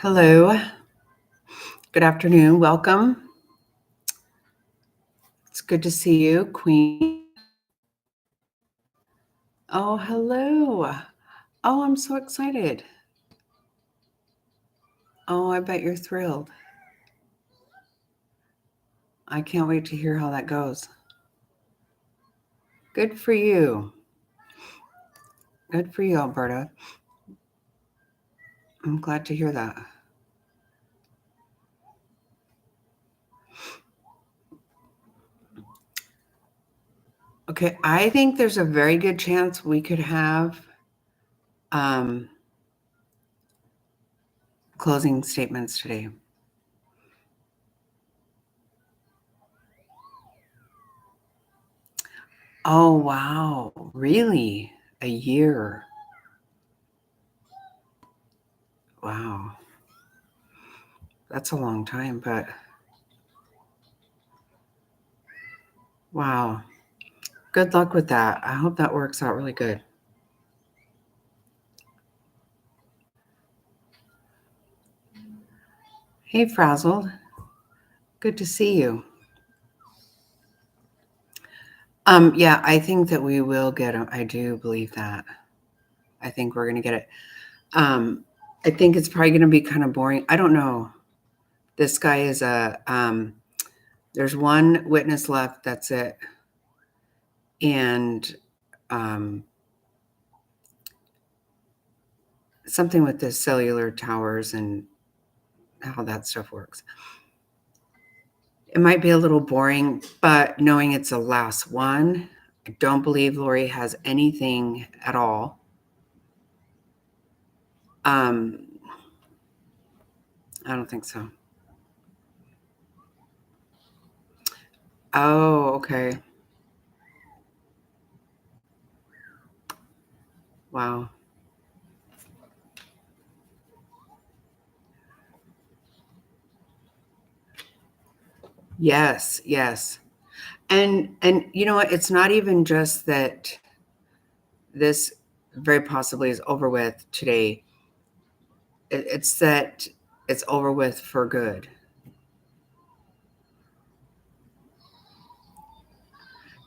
Hello. Good afternoon. Welcome. It's good to see you, Queen. Oh, hello. Oh, I'm so excited. Oh, I bet you're thrilled. I can't wait to hear how that goes. Good for you. Good for you, Alberta. I'm glad to hear that. Okay, I think there's a very good chance we could have um, closing statements today. Oh, wow. Really? A year. Wow. That's a long time, but wow. Good luck with that. I hope that works out really good. Hey, Frazzled. Good to see you. Yeah, I think that we will get them. I do believe that. I think we're going to get it. I think it's probably going to be kind of boring. I don't know. This guy is there's one witness left. That's it. And something with the cellular towers and how that stuff works. It might be a little boring, but knowing it's the last one, I don't believe Lori has anything at all. I don't think so. Oh, okay. Wow. Yes, yes. And you know what? It's not even just that this very possibly is over with today. It's that it's over with for good.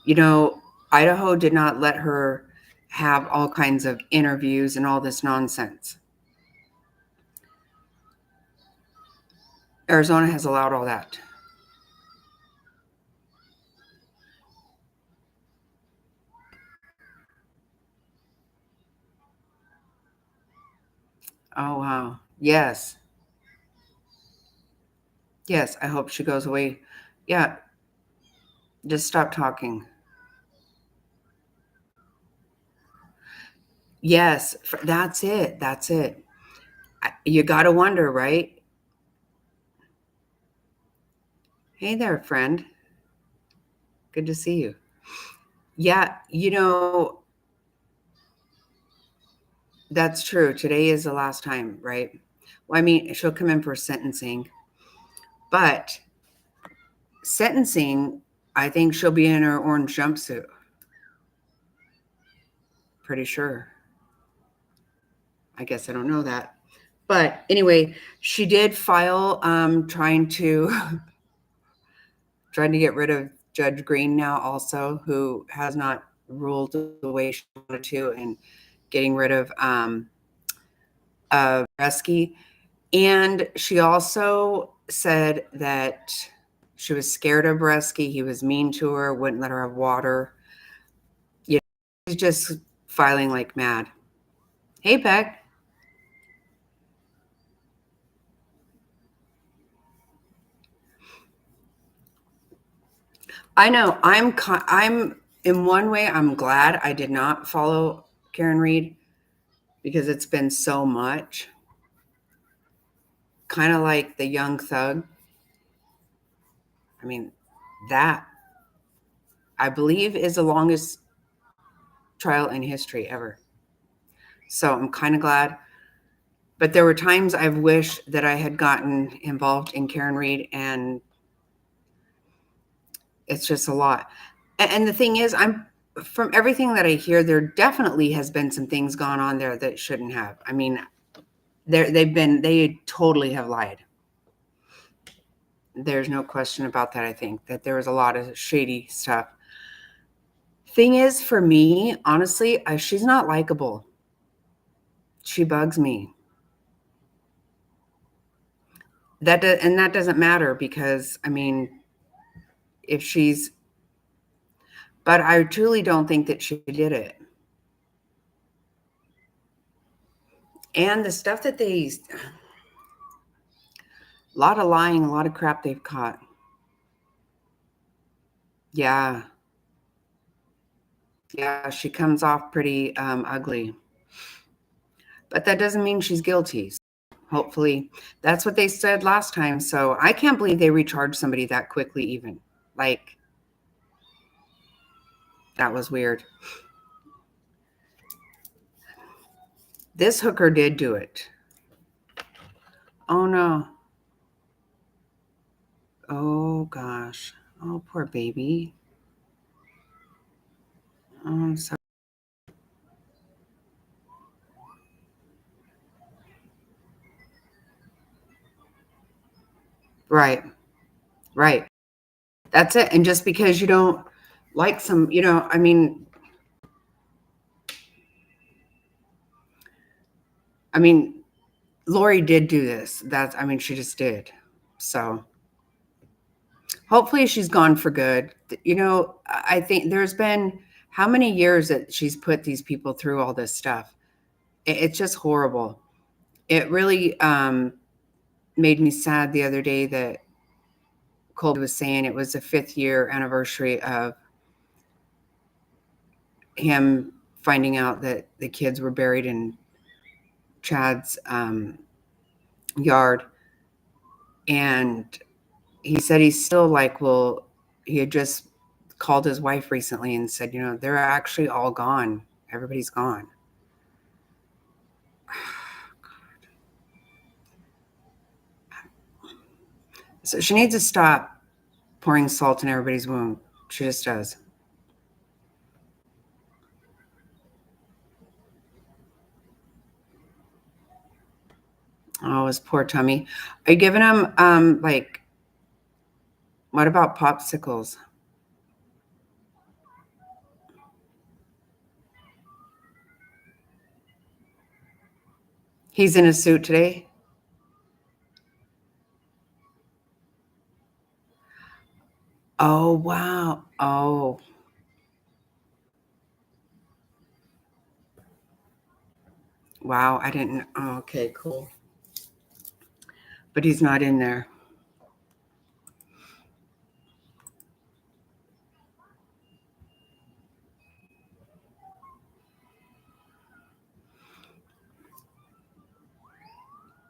You know, Idaho did not let her have all kinds of interviews and all this nonsense. Arizona has allowed all that. Oh, wow. Yes. Yes. I hope she goes away. Yeah. Just stop talking. Yes. That's it. That's it. You got to wonder, right? Hey there, friend. Good to see you. Yeah. You know, that's true. Today is the last time, right? Well, I mean, she'll come in for sentencing, but sentencing, I think she'll be in her orange jumpsuit. Pretty sure. I guess I don't know that. But anyway, she did file trying to get rid of Judge Green now also, who has not ruled the way she wanted to, and getting rid of Bresky. And she also said that she was scared of Bresky. He was mean to her, wouldn't let her have water. Yeah, she's just filing like mad. Hey, Beck. I know. I'm in one way, I'm glad I did not follow Karen Reed because it's been so much. Kind of like the young thug. I mean, that I believe is the longest trial in history ever. So I'm kind of glad. But there were times I've wished that I had gotten involved in Karen Reed, and it's just a lot. And the thing is, from everything that I hear, there definitely has been some things gone on there that shouldn't have. I mean, They totally have lied. There's no question about that. I think that there was a lot of shady stuff. Thing is, for me, honestly, she's not likable. She bugs me. That doesn't matter because, I mean, if she's, but I truly don't think that she did it. And the stuff that a lot of lying, a lot of crap they've caught. Yeah. Yeah, she comes off pretty ugly. But that doesn't mean she's guilty. Hopefully, that's what they said last time. So I can't believe they recharged somebody that quickly even. Like, that was weird. This hooker did do it. Oh, no. Oh, gosh. Oh, poor baby. Oh, I'm sorry. Right. Right. That's it. And just because you don't like some, I mean, Lori did do this. She just did. So hopefully she's gone for good. I think there's been how many years that she's put these people through all this stuff. It's just horrible. It really made me sad the other day that Colby was saying it was the 5th year anniversary of him finding out that the kids were buried in Chad's yard. And he said he's still like, well, he had just called his wife recently and said, they're actually all gone. Everybody's gone. So she needs to stop pouring salt in everybody's wound. She just does. Oh, his poor tummy. Are you giving him, what about popsicles? He's in a suit today? Oh, wow. Oh. Wow, I didn't. Oh, okay, cool. But he's not in there.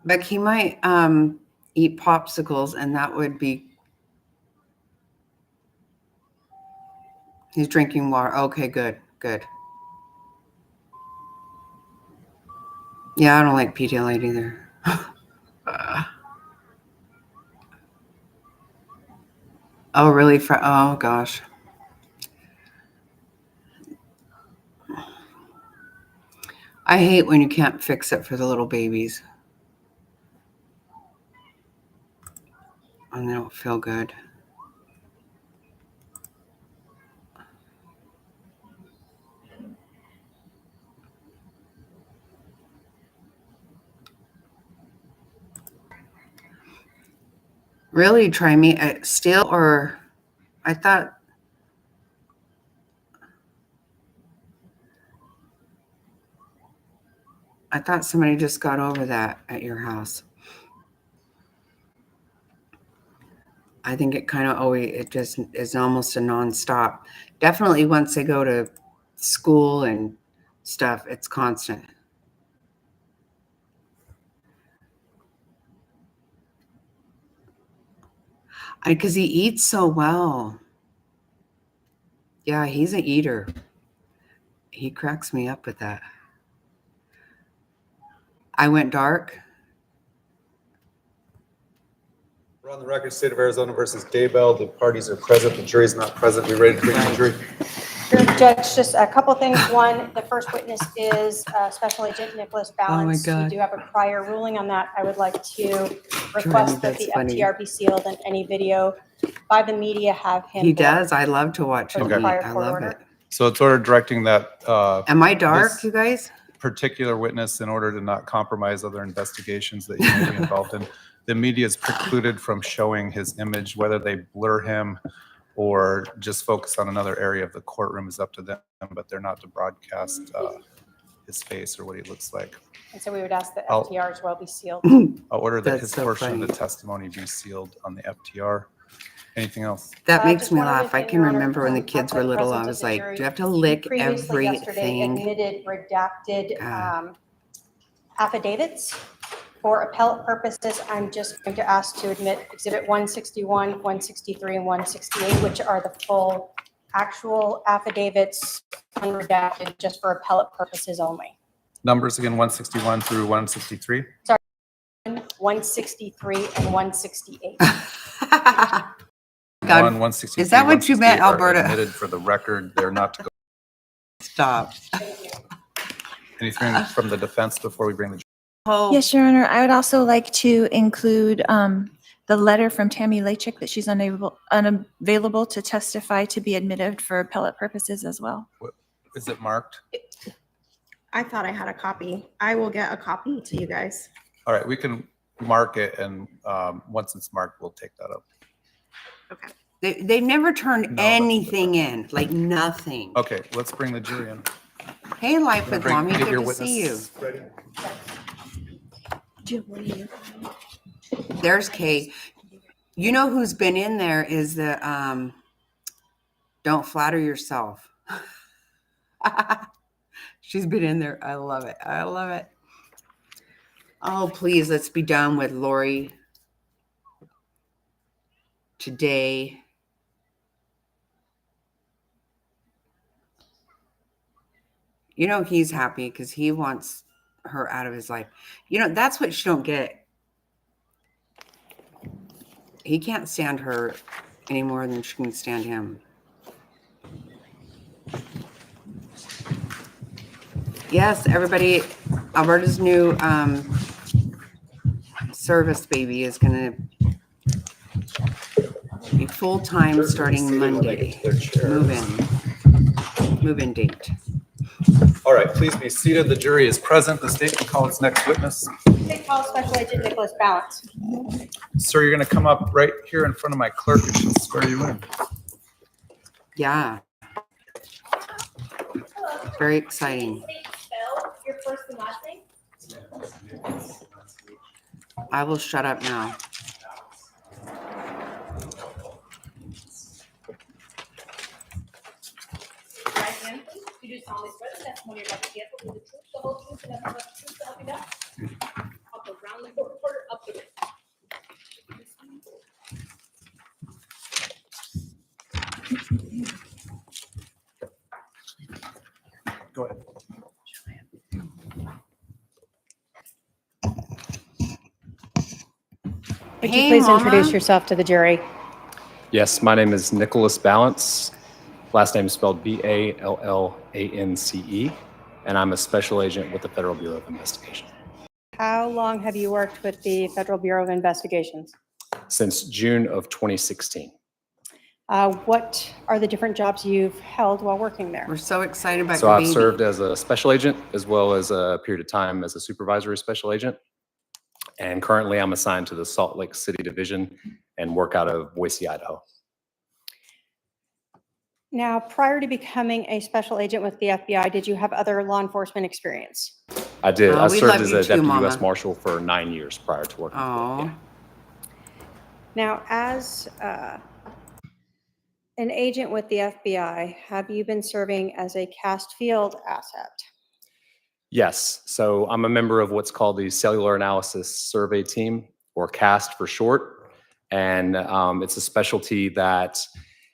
But he might eat popsicles, and that would be. He's drinking water. Okay, good. Yeah, I don't like Pedialyte either. Oh, really? Oh, gosh. I hate when you can't fix it for the little babies. And they don't feel good. Really? Try me still, or I thought somebody just got over that at your house. I think it kind of it just is almost a nonstop. Definitely once they go to school and stuff, it's constant. Because he eats so well. Yeah, he's an eater. He cracks me up with that. I went dark. We're on the record, state of Arizona versus Daybell. The parties are present. The jury is not present. We ready to bring the jury? Judge, just a couple things. One, the first witness is Special Agent Nicholas Balance. God. We do have a prior ruling on that. I would like to Johnny, request that that's the funny. FTR be sealed and any video by the media have him. He blurred. does. I love to watch him Okay. eat. Prior I court love order. it. So it's ordered directing that Am I dark, this- you guys? particular witness, in order to not compromise other investigations that he may be involved in, the media is precluded from showing his image. Whether they blur him or just focus on another area of the courtroom is up to them, but they're not to broadcast his face or what he looks like. And so we would ask that I'll- FTR as well be sealed. I'll order that That's his so portion of funny. the testimony be sealed on the FTR. Anything else? That makes Just me one other laugh. I thing, can Your Honor. remember when the kids were At the little, I presence of was the like, jury, do you have to you lick previously yesterday everything? admitted redacted God. affidavits. For appellate purposes, I'm just going to ask to admit Exhibit 161, 163, and 168, which are the full actual affidavits, unredacted, just for appellate purposes only. Numbers again, 161 through 163. 163 and 168. God, 163, is that what you meant, 168 are Alberta? Admitted for the record, they're not to go. Stop. Anything from the defense before we bring the. Oh, Yes, Your Honor. I would also like to include the letter from Tammy Lachik that she's unavailable to testify to be admitted for appellate purposes as well. Is it marked? I thought I had a copy. I will get a copy to you guys. All right, we can mark it, and once it's marked, we'll take that up. Okay. they never turned No, that's anything in, like nothing. Okay, let's bring the jury in. Hey, Life with Bring- Mommy, get good your to see you. witness ready. There's Kay. You know who's been in there is the Don't Flatter Yourself. She's been in there. I love it. I love it. Oh, please, let's be done with Lori today. You know, he's happy because he wants her out of his life. You know, that's what she don't get. He can't stand her any more than she can stand him. Yes, everybody, Alberta's new service baby is going to be full-time starting Monday. Move-in date. All right, please be seated. The jury is present. The state can call its next witness. They call Special Agent Nicholas Balance. Sir, you're going to come up right here in front of my clerk and she'll swear you in. Yeah. Very exciting. Spell your first and last name? I will shut up now. Right hand, please. You do solemnly swear the testimony you're about to give will be the truth, the whole truth, and nothing but the truth, so help you God. Up around the court reporter, up the. Go ahead. Would Hey, you please Mama. introduce yourself to the jury? Yes, my name is Nicholas Balance. Last name is spelled Ballance, and I'm a special agent with the Federal Bureau of Investigation. How long have you worked with the Federal Bureau of Investigations? Since June of 2016. What are the different jobs you've held while working there? We're so excited about So your I've baby. served as a special agent as well as a period of time as a supervisory special agent. And currently I'm assigned to the Salt Lake City Division and work out of Boise, Idaho. Now, prior to becoming a special agent with the FBI, did you have other law enforcement experience? I did. Oh, I we served love as you a too, deputy Mama. U.S. Marshal for 9 years prior to working for the Oh, FBI. Now, as an agent with the FBI, have you been serving as a cast field asset? Yes. So I'm a member of what's called the Cellular Analysis Survey Team, or CAST for short. And it's a specialty that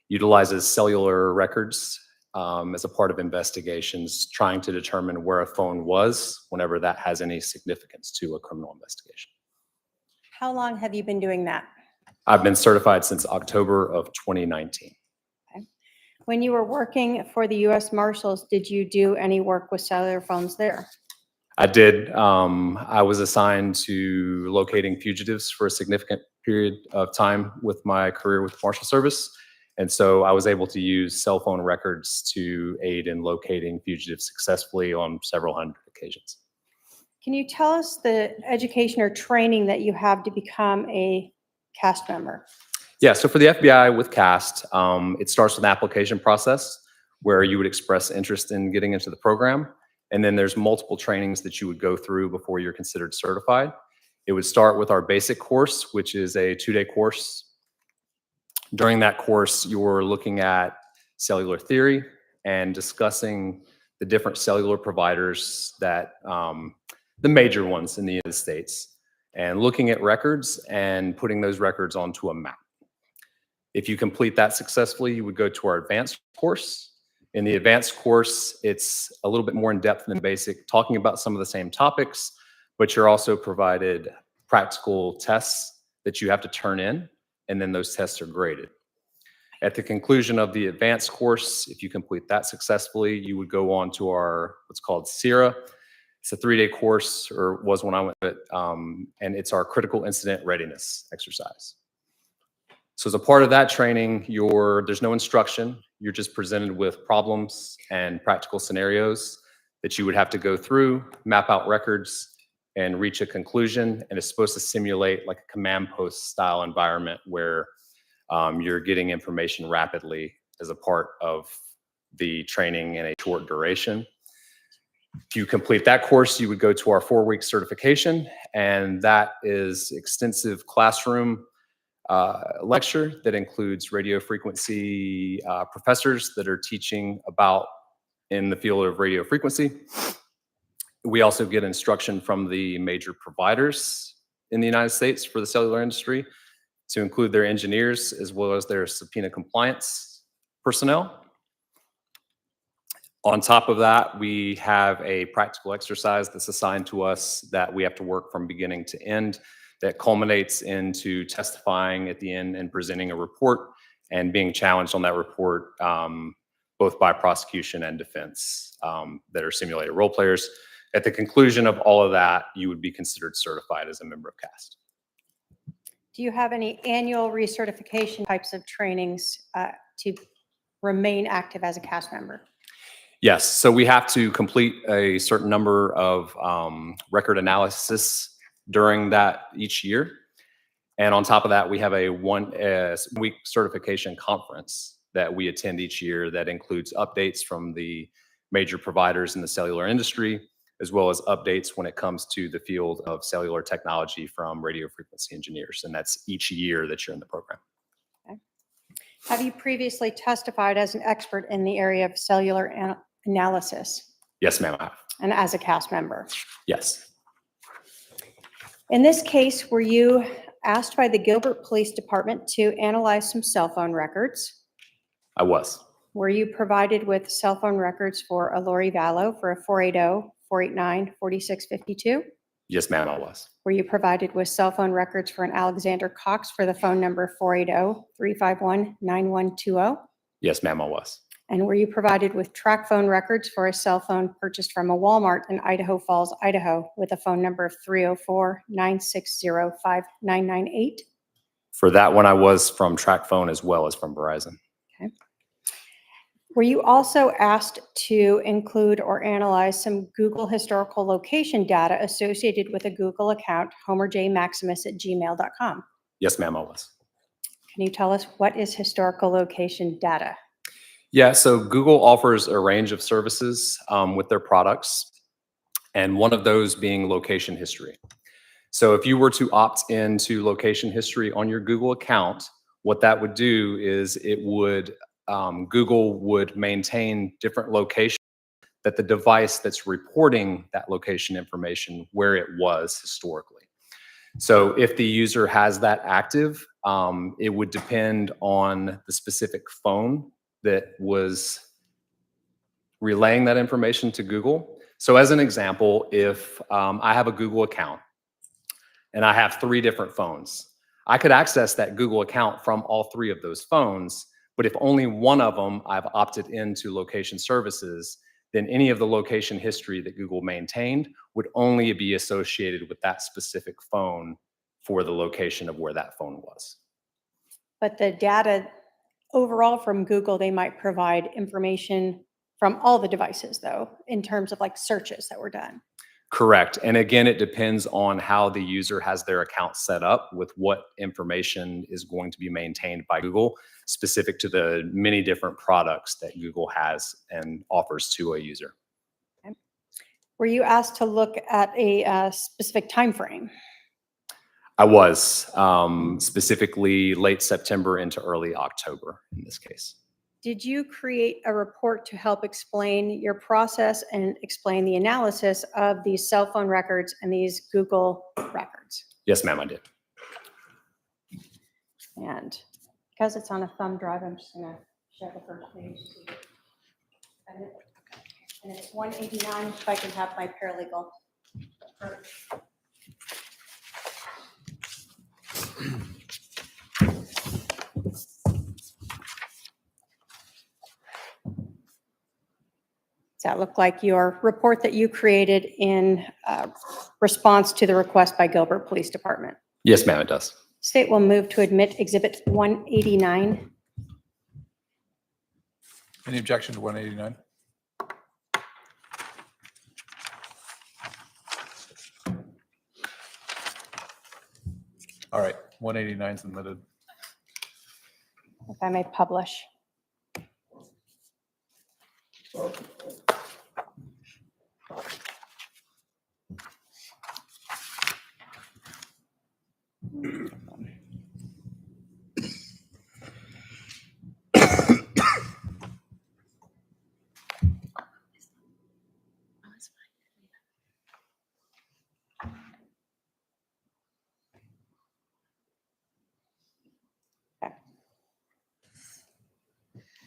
utilizes cellular records as a part of investigations, trying to determine where a phone was whenever that has any significance to a criminal investigation. How long have you been doing that? I've been certified since October of 2019. When you were working for the U.S. Marshals, did you do any work with cellular phones there? I did. I was assigned to locating fugitives for a significant period of time with my career with the Marshal Service. And so I was able to use cell phone records to aid in locating fugitives successfully on several hundred occasions. Can you tell us the education or training that you have to become a cast member? Yeah, so for the FBI with CAST, it starts with an application process where you would express interest in getting into the program. And then there's multiple trainings that you would go through before you're considered certified. It would start with our basic course, which is a 2-day course. During that course, you're looking at cellular theory and discussing the different cellular providers that, the major ones in the United States, and looking at records and putting those records onto a map. If you complete that successfully, you would go to our advanced course. In the advanced course, it's a little bit more in depth than basic, talking about some of the same topics, but you're also provided practical tests that you have to turn in, and then those tests are graded. At the conclusion of the advanced course, if you complete that successfully, you would go on to our what's called CIRA. It's a 3-day course, or was when I went to it, and it's our critical incident readiness exercise. So as a part of that training, there's no instruction. You're just presented with problems and practical scenarios that you would have to go through, map out records, and reach a conclusion. And it's supposed to simulate like a command post style environment where you're getting information rapidly as a part of the training in a short duration. If you complete that course, you would go to our 4-week certification, and that is extensive classroom lecture that includes radio frequency professors that are teaching about in the field of radio frequency. We also get instruction from the major providers in the United States for the cellular industry, to include their engineers as well as their subpoena compliance personnel. On top of that, we have a practical exercise that's assigned to us that we have to work from beginning to end, that culminates into testifying at the end and presenting a report and being challenged on that report, both by prosecution and defense that are simulated role players. At the conclusion of all of that, you would be considered certified as a member of CAST. Do you have any annual recertification types of trainings to remain active as a cast member? Yes, so we have to complete a certain number of record analysis during that each year. And on top of that, we have a 1-week certification conference that we attend each year that includes updates from the major providers in the cellular industry, as well as updates when it comes to the field of cellular technology from radio frequency engineers. And that's each year that you're in the program. Okay. Have you previously testified as an expert in the area of cellular analysis? Yes, ma'am, I have. And as a cast member? Yes. In this case, were you asked by the Gilbert Police Department to analyze some cell phone records? I was. Were you provided with cell phone records for a Lori Vallow for a 480, 489, 4652? Yes, ma'am, I was. Were you provided with cell phone records for an Alexander Cox for the phone number 480-351-9120? Yes, ma'am, I was. And were you provided with track phone records for a cell phone purchased from a Walmart in Idaho Falls, Idaho, with a phone number of 304-960-5998? For that one, I was from Track Phone as well as from Verizon. Okay. Were you also asked to include or analyze some Google historical location data associated with a Google account, homerjmaximus@gmail.com? Yes, ma'am, I was. Can you tell us what is historical location data? Yeah, so Google offers a range of services with their products, and one of those being location history. So if you were to opt into location history on your Google account, what that would do is Google would maintain different locations that the device that's reporting that location information where it was historically. So if the user has that active, it would depend on the specific phone that was relaying that information to Google. So as an example, if I have a Google account and I have 3 different phones, I could access that Google account from all 3 of those phones, But if only one of them I've opted into location services, then any of the location history that Google maintained would only be associated with that specific phone for the location of where that phone was. But the data overall from Google, they might provide information from all the devices though, in terms of like searches that were done. Correct. And again, it depends on how the user has their account set up with what information is going to be maintained by Google, specific to the many different products that Google has and offers to a user. Okay. Were you asked to look at a specific time frame? I was, specifically late September into early October in this case. Did you create a report to help explain your process and explain the analysis of these cell phone records and these Google records? Yes, ma'am, I did. And because it's on a thumb drive, I'm just gonna share the first page. And it's 189, if I can have my paralegal. Does that look like your report that you created in response to the request by Gilbert Police Department? Yes, ma'am, it does. State will move to admit Exhibit 189. Any objection to 189? All right, 189 is admitted. If I may publish.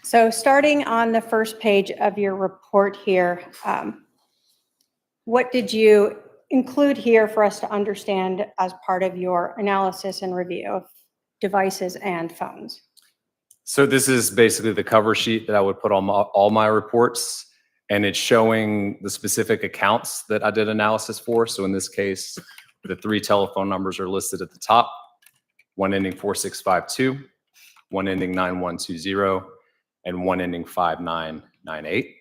So starting on the first page of your report here, what did you include here for us to understand as part of your analysis and review of devices and phones? So this is basically the cover sheet that I would put on all my reports, and it's showing the specific accounts that I did analysis for. So in this case, the 3 telephone numbers are listed at the top, one ending 4652, one ending 9120, and one ending 5998.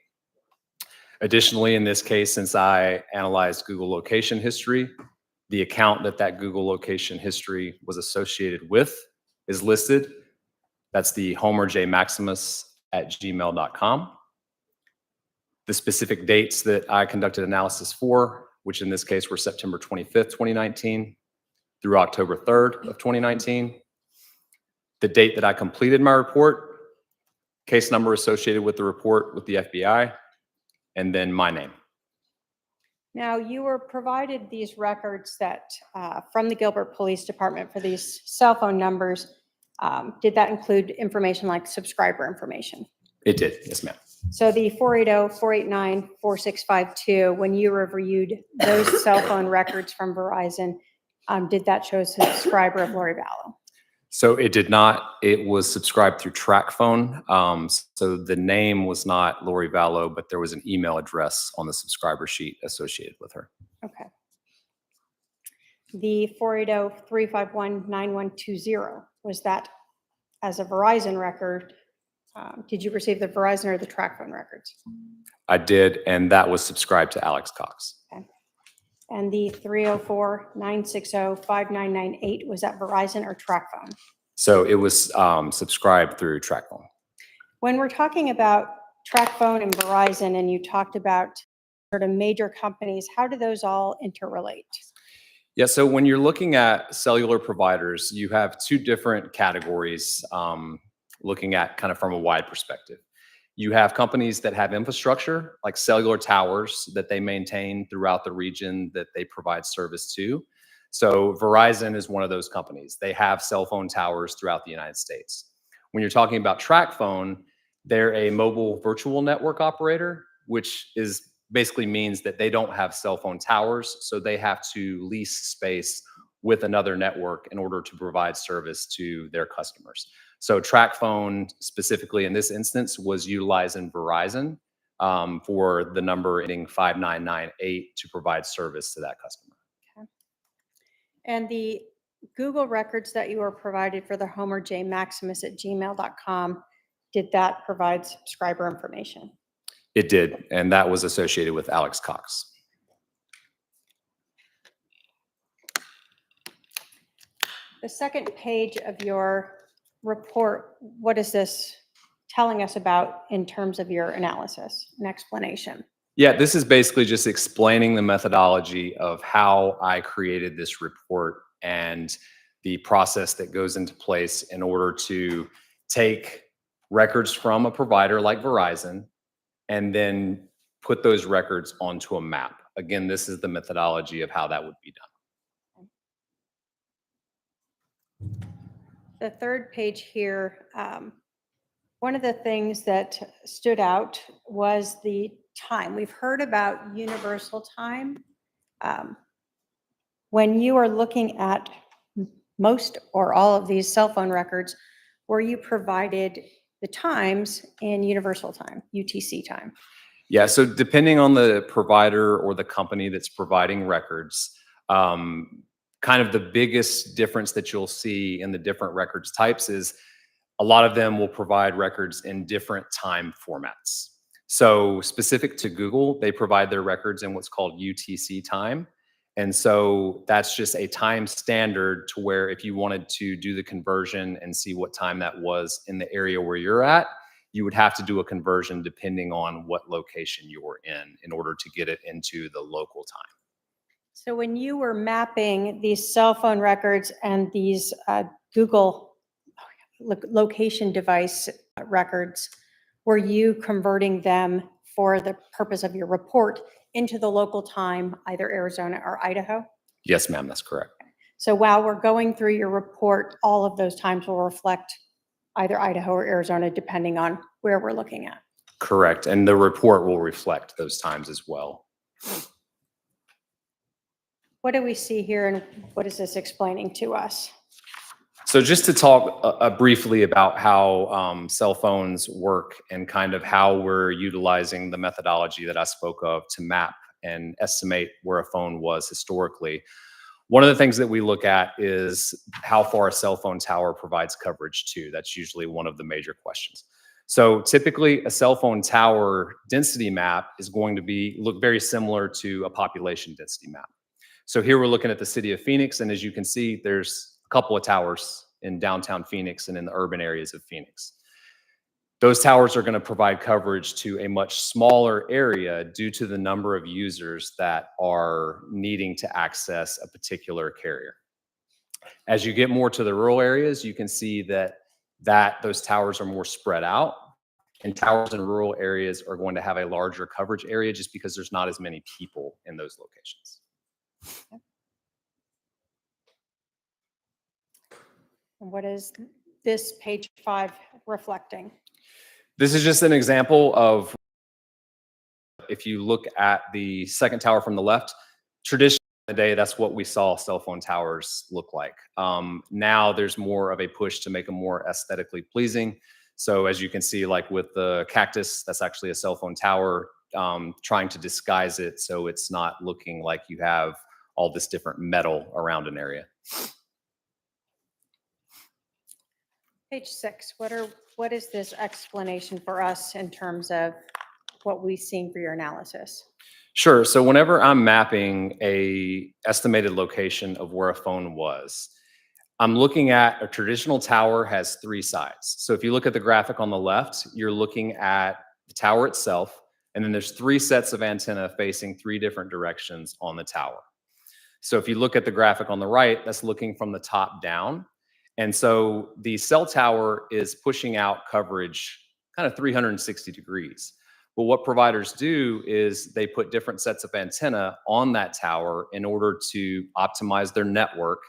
Additionally, in this case, since I analyzed Google location history, the account that Google location history was associated with is listed. That's the homerjmaximus@gmail.com. The specific dates that I conducted analysis for, which in this case were September 25th, 2019 through October 3rd of 2019. The date that I completed my report, case number associated with the report with the FBI, and then my name. Now, you were provided these records that from the Gilbert Police Department for these cell phone numbers. Did that include information like subscriber information? It did, yes, ma'am. So the 480-489-4652, when you reviewed those cell phone records from Verizon, did that show a subscriber of Lori Vallow? So it did not. It was subscribed through TrackPhone. So the name was not Lori Vallow, but there was an email address on the subscriber sheet associated with her. Okay. The 480-351-9120, was that as a Verizon record? Did you receive the Verizon or the TrackPhone records? I did, and that was subscribed to Alex Cox. Okay. And the 304-960-5998, was that Verizon or TrackPhone? So it was subscribed through TrackPhone. When we're talking about TrackPhone and Verizon, and you talked about sort of major companies, how do those all interrelate? Yeah, so when you're looking at cellular providers, you have 2 different categories looking at kind of from a wide perspective. You have companies that have infrastructure, like cellular towers that they maintain throughout the region that they provide service to. So Verizon is one of those companies. They have cell phone towers throughout the United States. When you're talking about TrackPhone, they're a mobile virtual network operator, which is basically means that they don't have cell phone towers, so they have to lease space with another network in order to provide service to their customers. So TracFone specifically in this instance was utilizing Verizon for the number ending 5998 to provide service to that customer. And the Google records that you were provided for the Homer J. Maximus at gmail.com, did that provide subscriber information? It did, and that was associated with Alex Cox. The second page of your report, what is this telling us about in terms of your analysis and explanation? Yeah, this is basically just explaining the methodology of how I created this report and the process that goes into place in order to take records from a provider like Verizon and then put those records onto a map. Again, this is the methodology of how that would be done. The third page here, one of the things that stood out was the time. We've heard about universal time. When you are looking at most or all of these cell phone records, were you provided the times in universal time, UTC time? Yeah, so depending on the provider or the company that's providing records, kind of the biggest difference that you'll see in the different records types is a lot of them will provide records in different time formats. So specific to Google, they provide their records in what's called UTC time. And so that's just a time standard to where if you wanted to do the conversion and see what time that was in the area where you're at, you would have to do a conversion depending on what location you were in order to get it into the local time. So when you were mapping these cell phone records and these Google location device records, were you converting them for the purpose of your report into the local time, either Arizona or Idaho? Yes, ma'am, that's correct. So while we're going through your report, all of those times will reflect either Idaho or Arizona, depending on where we're looking at. Correct. And the report will reflect those times as well. What do we see here and what is this explaining to us? So just to talk briefly about how cell phones work and kind of how we're utilizing the methodology that I spoke of to map and estimate where a phone was historically. One of the things that we look at is how far a cell phone tower provides coverage to. That's usually one of the major questions. So typically a cell phone tower density map is going to look very similar to a population density map. So here we're looking at the city of Phoenix, and as you can see, there's a couple of towers in downtown Phoenix and in the urban areas of Phoenix. Those towers are going to provide coverage to a much smaller area due to the number of users that are needing to access a particular carrier. As you get more to the rural areas, you can see that those towers are more spread out, and towers in rural areas are going to have a larger coverage area just because there's not as many people in those locations. And what is this page 5 reflecting? This is just an example of, if you look at the second tower from the left, traditionally in the day, that's what we saw cell phone towers look like. Now there's more of a push to make them more aesthetically pleasing. So as you can see, like with the cactus, that's actually a cell phone tower, trying to disguise it so it's not looking like you have all this different metal around an area. Page 6, what is this explanation for us in terms of what we've seen for your analysis? Sure. So whenever I'm mapping a estimated location of where a phone was, I'm looking at a traditional tower has 3 sides. So if you look at the graphic on the left, you're looking at the tower itself, and then there's 3 sets of antenna facing 3 different directions on the tower. So if you look at the graphic on the right, that's looking from the top down. And so the cell tower is pushing out coverage kind of 360 degrees. But what providers do is they put different sets of antenna on that tower in order to optimize their network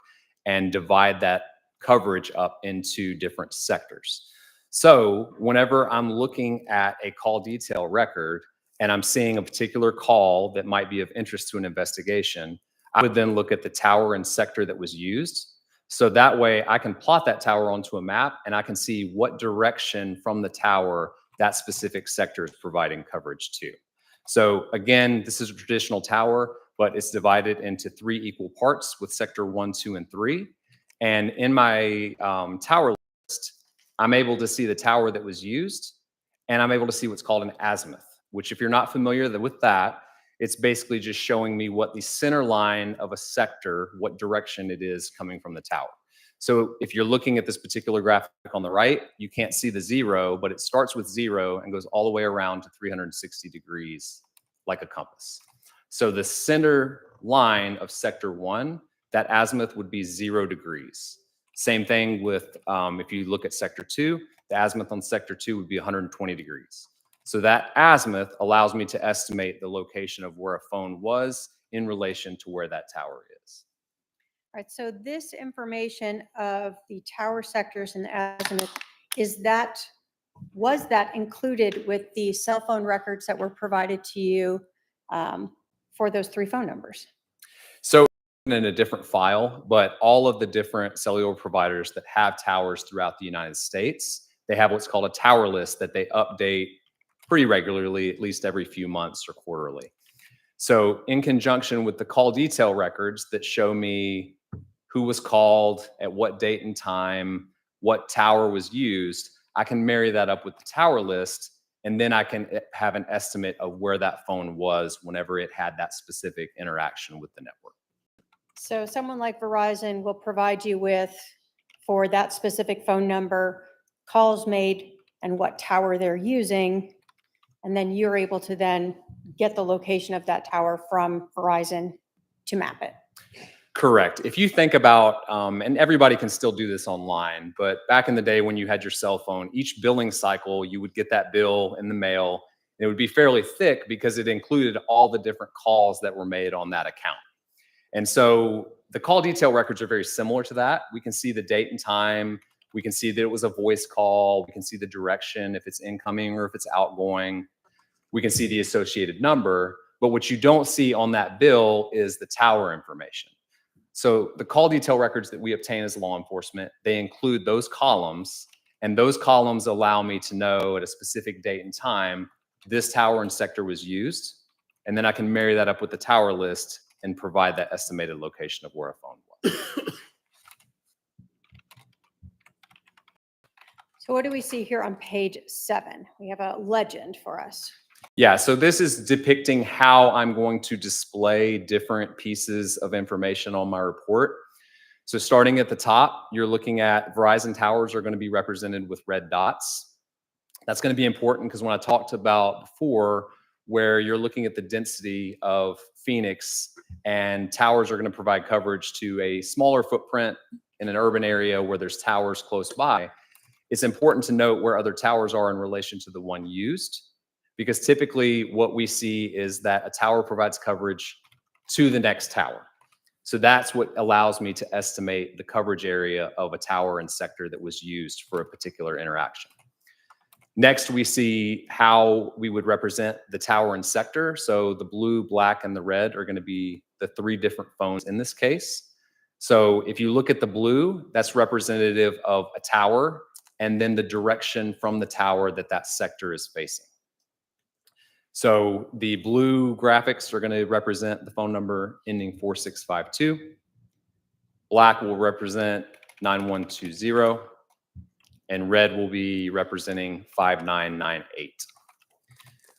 and divide that coverage up into different sectors. So whenever I'm looking at a call detail record and I'm seeing a particular call that might be of interest to an investigation, I would then look at the tower and sector that was used. So that way I can plot that tower onto a map and I can see what direction from the tower that specific sector is providing coverage to. So again, this is a traditional tower, but it's divided into 3 equal parts with sector 1, 2, and 3. And in my tower list, I'm able to see the tower that was used, and I'm able to see what's called an azimuth, which if you're not familiar with that, it's basically just showing me what the center line of a sector, what direction it is coming from the tower. So if you're looking at this particular graphic on the right, you can't see the 0, but it starts with 0 and goes all the way around to 360 degrees like a compass. So the center line of sector 1, that azimuth would be 0 degrees. Same thing with, if you look at sector 2, the azimuth on sector 2 would be 120 degrees. So that azimuth allows me to estimate the location of where a phone was in relation to where that tower is. All right, so this information of the tower sectors and the azimuth, was that included with the cell phone records that were provided to you for those 3 phone numbers? So in a different file, but all of the different cellular providers that have towers throughout the United States, they have what's called a tower list that they update pretty regularly, at least every few months or quarterly. So in conjunction with the call detail records that show me who was called, at what date and time, what tower was used, I can marry that up with the tower list, and then I can have an estimate of where that phone was whenever it had that specific interaction with the network. So someone like Verizon will provide you with, for that specific phone number, calls made and what tower they're using, and then you're able to then get the location of that tower from Verizon to map it. Correct. If you think about, and everybody can still do this online, but back in the day when you had your cell phone, each billing cycle, you would get that bill in the mail. And it would be fairly thick because it included all the different calls that were made on that account. And so the call detail records are very similar to that. We can see the date and time. We can see that it was a voice call. We can see the direction, if it's incoming or if it's outgoing. We can see the associated number. But what you don't see on that bill is the tower information. So the call detail records that we obtain as law enforcement, they include those columns, and those columns allow me to know at a specific date and time, this tower and sector was used. And then I can marry that up with the tower list and provide that estimated location of where a phone was. So what do we see here on page 7? We have a legend for us. Yeah, so this is depicting how I'm going to display different pieces of information on my report. So starting at the top, you're looking at Verizon towers are going to be represented with red dots. That's going to be important because when I talked about before, where you're looking at the density of Phoenix and towers are going to provide coverage to a smaller footprint in an urban area where there's towers close by, it's important to note where other towers are in relation to the one used. Because typically what we see is that a tower provides coverage to the next tower. So that's what allows me to estimate the coverage area of a tower and sector that was used for a particular interaction. Next, we see how we would represent the tower and sector. So the blue, black, and the red are going to be the 3 different phones in this case. So if you look at the blue, that's representative of a tower and then the direction from the tower that that sector is facing. So the blue graphics are going to represent the phone number ending 4652. Black will represent 9120. And red will be representing 5998.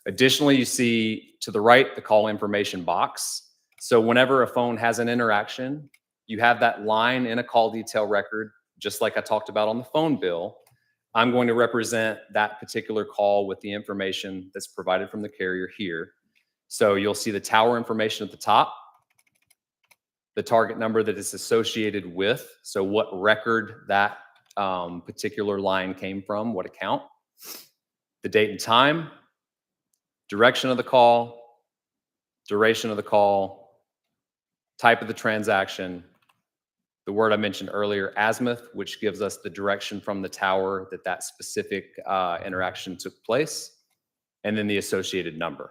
Additionally, you see to the right, the call information box. So whenever a phone has an interaction, you have that line in a call detail record, just like I talked about on the phone bill. I'm going to represent that particular call with the information that's provided from the carrier here. So you'll see the tower information at the top, the target number that it's associated with. So what record that particular line came from, what account, the date and time, direction of the call, duration of the call, type of the transaction, the word I mentioned earlier, azimuth, which gives us the direction from the tower that that specific interaction took place, and then the associated number.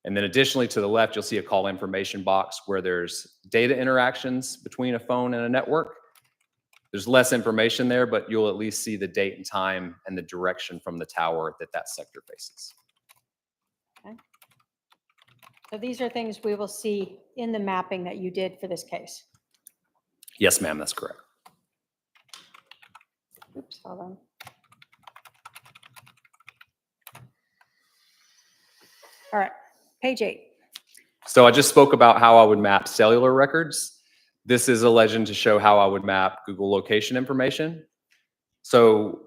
And then additionally to the left, you'll see a call information box where there's data interactions between a phone and a network, There's less information there, but you'll at least see the date and time and the direction from the tower that that sector faces. So these are things we will see in the mapping that you did for this case. Yes, ma'am, that's correct. Oops, hold on. All right, page 8. So I just spoke about how I would map cellular records. This is a legend to show how I would map Google location information. So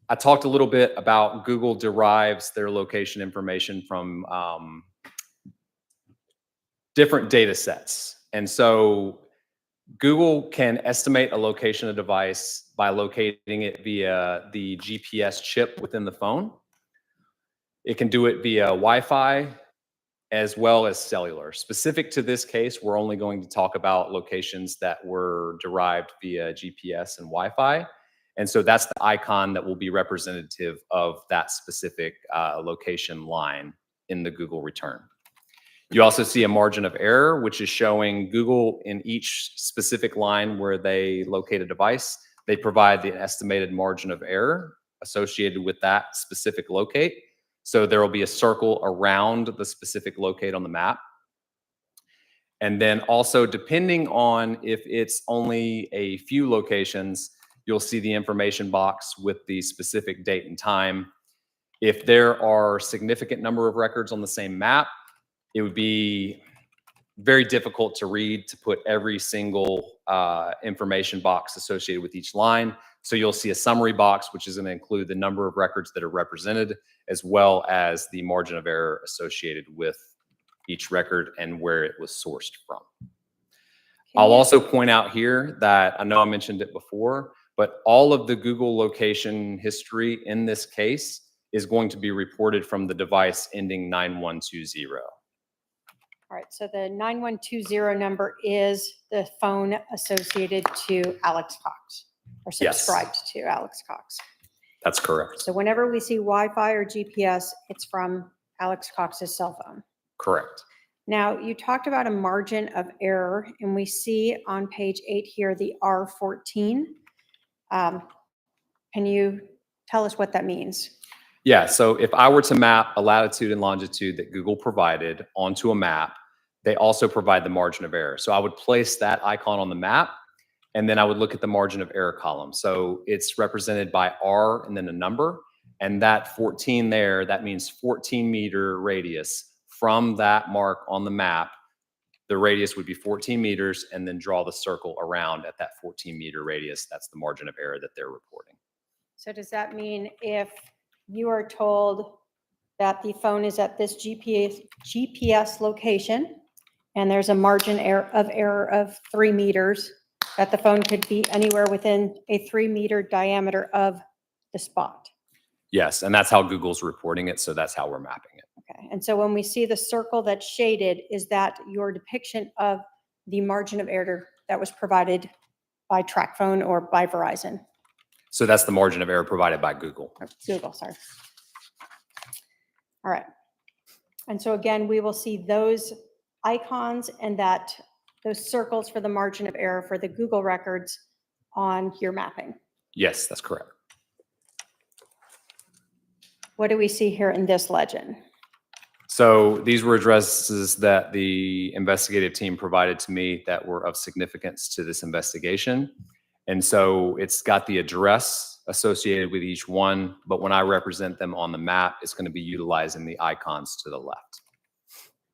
I talked a little bit about Google derives their location information from different data sets. And so Google can estimate a location of a device by locating it via the GPS chip within the phone. It can do it via Wi-Fi as well as cellular. Specific to this case, we're only going to talk about locations that were derived via GPS and Wi-Fi. And so that's the icon that will be representative of that specific location line in the Google return. You also see a margin of error, which is showing Google in each specific line where they locate a device, they provide the estimated margin of error associated with that specific locate. So there will be a circle around the specific locate on the map. And then also, depending on if it's only a few locations, you'll see the information box with the specific date and time. If there are a significant number of records on the same map, it would be very difficult to read to put every single information box associated with each line. So you'll see a summary box, which is going to include the number of records that are represented, as well as the margin of error associated with each record and where it was sourced from. I'll also point out here that I know I mentioned it before, but all of the Google location history in this case is going to be reported from the device ending 9120. All right, so the 9120 number is the phone associated to Alex Cox, or Yes. subscribed to Alex Cox. That's correct. So whenever we see Wi-Fi or GPS, it's from Alex Cox's cell phone. Correct. Now, you talked about a margin of error, and we see on page 8 here the R14. Can you tell us what that means? Yeah, so if I were to map a latitude and longitude that Google provided onto a map, they also provide the margin of error. So I would place that icon on the map, and then I would look at the margin of error column. So it's represented by R and then a number, and that 14 there, that means 14-meter radius from that mark on the map. The radius would be 14 meters, and then draw the circle around at that 14-meter radius. That's the margin of error that they're reporting. So does that mean if you are told that the phone is at this GPS location, and there's a margin of error of 3 meters, that the phone could be anywhere within a 3-meter diameter of the spot? Yes, and that's how Google's reporting it, so that's how we're mapping it. Okay, and so when we see the circle that's shaded, is that your depiction of the margin of error that was provided by TracFone or by Verizon? So that's the margin of error provided by Google. Or Google, sorry. All right. And so again, we will see those icons and those circles for the margin of error for the Google records on your mapping. Yes, that's correct. What do we see here in this legend? So these were addresses that the investigative team provided to me that were of significance to this investigation. And so it's got the address associated with each one, but when I represent them on the map, it's going to be utilizing the icons to the left.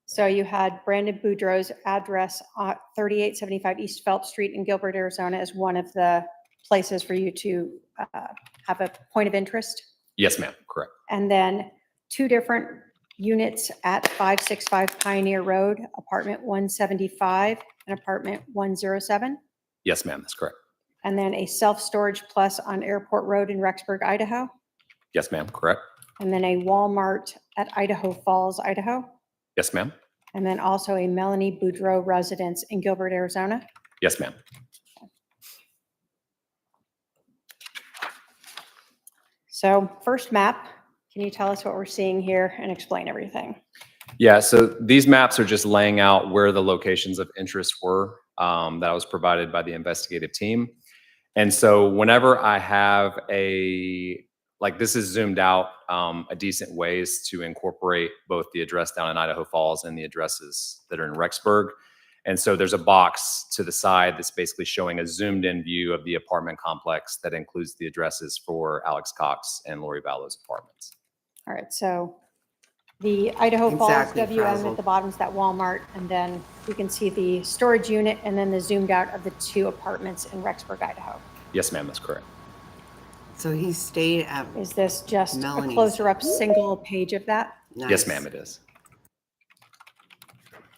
So you had Brandon Boudreaux's address, 3875 East Phelps Street in Gilbert, Arizona, as one of the places for you to have a point of interest. Yes, ma'am. Correct. And then 2 different units at 565 Pioneer Road, apartment 175 and apartment 107. Yes, ma'am. That's correct. And then a self-storage plus on Airport Road in Rexburg, Idaho. Yes, ma'am. Correct. And then a Walmart at Idaho Falls, Idaho. Yes, ma'am. And then also a Melanie Boudreaux residence in Gilbert, Arizona. Yes, ma'am. So first map, can you tell us what we're seeing here and explain everything? Yeah, so these maps are just laying out where the locations of interest were that was provided by the investigative team. And so whenever I have like this is zoomed out a decent ways to incorporate both the address down in Idaho Falls and the addresses that are in Rexburg. And so there's a box to the side that's basically showing a zoomed in view of the apartment complex that includes the addresses for Alex Cox and Lori Vallow's apartments. All right, so the Idaho Exactly, Falls WM frazzled. at the bottom is that Walmart, and then you can see the storage unit and then the zoomed out of the 2 apartments in Rexburg, Idaho. Yes, ma'am, that's correct. So he stayed at Is this just Melanie's. a closer up single page of that? nice. Yes, ma'am, it is.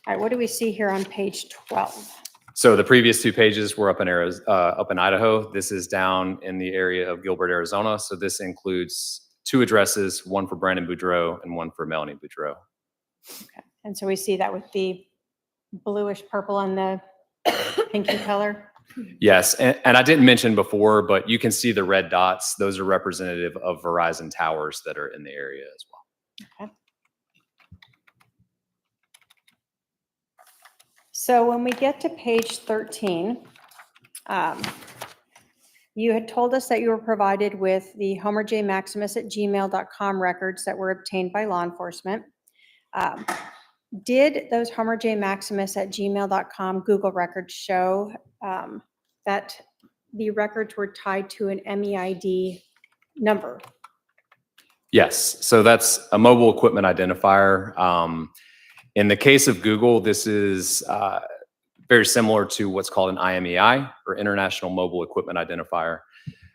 All right, what do we see here on page 12? So the previous 2 pages were up in Idaho. This is down in the area of Gilbert, Arizona. So this includes 2 addresses, one for Brandon Boudreau and one for Melanie Boudreau. Okay, and so we see that with the bluish purple and the pinky color. Yes, and I didn't mention before, but you can see the red dots. Those are representative of Verizon towers that are in the area as well. Okay. So when we get to page 13, you had told us that you were provided with the Homer J. Maximus at gmail.com records that were obtained by law enforcement. Did those Homer J. Maximus at gmail.com Google records show that the records were tied to an MEID number? Yes, so that's a mobile equipment identifier. In the case of Google, this is very similar to what's called an IMEI, or International Mobile Equipment Identifier.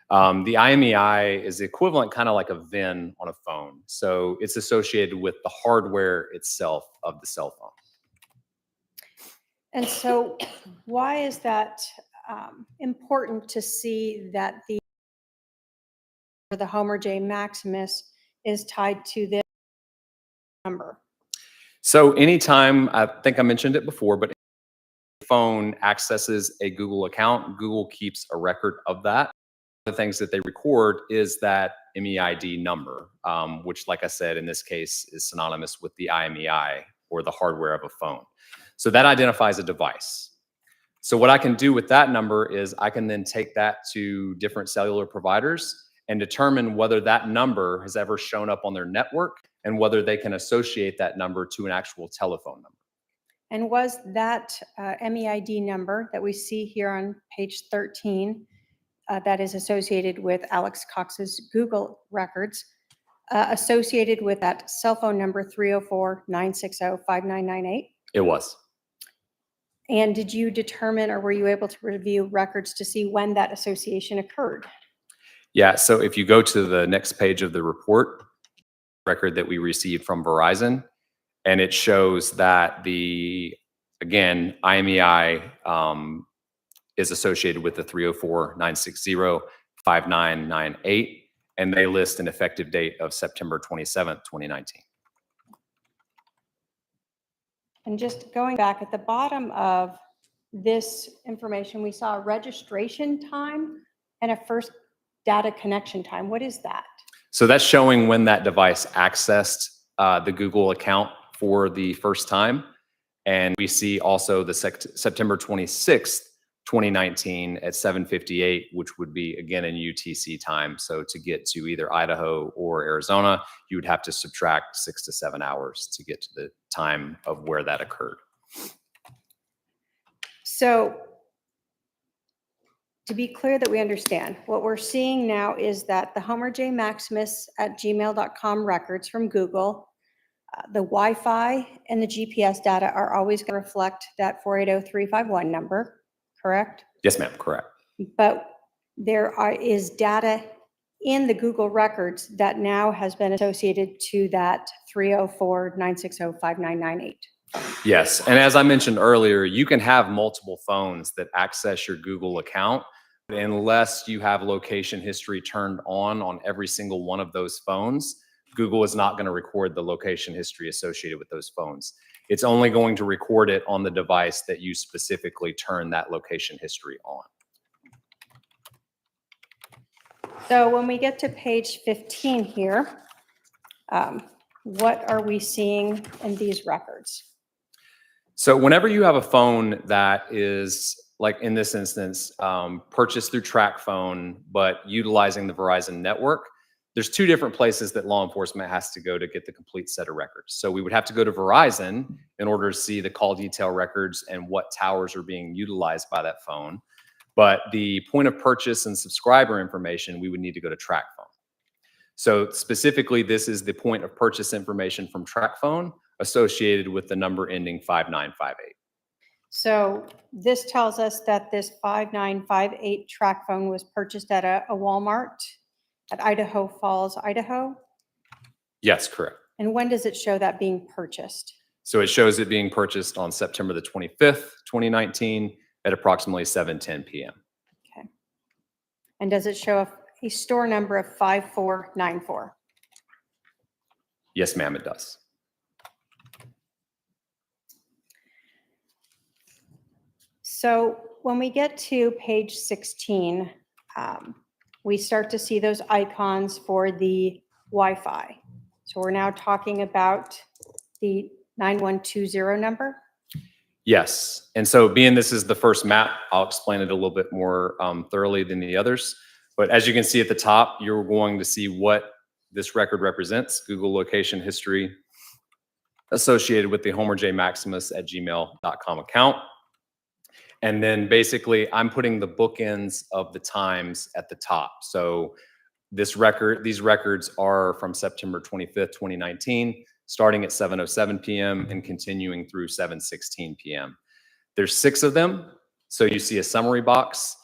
The IMEI is the equivalent, kind of like a VIN on a phone. So it's associated with the hardware itself of the cell phone. And so why is that important to see that the Homer J. Maximus is tied to this number? So anytime, I think I mentioned it before, but if a phone accesses a Google account, Google keeps a record of that. The things that they record is that MEID number, which, like I said, in this case is synonymous with the IMEI, or the hardware of a phone. So that identifies a device. So what I can do with that number is I can then take that to different cellular providers and determine whether that number has ever shown up on their network and whether they can associate that number to an actual telephone number. And was that MEID number that we see here on page 13 that is associated with Alex Cox's Google records associated with that cell phone number 304-960-5998? It was. And did you determine, or were you able to review records to see when that association occurred? Yeah, so if you go to the next page of the report, record that we received from Verizon, and it shows that again, IMEI is associated with the 304-960-5998, and they list an effective date of September 27th, 2019. And just going back at the bottom of this information, we saw a registration time and a first data connection time. What is that? So that's showing when that device accessed the Google account for the first time. And we see also the September 26th, 2019 at 7:58, which would be again in UTC time. So to get to either Idaho or Arizona, you would have to subtract 6 to 7 hours to get to the time of where that occurred. So to be clear that we understand, what we're seeing now is that the Homer J. Maximus at gmail.com records from Google, the Wi-Fi and the GPS data are always going to reflect that 480-351 number, correct? Yes, ma'am, correct. But there is data in the Google records that now has been associated to that 304-960-5998. Yes, and as I mentioned earlier, you can have multiple phones that access your Google account, but unless you have location history turned on every single one of those phones, Google is not going to record the location history associated with those phones. It's only going to record it on the device that you specifically turn that location history on. So when we get to page 15 here, what are we seeing in these records? So whenever you have a phone that is like in this instance, purchased through TrackPhone, but utilizing the Verizon network, there's two different places that law enforcement has to go to get the complete set of records. So we would have to go to Verizon in order to see the call detail records and what towers are being utilized by that phone. But the point of purchase and subscriber information, we would need to go to TrackPhone. So specifically, this is the point of purchase information from TrackPhone associated with the number ending 5958. So this tells us that this 5958 track phone was purchased at a Walmart at Idaho Falls, Idaho. Yes, correct. And when does it show that being purchased? So it shows it being purchased on September the 25th, 2019 at approximately 7:10 p.m. Okay. And does it show a store number of 5494? Yes, ma'am, it does. So when we get to page 16, we start to see those icons for the Wi-Fi. So we're now talking about the 9120 number. Yes. And so being this is the first map, I'll explain it a little bit more thoroughly than the others. But as you can see at the top, you're going to see what this record represents, Google location history associated with the homerjmaximus@gmail.com account. And then basically I'm putting the bookends of the times at the top. So these records are from September 25th, 2019, starting at 7:07 p.m. and continuing through 7:16 p.m. There's 6 of them. So you see a summary box.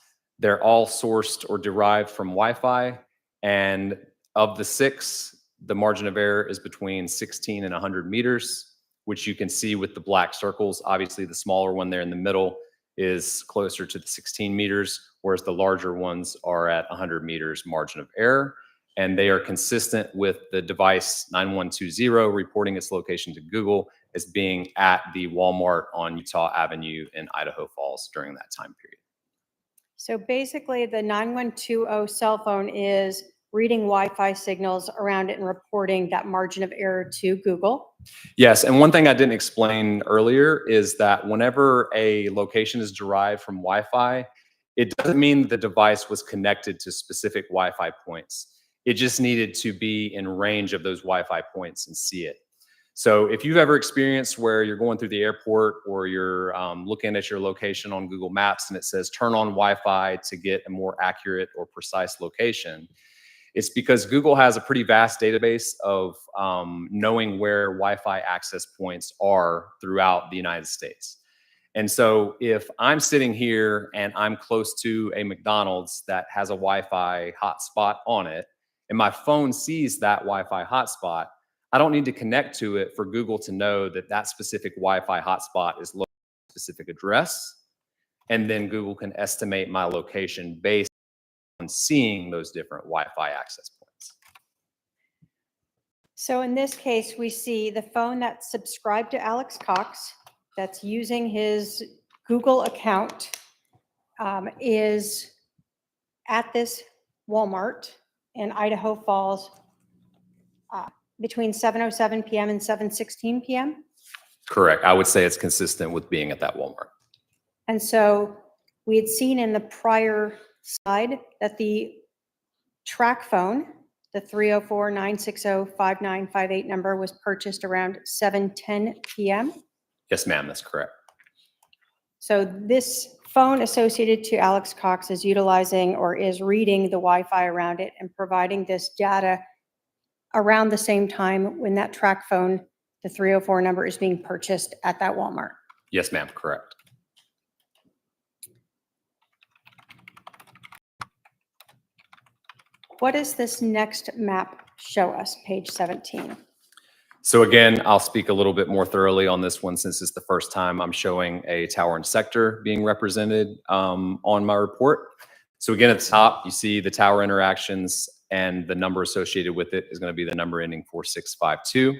They're all sourced or derived from Wi-Fi. And of the 6, the margin of error is between 16 and 100 meters, which you can see with the black circles. Obviously, the smaller one there in the middle is closer to the 16 meters, whereas the larger ones are at 100 meters margin of error. And they are consistent with the device 9120 reporting its location to Google as being at the Walmart on Utah Avenue in Idaho Falls during that time period. So basically the 9120 cell phone is reading Wi-Fi signals around it and reporting that margin of error to Google. Yes, and one thing I didn't explain earlier is that whenever a location is derived from Wi-Fi, it doesn't mean the device was connected to specific Wi-Fi points. It just needed to be in range of those Wi-Fi points and see it. So if you've ever experienced where you're going through the airport or you're looking at your location on Google Maps and it says turn on Wi-Fi to get a more accurate or precise location, it's because Google has a pretty vast database of knowing where Wi-Fi access points are throughout the United States. And so if I'm sitting here and I'm close to a McDonald's that has a Wi-Fi hotspot on it, and my phone sees that Wi-Fi hotspot, I don't need to connect to it for Google to know that that specific Wi-Fi hotspot is located at a specific address. And then Google can estimate my location based on seeing those different Wi-Fi access points. So in this case, we see the phone that's subscribed to Alex Cox, that's using his Google account, is at this Walmart in Idaho Falls between 7:07 p.m. and 7:16 p.m. Correct. I would say it's consistent with being at that Walmart. And so we had seen in the prior slide that the track phone, the 304-960-5958 number, was purchased around 7:10 p.m. Yes, ma'am, that's correct. So this phone associated to Alex Cox is utilizing or is reading the Wi-Fi around it and providing this data around the same time when that track phone, the 304 number, is being purchased at that Walmart. Yes, ma'am, correct. What does this next map show us, page 17? So again, I'll speak a little bit more thoroughly on this one since it's the first time I'm showing a tower and sector being represented on my report. So again, at the top, you see the tower interactions and the number associated with it is going to be the number ending 4652.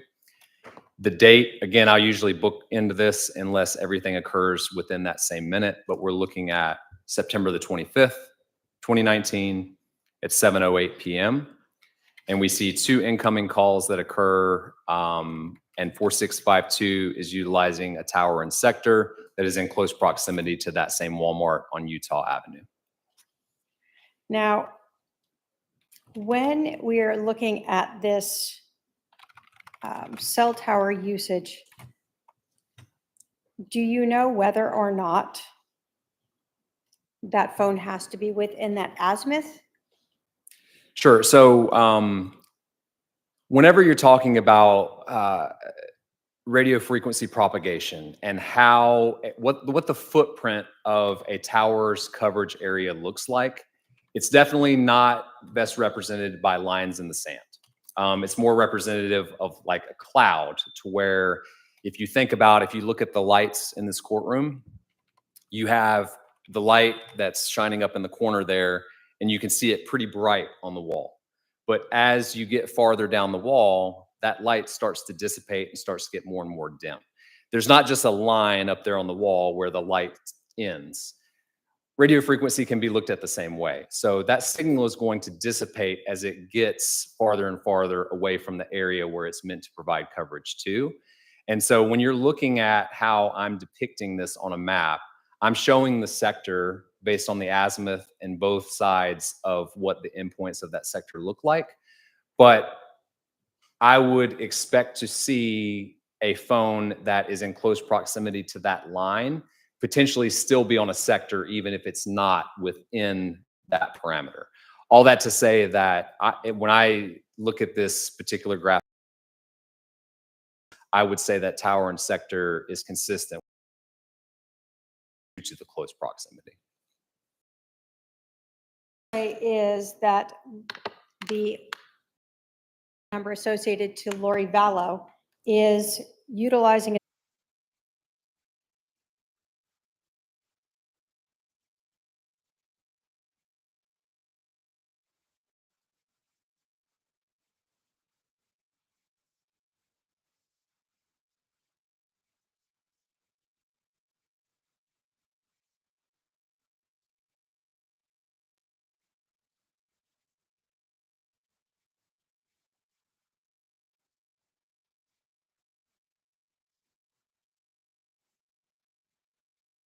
The date, again, I'll usually book into this unless everything occurs within that same minute, but we're looking at September the 25th, 2019 at 7:08 p.m. And we see 2 incoming calls that occur, and 4652 is utilizing a tower and sector that is in close proximity to that same Walmart on Utah Avenue. Now, when we are looking at this cell tower usage, do you know whether or not that phone has to be within that azimuth? Sure. So whenever you're talking about radio frequency propagation and what the footprint of a tower's coverage area looks like, it's definitely not best represented by lines in the sand. It's more representative of like a cloud, to where if you look at the lights in this courtroom, you have the light that's shining up in the corner there, and you can see it pretty bright on the wall. But as you get farther down the wall, that light starts to dissipate and starts to get more and more dim. There's not just a line up there on the wall where the light ends. Radio frequency can be looked at the same way. So that signal is going to dissipate as it gets farther and farther away from the area where it's meant to provide coverage to. And so when you're looking at how I'm depicting this on a map, I'm showing the sector based on the azimuth and both sides of what the endpoints of that sector look like. But I would expect to see a phone that is in close proximity to that line potentially still be on a sector, even if it's not within that parameter. All that to say that when I look at this particular graph, I would say that tower and sector is consistent due to the close proximity. Is that the number associated to Lori Vallow is utilizing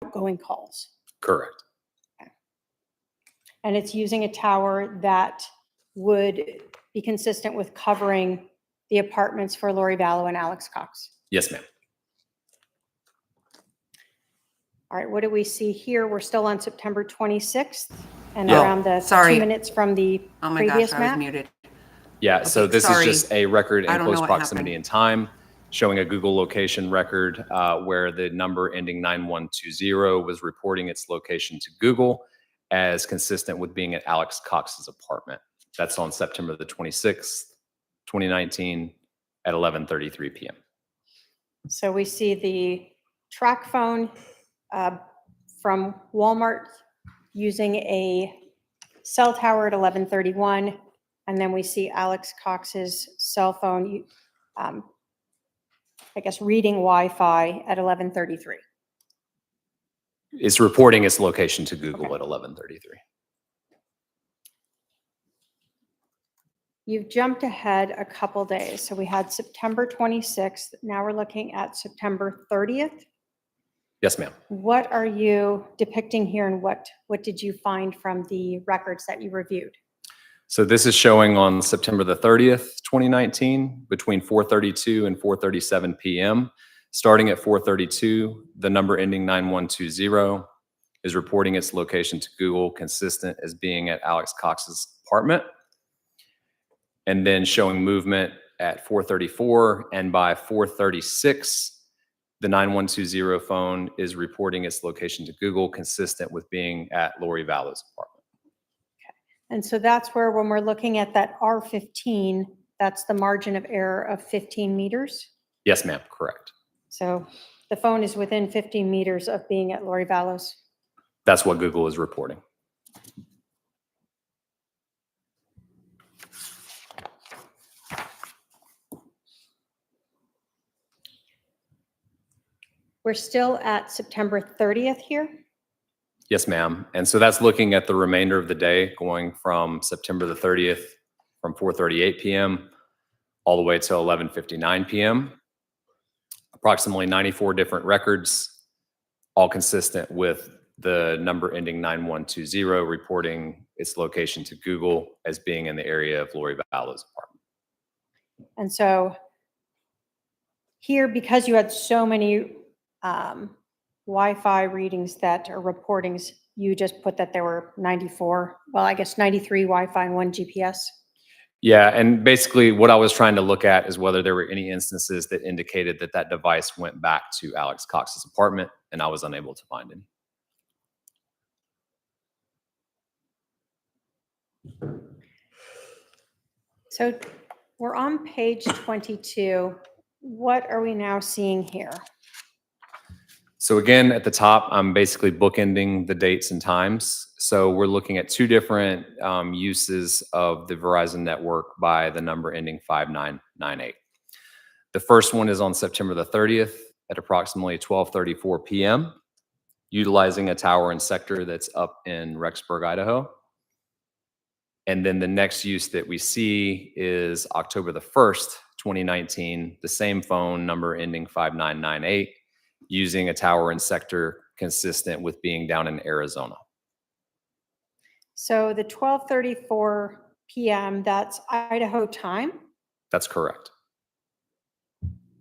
outgoing calls. Correct. And it's using a tower that would be consistent with covering the apartments for Lori Vallow and Alex Cox. Yes, ma'am. All right, what do we see here? We're still on September 26th and Yeah. around the Sorry. 2 minutes from the Oh my previous gosh, I was map. muted. Yeah, so Okay, this sorry. is just a record I in don't know close what proximity happened. in time, showing a Google location record where the number ending 9120 was reporting its location to Google as consistent with being at Alex Cox's apartment. That's on September the 26th, 2019 at 11:33 p.m. So we see the track phone from Walmart using a cell tower at 11:31, and then we see Alex Cox's cell phone, I guess, reading Wi-Fi at 11:33. It's reporting its location to Google Okay. at 11:33. You've jumped ahead a couple days. So we had September 26th. Now we're looking at September 30th. Yes, ma'am. What are you depicting here, and what did you find from the records that you reviewed? So this is showing on September the 30th, 2019, between 4:32 and 4:37 p.m. Starting at 4:32, the number ending 9120 is reporting its location to Google, consistent as being at Alex Cox's apartment. And then showing movement at 4:34, and by 4:36, the 9120 phone is reporting its location to Google, consistent with being at Lori Vallow's apartment. And so that's where, when we're looking at that R15, that's the margin of error of 15 meters. Yes, ma'am, correct. So the phone is within 15 meters of being at Lori Vallow's. That's what Google is reporting. We're still at September 30th here. Yes, ma'am. And so that's looking at the remainder of the day, going from September the 30th, from 4:38 p.m. all the way to 11:59 p.m. Approximately 94 different records all consistent with the number ending 9120 reporting its location to Google as being in the area of Lori Vallow's apartment. And so here, because you had so many Wi-Fi readings that are reportings, you just put that there were 94, well, I guess 93 Wi-Fi and 1 GPS. Yeah, and basically what I was trying to look at is whether there were any instances that indicated that that device went back to Alex Cox's apartment, and I was unable to find any. So we're on page 22. What are we now seeing here? So again, at the top, I'm basically bookending the dates and times. So we're looking at two different uses of the Verizon network by the number ending 5998. The first one is on September the 30th at approximately 12:34 p.m., utilizing a tower and sector that's up in Rexburg, Idaho. And then the next use that we see is October the 1st, 2019, the same phone number ending 5998, using a tower and sector consistent with being down in Arizona. So the 12:34 p.m., that's Idaho time. That's correct.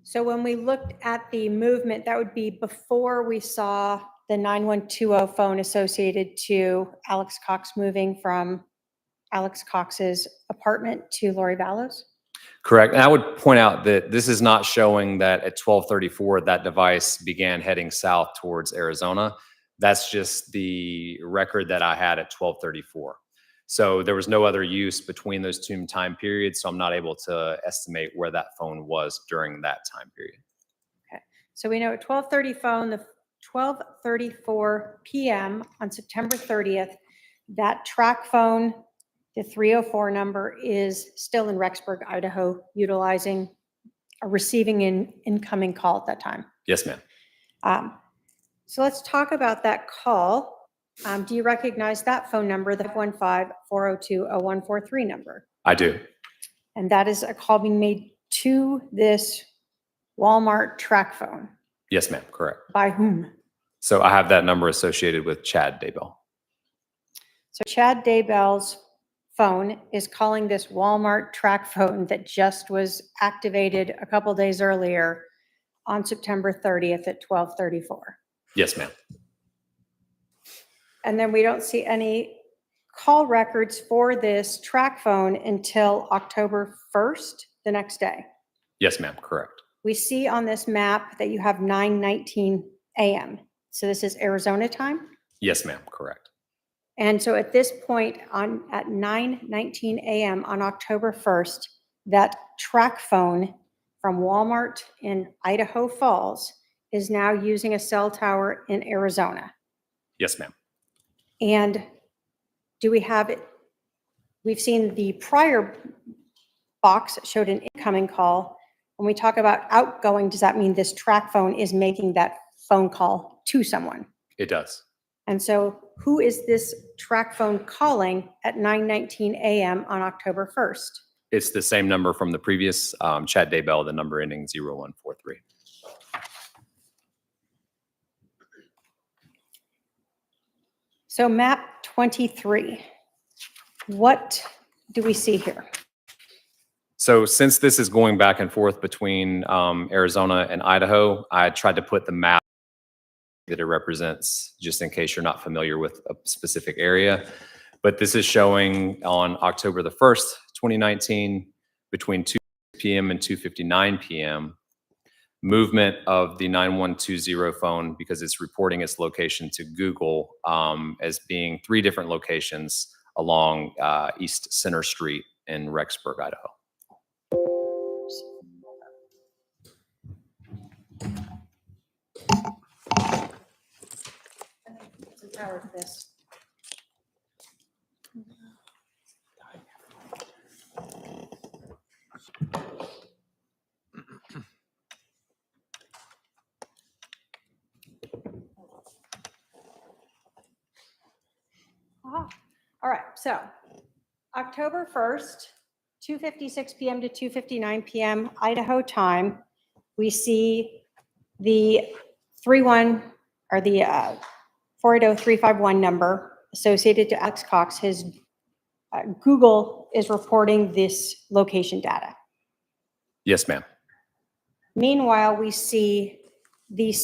So when we looked at the movement, that would be before we saw the 9120 phone associated to Alex Cox moving from Alex Cox's apartment to Lori Vallow's? Correct. And I would point out that this is not showing that at 12:34 that device began heading south towards Arizona. That's just the record that I had at 12:34. So there was no other use between those two time periods, so I'm not able to estimate where that phone was during that time period. Okay. So we know at 12:34 p.m. on September 30th, that track phone, the 304 number, is still in Rexburg, Idaho, receiving an incoming call at that time. Yes, ma'am. So let's talk about that call. Do you recognize that phone number, the 515-402-0143 number? I do. And that is a call being made to this Walmart track phone. Yes, ma'am. Correct. By whom? So I have that number associated with Chad Daybell. So Chad Daybell's phone is calling this Walmart track phone that just was activated a couple days earlier on September 30th at 12:34. Yes, ma'am. And then we don't see any call records for this track phone until October 1st, the next day. Yes, ma'am. Correct. We see on this map that you have 9:19 a.m. So this is Arizona time? Yes, ma'am. Correct. And so at this point at 9:19 a.m. on October 1st, that track phone from Walmart in Idaho Falls is now using a cell tower in Arizona. Yes, ma'am. And do we have it? We've seen the prior box showed an incoming call. When we talk about outgoing, does that mean this track phone is making that phone call to someone? It does. And so who is this track phone calling at 9:19 a.m. on October 1st? It's the same number from the previous Chad Daybell, the number ending 0143. So map 23, what do we see here? So since this is going back and forth between Arizona and Idaho, I tried to put the map that it represents, just in case you're not familiar with a specific area. But this is showing on October the 1st, 2019, between 2 p.m. and 2:59 p.m., movement of the 9120 phone because it's reporting its location to Google as being 3 different locations along East Center Street in Rexburg, Idaho. Some power to this. All right, so October 1st, 2:56 p.m. to 2:59 p.m. Idaho time, we see the or the 480351 number associated to Alex Cox. His Google is reporting this location data. Yes, ma'am. Meanwhile, we see the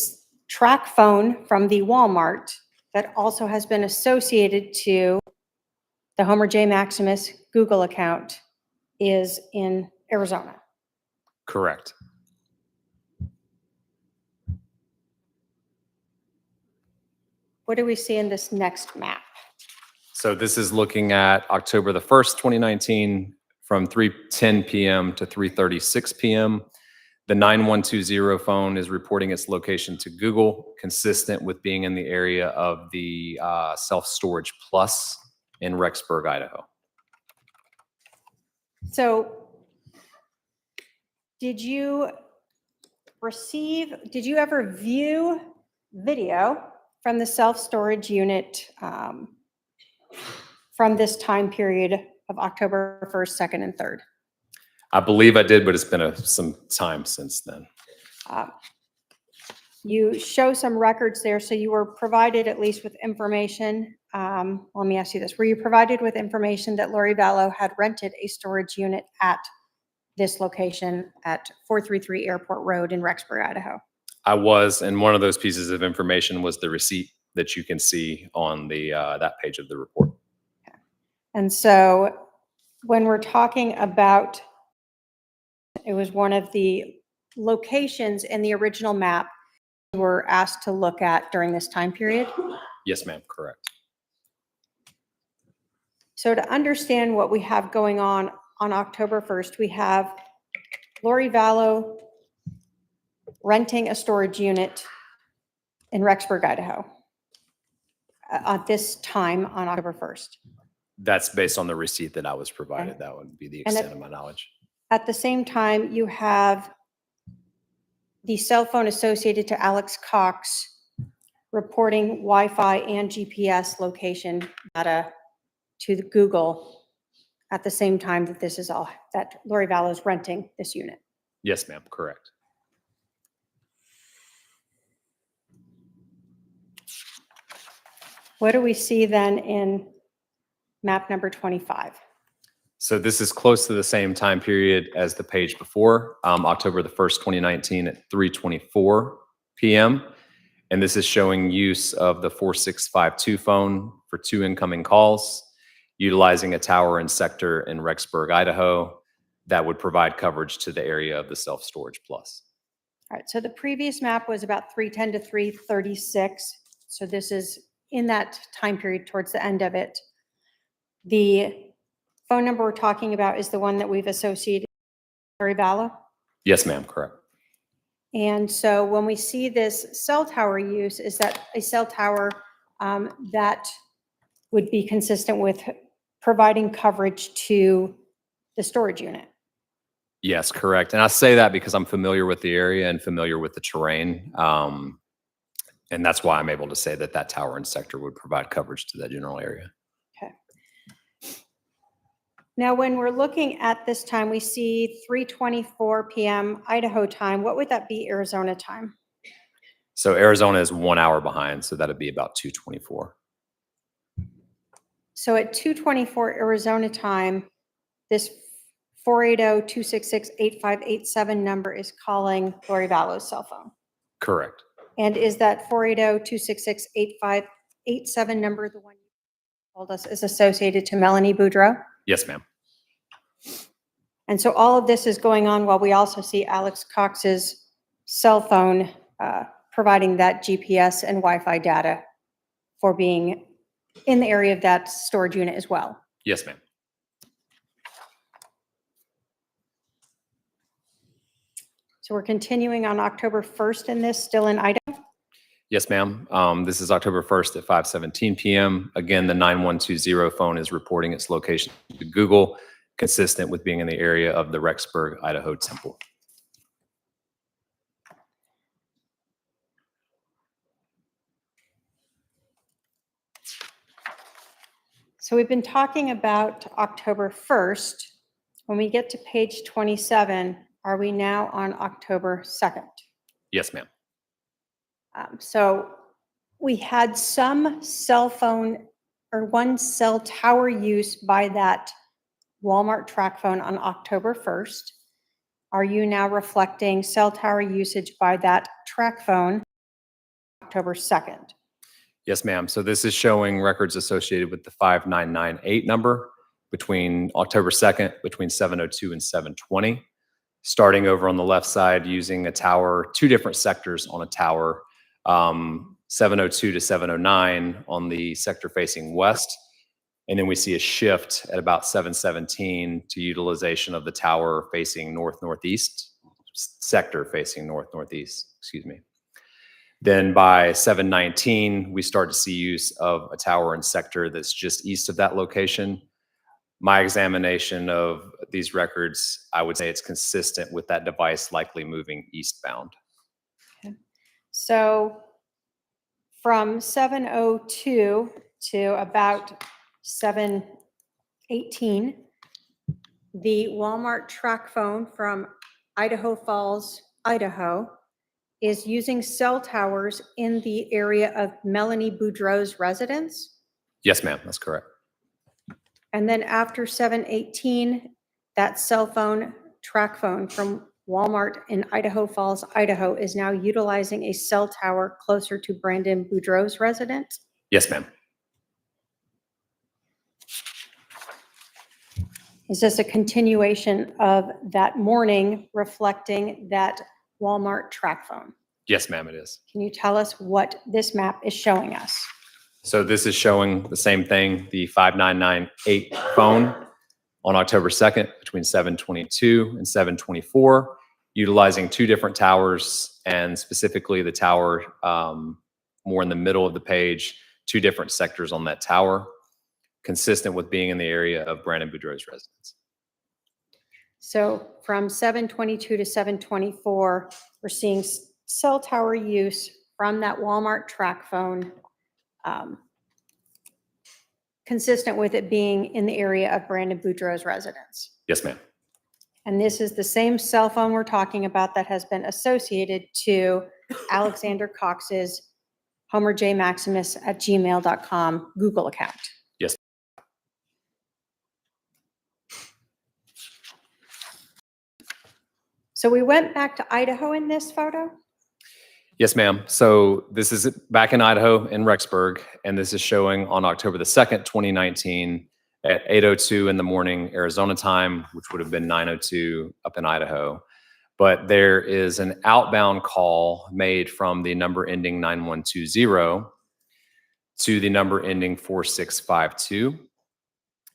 track phone from the Walmart that also has been associated to the Homer J. Maximus Google account is in Arizona. Correct. What do we see in this next map? So this is looking at October the 1st, 2019, from 3:10 p.m. to 3:36 p.m. The 9120 phone is reporting its location to Google, consistent with being in the area of the Self-Storage Plus in Rexburg, Idaho. So did you ever view video from the self-storage unit from this time period of October 1st, 2nd, and 3rd? I believe I did, but it's been some time since then. You show some records there, so you were provided at least with information. Let me ask you this. Were you provided with information that Lori Vallow had rented a storage unit at this location at 433 Airport Road in Rexburg, Idaho? I was, and one of those pieces of information was the receipt that you can see on the that page of the report. And so when we're talking about, it was one of the locations in the original map we were asked to look at during this time period. Yes, ma'am, correct. So to understand what we have going on October 1st, we have Lori Vallow renting a storage unit in Rexburg, Idaho at this time on October 1st. That's based on the receipt that I was provided. Okay. That would be the And extent of my knowledge. At the same time, you have the cell phone associated to Alex Cox reporting Wi-Fi and GPS location data to the Google at the same time that this is all, that Lori Vallow is renting this unit. Yes, ma'am, correct. What do we see then in map number 25? So this is close to the same time period as the page before, October the 1st, 2019 at 3:24 p.m. And this is showing use of the 4652 phone for 2 incoming calls, utilizing a tower and sector in Rexburg, Idaho, that would provide coverage to the area of the Self-Storage Plus. All right, so the previous map was about 310 to 336. So this is in that time period towards the end of it. The phone number we're talking about is the one that we've associated with Lori Vallow. Yes, ma'am, correct. And so when we see this cell tower use, is that a cell tower that would be consistent with providing coverage to the storage unit? Yes, correct. And I say that because I'm familiar with the area and familiar with the terrain. And that's why I'm able to say that that tower and sector would provide coverage to that general area. Okay. Now, when we're looking at this time, we see 3:24 p.m. Idaho time. What would that be Arizona time? So Arizona is 1 hour behind, so that'd be about 2:24. So at 2:24 Arizona time, this 480-266-8587 number is calling Lori Vallow's cell phone. Correct. And is that 480-266-8587 number the one you told us is associated to Melanie Boudreau? Yes, ma'am. And so all of this is going on while we also see Alex Cox's cell phone providing that GPS and Wi-Fi data for being in the area of that storage unit as well. Yes, ma'am. So we're continuing on October 1st in this, still in Idaho? Yes, ma'am. This is October 1st at 5:17 p.m. Again, the 9120 phone is reporting its location to Google, consistent with being in the area of the Rexburg, Idaho temple. So we've been talking about October 1st. When we get to page 27, are we now on October 2nd? Yes, ma'am. So we had some cell phone or one cell tower use by that Walmart track phone on October 1st. Are you now reflecting cell tower usage by that track phone October 2nd? Yes, ma'am. So this is showing records associated with the 5998 number between October 2nd, between 7:02 and 7:20. Starting over on the left side using a tower, two different sectors on a tower, 7:02 to 7:09 on the sector facing west. And then we see a shift at about 7:17 to utilization of the tower facing north-northeast, sector facing north-northeast, excuse me. Then by 7:19, we start to see use of a tower and sector that's just east of that location. My examination of these records, I would say it's consistent with that device likely moving eastbound. So from 7:02 to about 7:18, the Walmart track phone from Idaho Falls, Idaho, is using cell towers in the area of Melanie Boudreau's residence. Yes, ma'am, that's correct. And then after 7:18, that cell phone, track phone from Walmart in Idaho Falls, Idaho, is now utilizing a cell tower closer to Brandon Boudreau's residence. Yes, ma'am. Is this a continuation of that morning reflecting that Walmart track phone? Yes, ma'am, it is. Can you tell us what this map is showing us? So this is showing the same thing, the 5998 phone on October 2nd between 7:22 and 7:24, utilizing two different towers, and specifically the tower more in the middle of the page, two different sectors on that tower, consistent with being in the area of Brandon Boudreau's residence. So from 7:22 to 7:24, we're seeing cell tower use from that Walmart track phone, consistent with it being in the area of Brandon Boudreau's residence. Yes, ma'am. And this is the same cell phone we're talking about that has been associated to Alexander Cox's homerjmaximus@gmail.com Google account. Yes. So we went back to Idaho in this photo. Yes, ma'am. So this is back in Idaho in Rexburg, and this is showing on October the 2nd, 2019 at 8:02 in the morning, Arizona time, which would have been 9:02 up in Idaho. But there is an outbound call made from the number ending 9120 to the number ending 4652.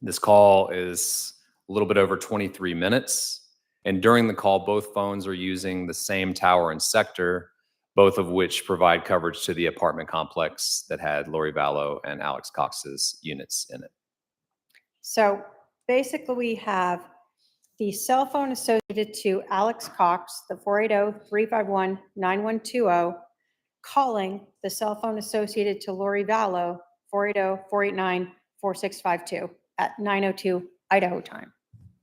This call is a little bit over 23 minutes. And during the call, both phones are using the same tower and sector, both of which provide coverage to the apartment complex that had Lori Vallow and Alex Cox's units in it. So basically we have the cell phone associated to Alex Cox, the 480-351-9120, calling the cell phone associated to Lori Vallow, 480-489-4652 at 9:02 Idaho time,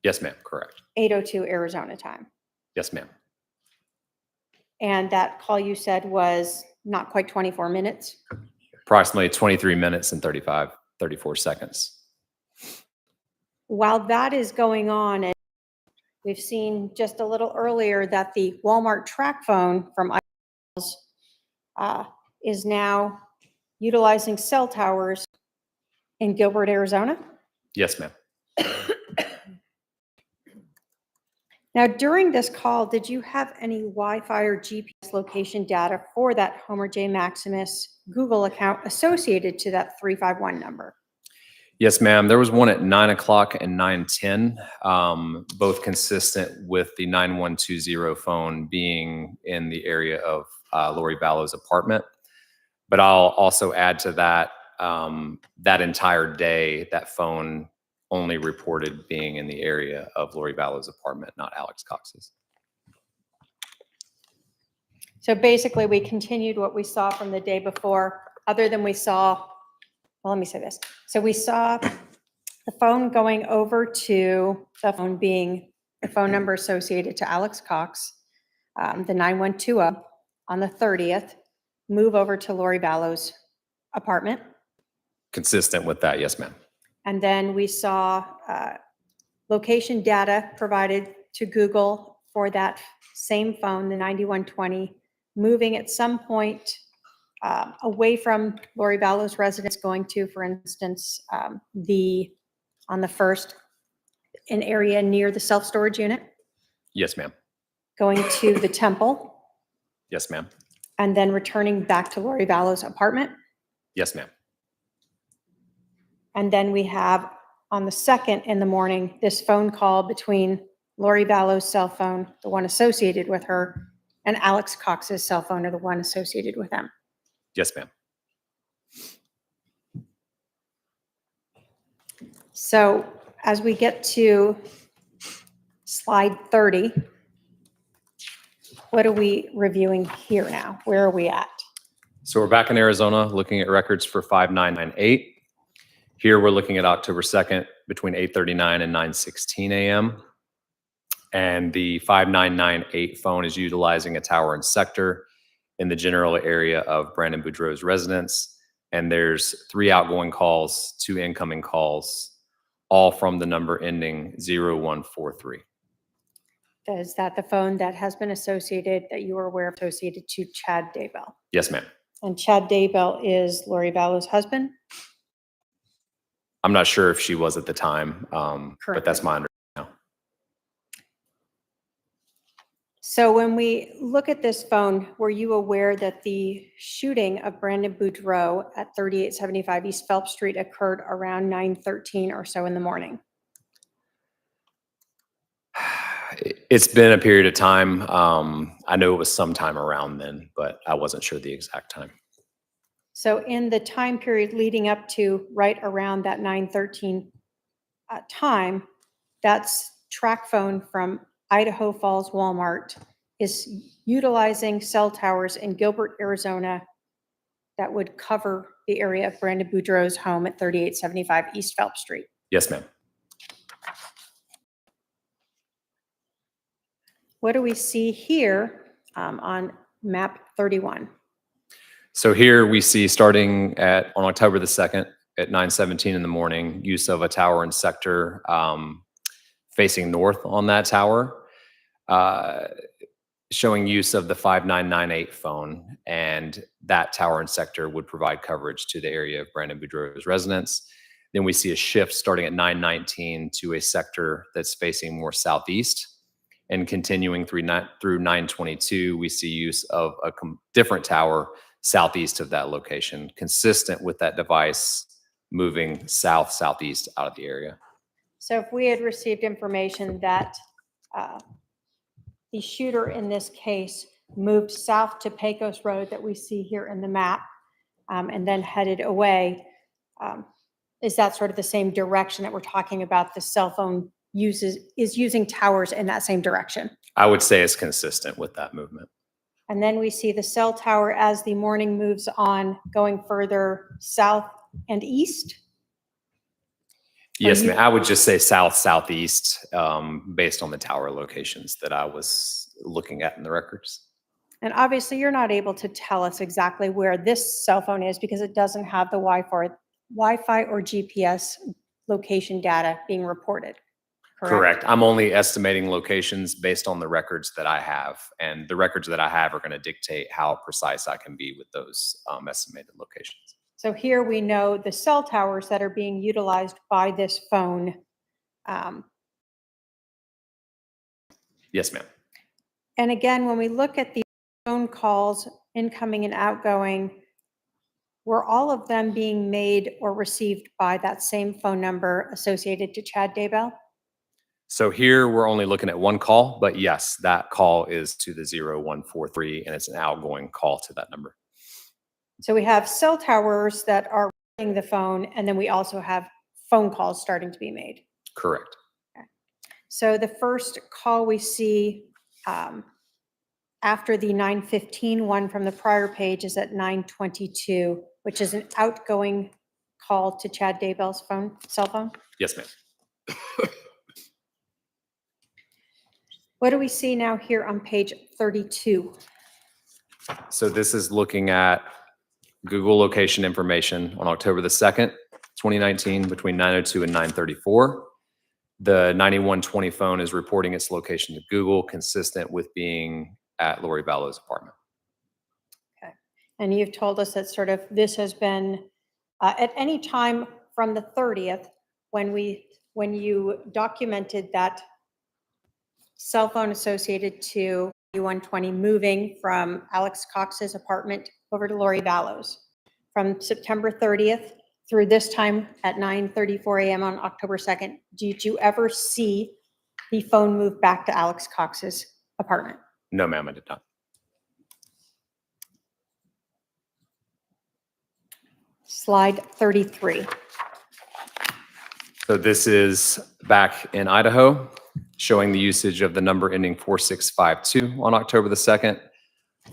Yes, ma'am. Correct. 8:02 Arizona time. Yes, ma'am. And that call you said was not quite 24 minutes. Approximately 23 minutes and 34 seconds. While that is going on, and we've seen just a little earlier that the Walmart track phone from is now utilizing cell towers in Gilbert, Arizona. Yes, ma'am. Now, during this call, did you have any Wi-Fi or GPS location data for that Homer J. Maximus Google account associated to that 351 number? Yes, ma'am. There was one at 9 o'clock and 9:10, both consistent with the 9120 phone being in the area of Lori Vallow's apartment. But I'll also add to that, that entire day, that phone only reported being in the area of Lori Vallow's apartment, not Alex Cox's. So basically, we continued what we saw from the day before, other than we saw, well, let me say this. So we saw the phone going over to the phone being the phone number associated to Alex Cox, the 9120 on the 30th, move over to Lori Vallow's apartment. Consistent with that, yes, ma'am. And then we saw location data provided to Google for that same phone, the 9120, moving at some point away from Lori Vallow's residence, going to, for instance, on the first, an area near the self-storage unit, Yes, ma'am. going to the temple, Yes, ma'am. and then returning back to Lori Vallow's apartment. Yes, ma'am. And then we have on the 2nd in the morning, this phone call between Lori Vallow's cell phone, the one associated with her, and Alex Cox's cell phone, or the one associated with them. Yes, ma'am. So as we get to slide 30, what are we reviewing here now? Where are we at? So we're back in Arizona looking at records for 5998. Here we're looking at October 2nd between 8:39 and 9:16 a.m. And the 5998 phone is utilizing a tower and sector in the general area of Brandon Boudreau's residence. And there's 3 outgoing calls, 2 incoming calls, all from the number ending 0143. Is that the phone that has been associated, that you are aware of, associated to Chad Daybell? Yes, ma'am. And Chad Daybell is Lori Vallow's husband? I'm not sure if she was at the time, but that's my understanding now. So when we look at this phone, were you aware that the shooting of Brandon Boudreau at 3875 East Phelps Street occurred around 9:13 or so in the morning? It's been a period of time. I know it was sometime around then, but I wasn't sure the exact time. So in the time period leading up to right around that 9:13 time, that's track phone from Idaho Falls Walmart is utilizing cell towers in Gilbert, Arizona that would cover the area of Brandon Boudreau's home at 3875 East Phelps Street. Yes, ma'am. What do we see here on map 31? So here we see starting on October the 2nd at 9:17 in the morning, use of a tower and sector facing north on that tower, showing use of the 5998 phone, and that tower and sector would provide coverage to the area of Brandon Boudreau's residence. Then we see a shift starting at 9:19 to a sector that's facing more southeast, and continuing through 9:22, we see use of a different tower southeast of that location, consistent with that device moving southeast out of the area. So if we had received information that the shooter in this case moved south to Pecos Road that we see here in the map, and then headed away, is that sort of the same direction that we're talking about? The cell phone is using towers in that same direction? I would say it's consistent with that movement. And then we see the cell tower as the morning moves on, going further south and east? Yes, ma'am. I would just say southeast, based on the tower locations that I was looking at in the records. And obviously, you're not able to tell us exactly where this cell phone is because it doesn't have the Wi-Fi or GPS location data being reported. Correct. I'm only estimating locations based on the records that I have, and the records that I have are going to dictate how precise I can be with those estimated locations. So here we know the cell towers that are being utilized by this phone. Yes, ma'am. And again, when we look at the phone calls, incoming and outgoing, were all of them being made or received by that same phone number associated to Chad Daybell? So here we're only looking at one call, but yes, that call is to the 0143, and it's an outgoing call to that number. So we have cell towers that are ringing the phone, and then we also have phone calls starting to be made. Correct. Okay. So the first call we see after the 9:15 one from the prior page is at 9:22, which is an outgoing call to Chad Daybell's cell phone. Yes, ma'am. What do we see now here on page 32? So this is looking at Google location information on October the 2nd, 2019, between 9:02 and 9:34. The 9120 phone is reporting its location to Google, consistent with being at Lori Vallow's apartment. Okay. And you've told us that sort of this has been at any time from the 30th when you documented that cell phone associated to 120 moving from Alex Cox's apartment over to Lori Vallow's. From September 30th through this time at 9:34 a.m. on October 2nd, did you ever see the phone move back to Alex Cox's apartment? No, ma'am, I did not. Slide 33. So this is back in Idaho, showing the usage of the number ending 4652 on October the 2nd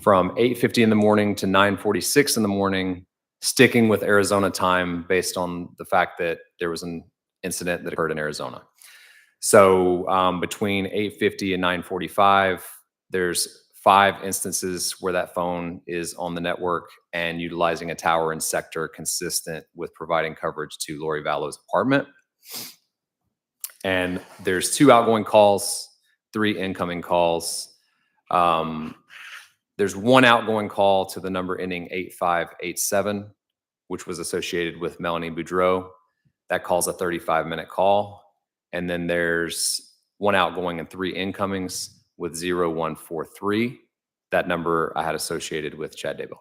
from 8:50 in the morning to 9:46 in the morning, sticking with Arizona time based on the fact that there was an incident that occurred in Arizona. So between 8:50 and 9:45, there's 5 instances where that phone is on the network and utilizing a tower and sector consistent with providing coverage to Lori Vallow's apartment. And there's 2 outgoing calls, 3 incoming calls. There's 1 outgoing call to the number ending 8587, which was associated with Melanie Boudreau. That call's a 35-minute call. And then there's 1 outgoing and 3 incomings with 0143. That number I had associated with Chad Daybell.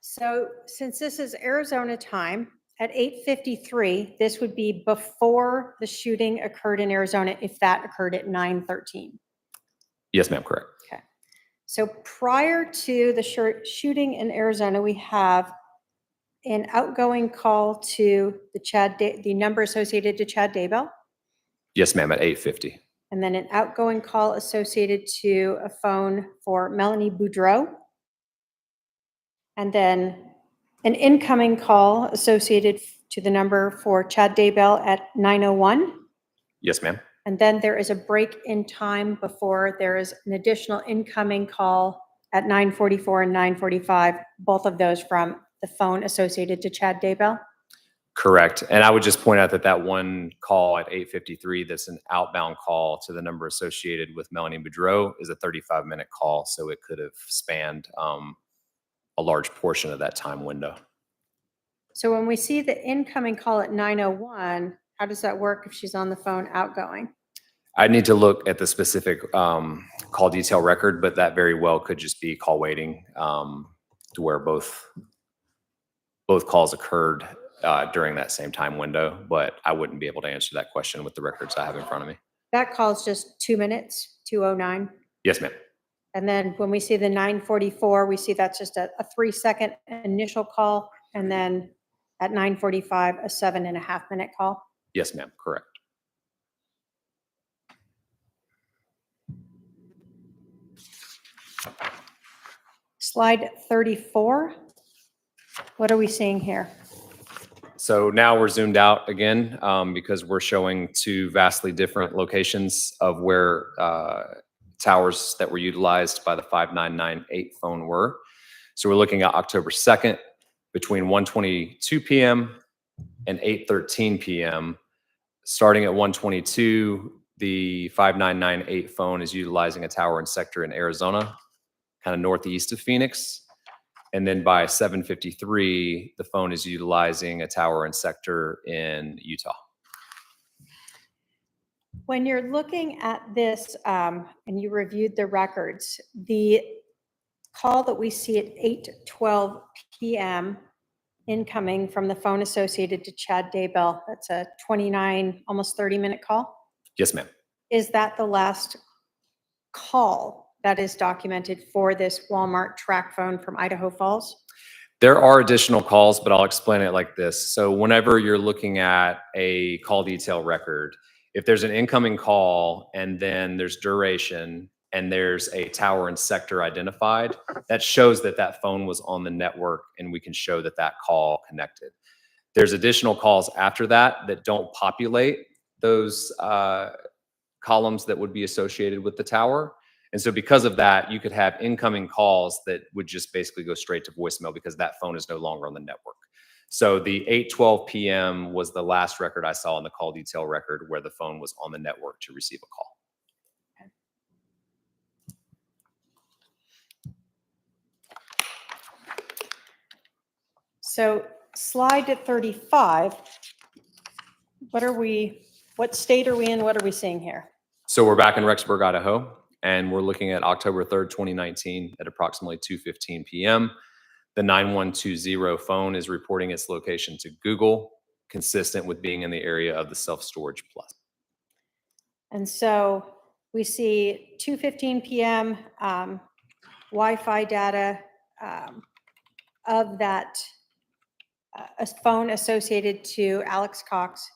So since this is Arizona time, at 8:53, this would be before the shooting occurred in Arizona, if that occurred at 9:13. Yes, ma'am, correct. Okay. So prior to the shooting in Arizona, we have an outgoing call to the number associated to Chad Daybell, Yes, ma'am, at 8:50. and then an outgoing call associated to a phone for Melanie Boudreau, and then an incoming call associated to the number for Chad Daybell at 9:01. Yes, ma'am. And then there is a break in time before there is an additional incoming call at 9:44 and 9:45, both of those from the phone associated to Chad Daybell. Correct. And I would just point out that that 1 call at 8:53, that's an outbound call to the number associated with Melanie Boudreau, is a 35-minute call. So it could have spanned a large portion of that time window. So when we see the incoming call at 9:01, how does that work if she's on the phone outgoing? I need to look at the specific call detail record, but that very well could just be call waiting to where both calls occurred during that same time window. But I wouldn't be able to answer that question with the records I have in front of me. That call is just 2 minutes, 2:09. Yes, ma'am. And then when we see the 9:44, we see that's just a 3-second initial call. And then at 9:45, a 7.5-minute call. Yes, ma'am. Correct. Slide 34. What are we seeing here? So now we're zoomed out again because we're showing 2 vastly different locations of where towers that were utilized by the 5998 phone were. So we're looking at October 2nd between 1:22 p.m. and 8:13 p.m. Starting at 1:22, the 5998 phone is utilizing a tower and sector in Arizona, kind of northeast of Phoenix. And then by 7:53, the phone is utilizing a tower and sector in Utah. When you're looking at this and you reviewed the records, the call that we see at 8:12 p.m. incoming from the phone associated to Chad Daybell, that's a 29, almost 30-minute call. Yes, ma'am. Is that the last call that is documented for this Walmart track phone from Idaho Falls? There are additional calls, but I'll explain it like this. So whenever you're looking at a call detail record, if there's an incoming call and then there's duration and there's a tower and sector identified, that shows that that phone was on the network and we can show that that call connected. There's additional calls after that that don't populate those columns that would be associated with the tower. And so because of that, you could have incoming calls that would just basically go straight to voicemail because that phone is no longer on the network. So the 8:12 p.m. was the last record I saw on the call detail record where the phone was on the network to receive a call. So slide 35, what state are we in? What are we seeing here? So we're back in Rexburg, Idaho, and we're looking at October 3rd, 2019 at approximately 2:15 p.m. The 9120 phone is reporting its location to Google, consistent with being in the area of the self-storage plus. And so we see 2:15 p.m. Wi-Fi data of that a phone associated to Alex Cox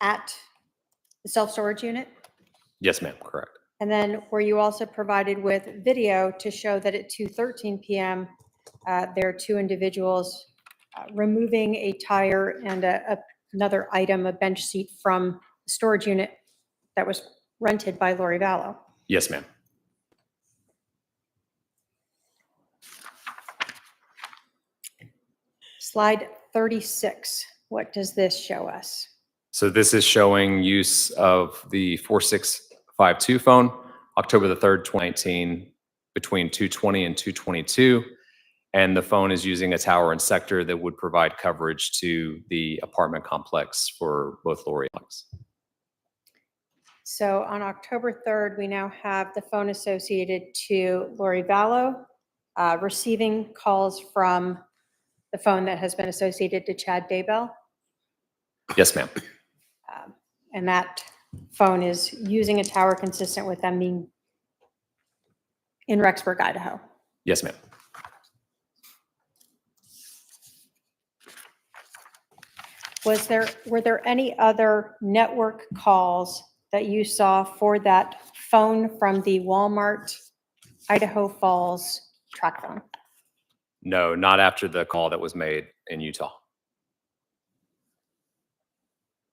at the self-storage unit. Yes, ma'am, correct. And then were you also provided with video to show that at 2:13 p.m. There are two individuals removing a tire and another item, a bench seat from the storage unit that was rented by Lori Vallow? Yes, ma'am. Slide 36, what does this show us? So this is showing use of the 4652 phone, October the 3rd, 2019, between 2:20 and 2:22. And the phone is using a tower and sector that would provide coverage to the apartment complex for both Lori and Alex. So on October 3rd, we now have the phone associated to Lori Vallow, receiving calls from the phone that has been associated to Chad Daybell. Yes, ma'am. And that phone is using a tower consistent with them being in Rexburg, Idaho. Yes, ma'am. Were there any other network calls that you saw for that phone from the Walmart Idaho Falls track phone? No, not after the call that was made in Utah.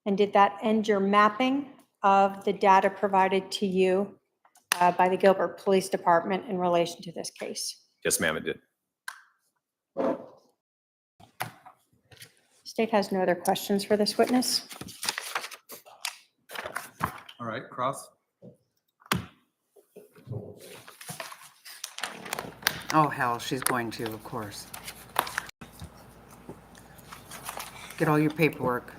And did that end your mapping of the data provided to you by the Gilbert Police Department in relation to this case? Yes, ma'am, it did. State has no other questions for this witness. All right, Cross. Oh, hell, she's going to, of course. Get all your paperwork.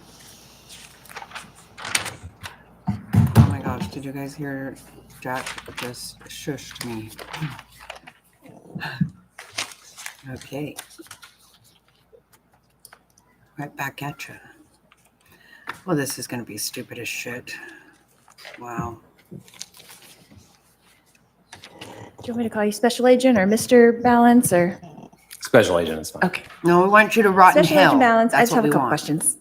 Oh my gosh, did you guys hear Jack just shushed me? Okay. Right back at you. Well, this is going to be stupid as shit. Wow. Do you want me to call you Special Agent or Mr. Balance or? Special agent is fine. Okay. No, we want you to rot in Special hell. Agent Balance, I That's just what have a we couple want. questions.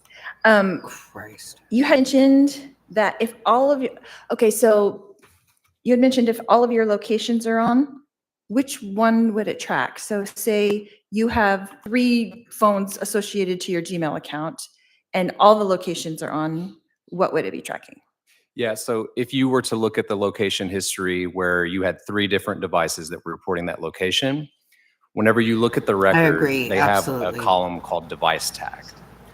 Christ. You had mentioned that if all of your, okay, so you had mentioned if all of your locations are on, which one would it track? So say you have 3 phones associated to your Gmail account and all the locations are on, what would it be tracking? Yeah, so if you were to look at the location history where you had 3 different devices that were reporting that location, whenever you look at the record, agree, they absolutely. have a column called device tag.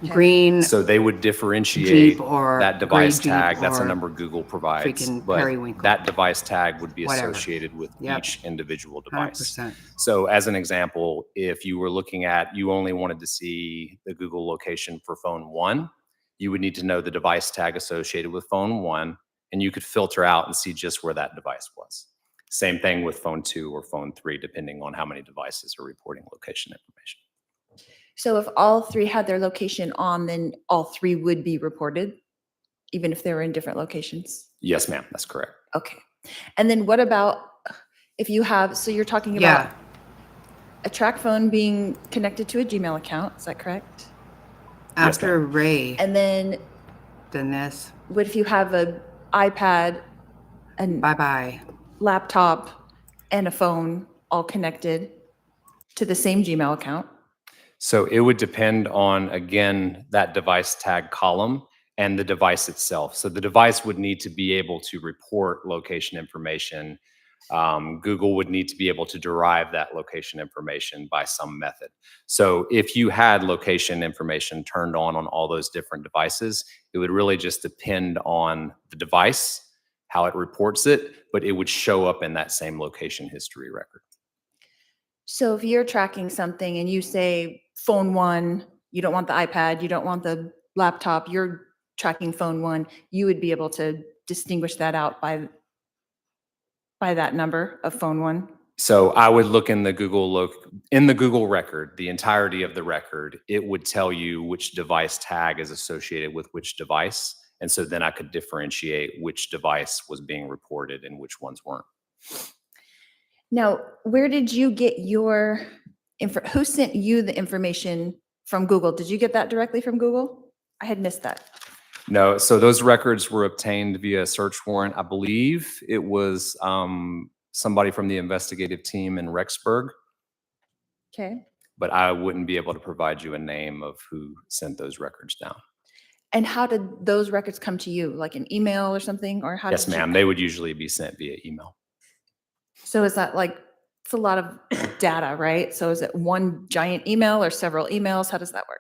Green So they would differentiate Jeep or that device gray Jeep tag. That's a or number Google provides. freaking But periwinkle. that device tag would be Whatever. associated with Yep. each individual device. 100%. So as an example, if you were looking at, you only wanted to see the Google location for phone 1, you would need to know the device tag associated with phone 1, and you could filter out and see just where that device was. Same thing with phone 2 or phone 3, depending on how many devices are reporting location information. So if all 3 had their location on, then all 3 would be reported, even if they were in different locations? Yes, ma'am, that's correct. Okay. And then what about if you have, so you're talking about Yeah. a track phone being connected to a Gmail account, is that correct? Yes, After Ray, And then then this. what if you have an iPad, and Bye-bye. laptop, and a phone all connected to the same Gmail account? So it would depend on, again, that device tag column and the device itself. So the device would need to be able to report location information Google would need to be able to derive that location information by some method. So if you had location information turned on all those different devices, it would really just depend on the device, how it reports it, but it would show up in that same location history record. So if you're tracking something and you say phone 1, you don't want the iPad, you don't want the laptop, you're tracking phone 1, you would be able to distinguish that out by that number of phone 1? So I would look in the Google record, the entirety of the record, it would tell you which device tag is associated with which device. And so then I could differentiate which device was being reported and which ones weren't. Now, where did you get your who sent you the information from Google? Did you get that directly from Google? I had missed that. No, so those records were obtained via search warrant. I believe it was somebody from the investigative team in Rexburg, Okay. but I wouldn't be able to provide you a name of who sent those records down. And how did those records come to you? Like an email or something? Or how Yes, did you? ma'am. They would usually be sent via email. So is that like, it's a lot of data, right? So is it one giant email or several emails? How does that work?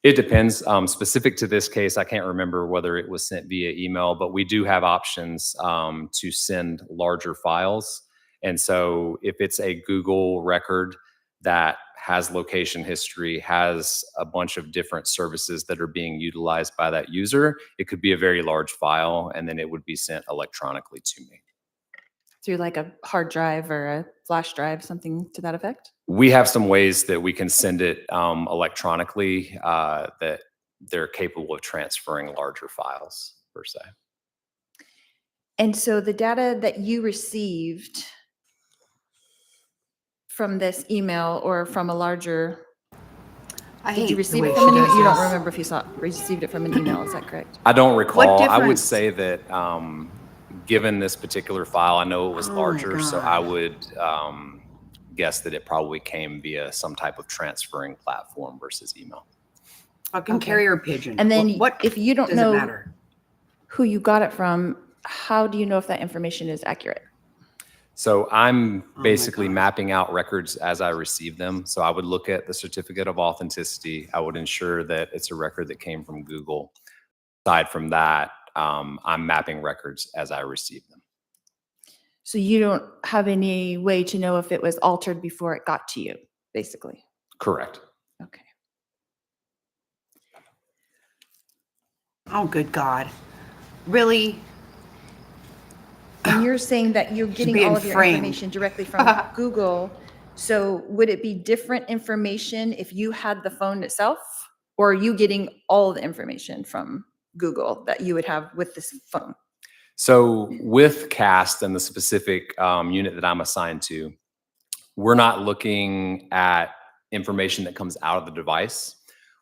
It depends. Specific to this case, I can't remember whether it was sent via email, but we do have options to send larger files. And so if it's a Google record that has location history, has a bunch of different services that are being utilized by that user, it could be a very large file, and then it would be sent electronically to me. Through like a hard drive or a flash drive, something to that effect? We have some ways that we can send it electronically that they're capable of transferring larger files, per se. And so the data that you received from this email or from a larger, I did hate you the receive way it she from an email? does You don't this. remember if you received it from an email, is that correct? I don't recall. I would difference? say that given this particular file, I know it was Oh my larger, so I God. would guess that it probably came via some type of transferring platform versus email. Fucking Okay. carrier pigeon. And then what if you don't does it know matter? who you got it from, how do you know if that information is accurate? So I'm Oh my basically God. mapping out records as I receive them. So I would look at the certificate of authenticity. I would ensure that it's a record that came from Google. Aside from that, I'm mapping records as I receive them. So you don't have any way to know if it was altered before it got to you, basically? Correct. Okay. Oh, good God. Really? And you're saying that you're getting being all of your framed. information directly from Google. So would it be different information if you had the phone itself? Or are you getting all the information from Google that you would have with this phone? So with CAST and the specific unit that I'm assigned to, we're not looking at information that comes out of the device.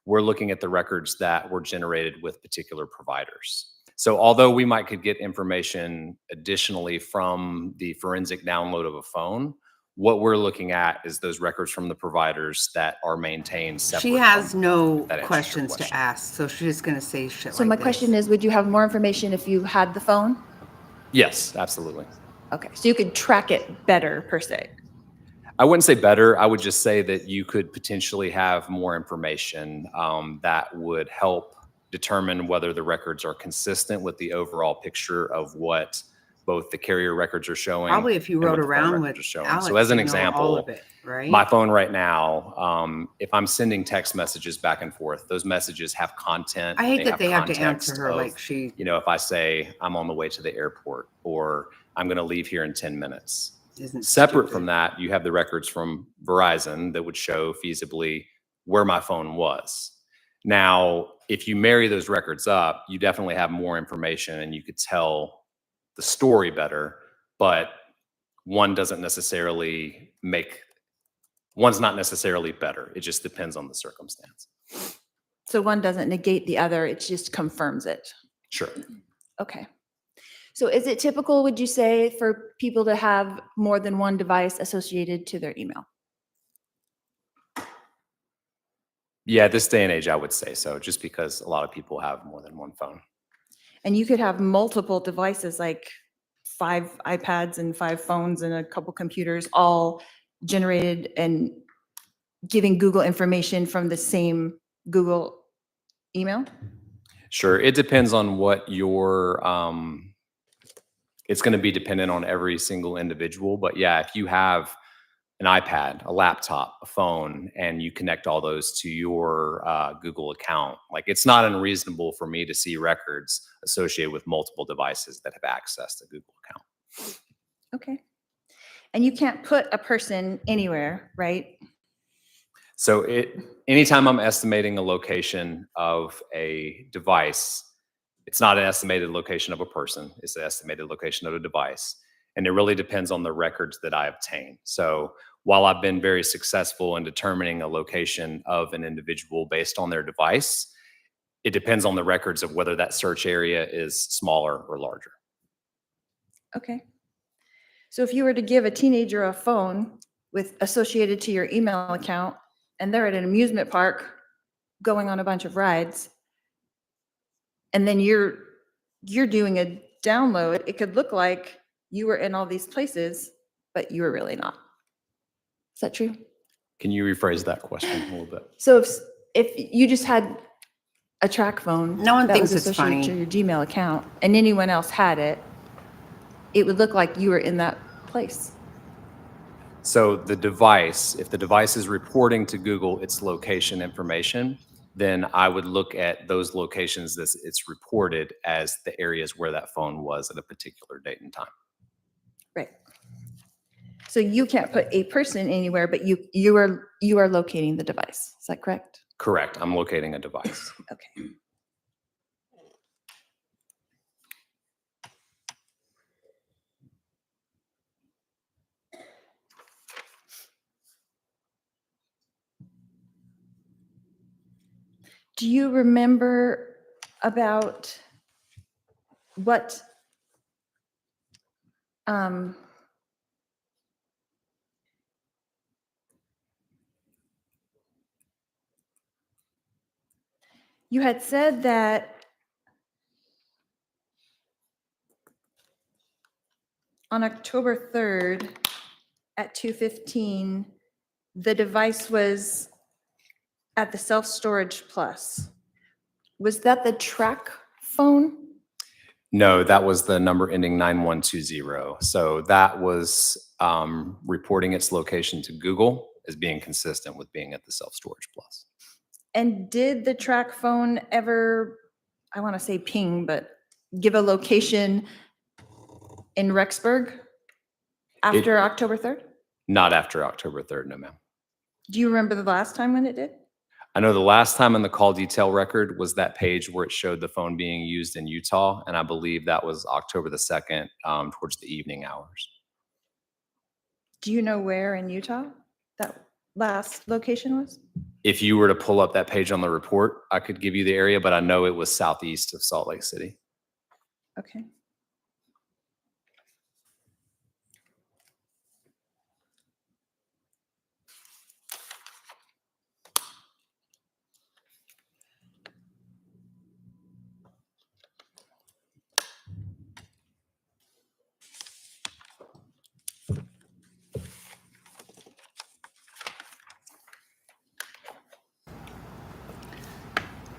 We're looking at the records that were generated with particular providers. So although we could get information additionally from the forensic download of a phone, what we're looking at is those records from the providers that are maintained separate. She has no that answers your questions to question. ask, so she's just gonna say shit So like my this. question is, would you have more information if you had the phone? Yes, absolutely. Okay, so you could track it better per se. I wouldn't say better. I would just say that you could potentially have more information that would help determine whether the records are consistent with the overall picture of what both the carrier records are showing. Probably if you and rode what the phone around records with are showing. Alex, So as an you know all example, of it, right? my phone right now, if I'm sending text messages back and forth, those messages have content. I hate that they have to context answer her of, like she. you know, if I say I'm on the way to the airport or I'm going to leave here in 10 minutes. Isn't Separate stupid. from that, you have the records from Verizon that would show feasibly where my phone was. Now, if you marry those records up, you definitely have more information and you could tell the story better, but one's not necessarily better. It just depends on the circumstance. So one doesn't negate the other, it just confirms it. Sure. Okay. So is it typical, would you say, for people to have more than one device associated to their email? Yeah, this day and age, I would say so, just because a lot of people have more than one phone. And you could have multiple devices, like 5 iPads and 5 phones and a couple computers all generated and giving Google information from the same Google email? Sure, it depends on what your, it's going to be dependent on every single individual. But yeah, if you have an iPad, a laptop, a phone, and you connect all those to your Google account, like it's not unreasonable for me to see records associated with multiple devices that have access to Google account. Okay. And you can't put a person anywhere, right? So anytime I'm estimating a location of a device, it's not an estimated location of a person, it's an estimated location of a device. And it really depends on the records that I obtain. So while I've been very successful in determining a location of an individual based on their device, it depends on the records of whether that search area is smaller or larger. Okay. So if you were to give a teenager a phone with associated to your email account, and they're at an amusement park going on a bunch of rides, and then you're doing a download, it could look like you were in all these places, but you were really not. Is that true? Can you rephrase that question a little bit? So if you just had a track phone No one that thinks was it's associated funny. to your Gmail account and anyone else had it, it would look like you were in that place. So the device, if the device is reporting to Google its location information, then I would look at those locations that it's reported as the areas where that phone was at a particular date and time. Right. So you can't put a person anywhere, but you are locating the device. Is that correct? Correct. I'm locating a device. Okay. Do you remember about what you had said that on October 3rd at 2:15, the device was at the self-storage plus. Was that the track phone? No, that was the number ending 9120. So that was reporting its location to Google as being consistent with being at the self-storage plus. And did the track phone ever, I want to say ping, but give a location in Rexburg after October 3rd? Not after October 3rd, no ma'am. Do you remember the last time when it did? I know the last time in the call detail record was that page where it showed the phone being used in Utah, and I believe that was October the 2nd, towards the evening hours. Do you know where in Utah that last location was? If you were to pull up that page on the report, I could give you the area, but I know it was southeast of Salt Lake City. Okay.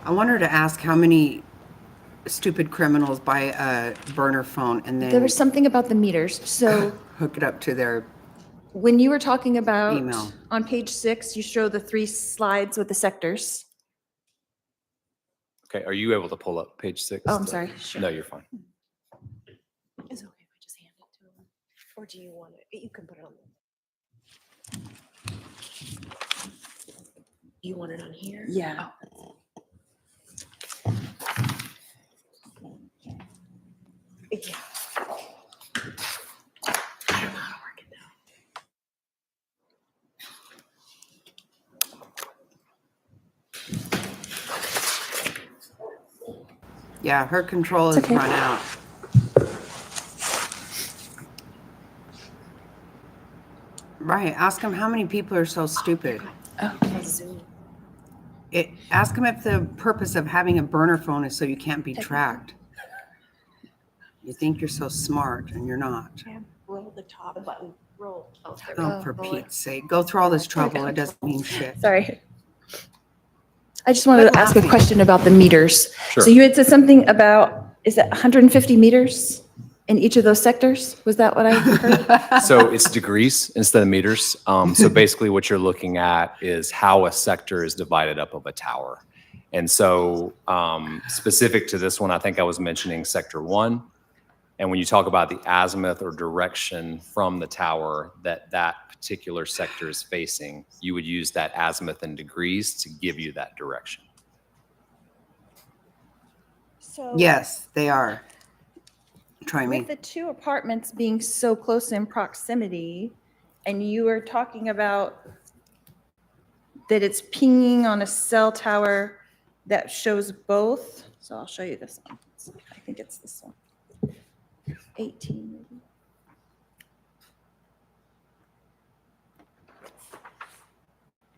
I wanted to ask how many stupid criminals buy a burner phone and There then was something about the meters. So hook it up to their when you were talking about Email. on page 6, you show the 3 slides with the sectors. Okay, are you able to pull up page 6? Oh, I'm sorry. Sure. No, you're fine. It's okay if I just hand it to him. Or do you want it? You can put it on. You want it on here? Yeah. Yeah. I don't know how to work it now. Yeah, her control It's has okay. run out. Right. Ask them how many people are so stupid. Zoom. Ask them if the purpose of having a burner phone is so you can't be tracked. You think you're so smart and you're not. Roll the top button, roll. Oh, there we Oh, go. for Roll it. Pete's sake, go through all this trouble. It doesn't mean shit. Sorry. I just wanted Quit to ask a laughing. question about the meters. Sure. So you had said something about, is that 150 meters in each of those sectors? Was that what I heard? So it's degrees instead of meters. So basically what you're looking at is how a sector is divided up of a tower. And so specific to this one, I think I was mentioning sector 1. And when you talk about the azimuth or direction from the tower that that particular sector is facing, you would use that azimuth in degrees to give you that direction. So Yes, they are. Try me. with the 2 apartments being so close in proximity, and you were talking about that it's pinging on a cell tower that shows both. So I'll show you this one. I think it's this one. 18 maybe.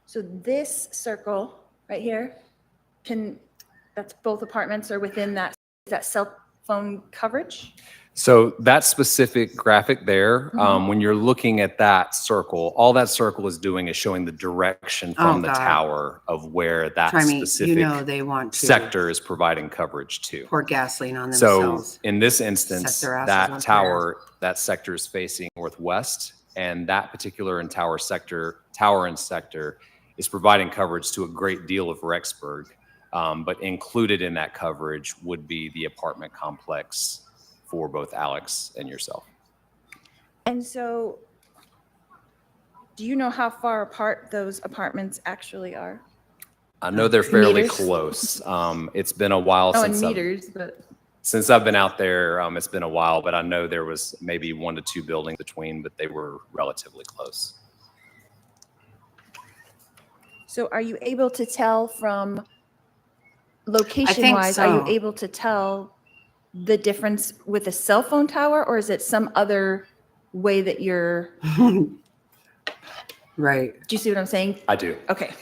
So this circle right here that's both apartments are within that cell phone coverage? So that specific graphic there, when you're looking at that circle, all that circle is doing is showing the direction from the God. tower of where that Try me. You specific know they want to sector is providing coverage to. pour gasoline on So themselves. in this instance, Set their asses that on tower, that sector is facing northwest, and that particular tower and sector is providing coverage to a great deal of Rexburg. But included in that coverage would be the apartment complex for both Alex and yourself. And so, do you know how far apart those apartments actually are? I know they're fairly Meters? close. It's been a while Oh, in since meters, but since I've been out there. It's been a while, but I know there was maybe 1 to 2 buildings between, but they were relatively close. so are you able to tell from location-wise, are you so. able to tell the difference with a cell phone tower, or is it some other way that you're, Right. do you see what I'm saying? I do. Okay.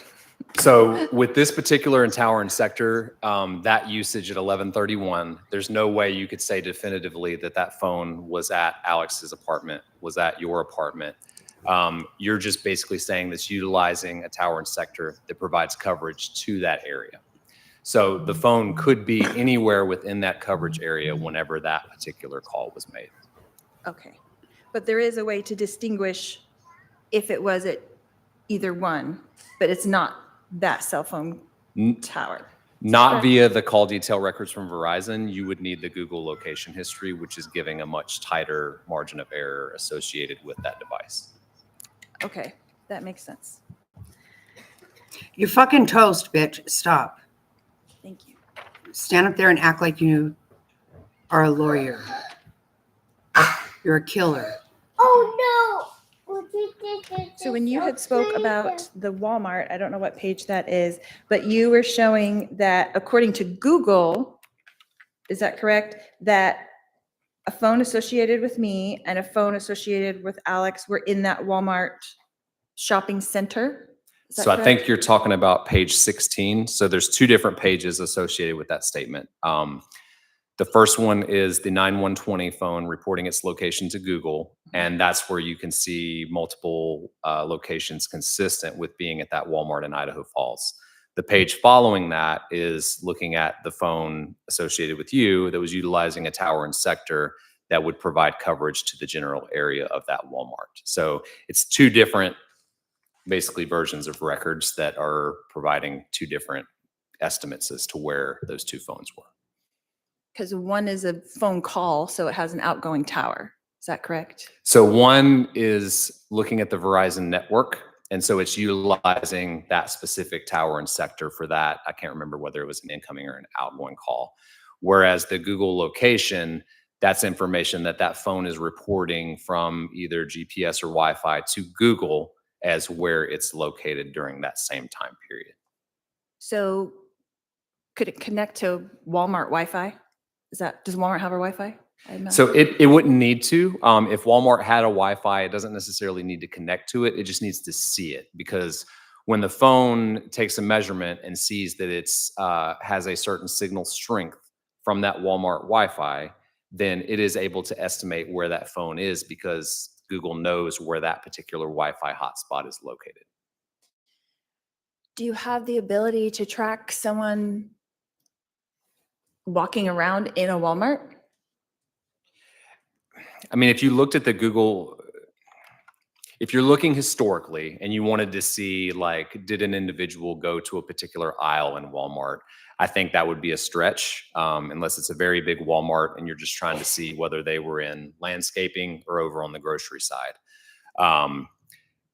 So with this particular tower and sector, that usage at 1131, there's no way you could say definitively that that phone was at Alex's apartment, was at your apartment. You're just basically saying that's utilizing a tower and sector that provides coverage to that area. So the phone could be anywhere within that coverage area whenever that particular call was made. Okay. But there is a way to distinguish if it was at either one, but it's not that cell phone tower. Not via the call detail records from Verizon. You would need the Google location history, which is giving a much tighter margin of error associated with that device. Okay, that makes sense. You're fucking toast, bitch. Stop. Thank you. Stand up there and act like you are a lawyer. You're a killer. So when you had spoke about the Walmart, I don't know what page that is, but you were showing that according to Google, is that correct? That a phone associated with me and a phone associated with Alex were in that Walmart shopping center? Is that So I correct? think you're talking about page 16. So there's 2 different pages associated with that statement. The first one is the 9120 phone reporting its location to Google, and that's where you can see multiple locations consistent with being at that Walmart in Idaho Falls. The page following that is looking at the phone associated with you that was utilizing a tower and sector that would provide coverage to the general area of that Walmart. So it's 2 different basically versions of records that are providing 2 different estimates as to where those 2 phones were. Because one is a phone call, so it has an outgoing tower. Is that correct? So one is looking at the Verizon network, and so it's utilizing that specific tower and sector for that. I can't remember whether it was an incoming or an outgoing call. Whereas the Google location, that's information that that phone is reporting from either GPS or Wi-Fi to Google as where it's located during that same time period. So could it connect to Walmart Wi-Fi? Does Walmart have a Wi-Fi? So it wouldn't need to. If Walmart had a Wi-Fi, it doesn't necessarily need to connect to it. It just needs to see it, because when the phone takes a measurement and sees that it's has a certain signal strength from that Walmart Wi-Fi, then it is able to estimate where that phone is because Google knows where that particular Wi-Fi hotspot is located. Do you have the ability to track someone walking around in a Walmart? I mean, if you looked at the Google, if you're looking historically and you wanted to see, like, did an individual go to a particular aisle in Walmart, I think that would be a stretch, unless it's a very big Walmart and you're just trying to see whether they were in landscaping or over on the grocery side.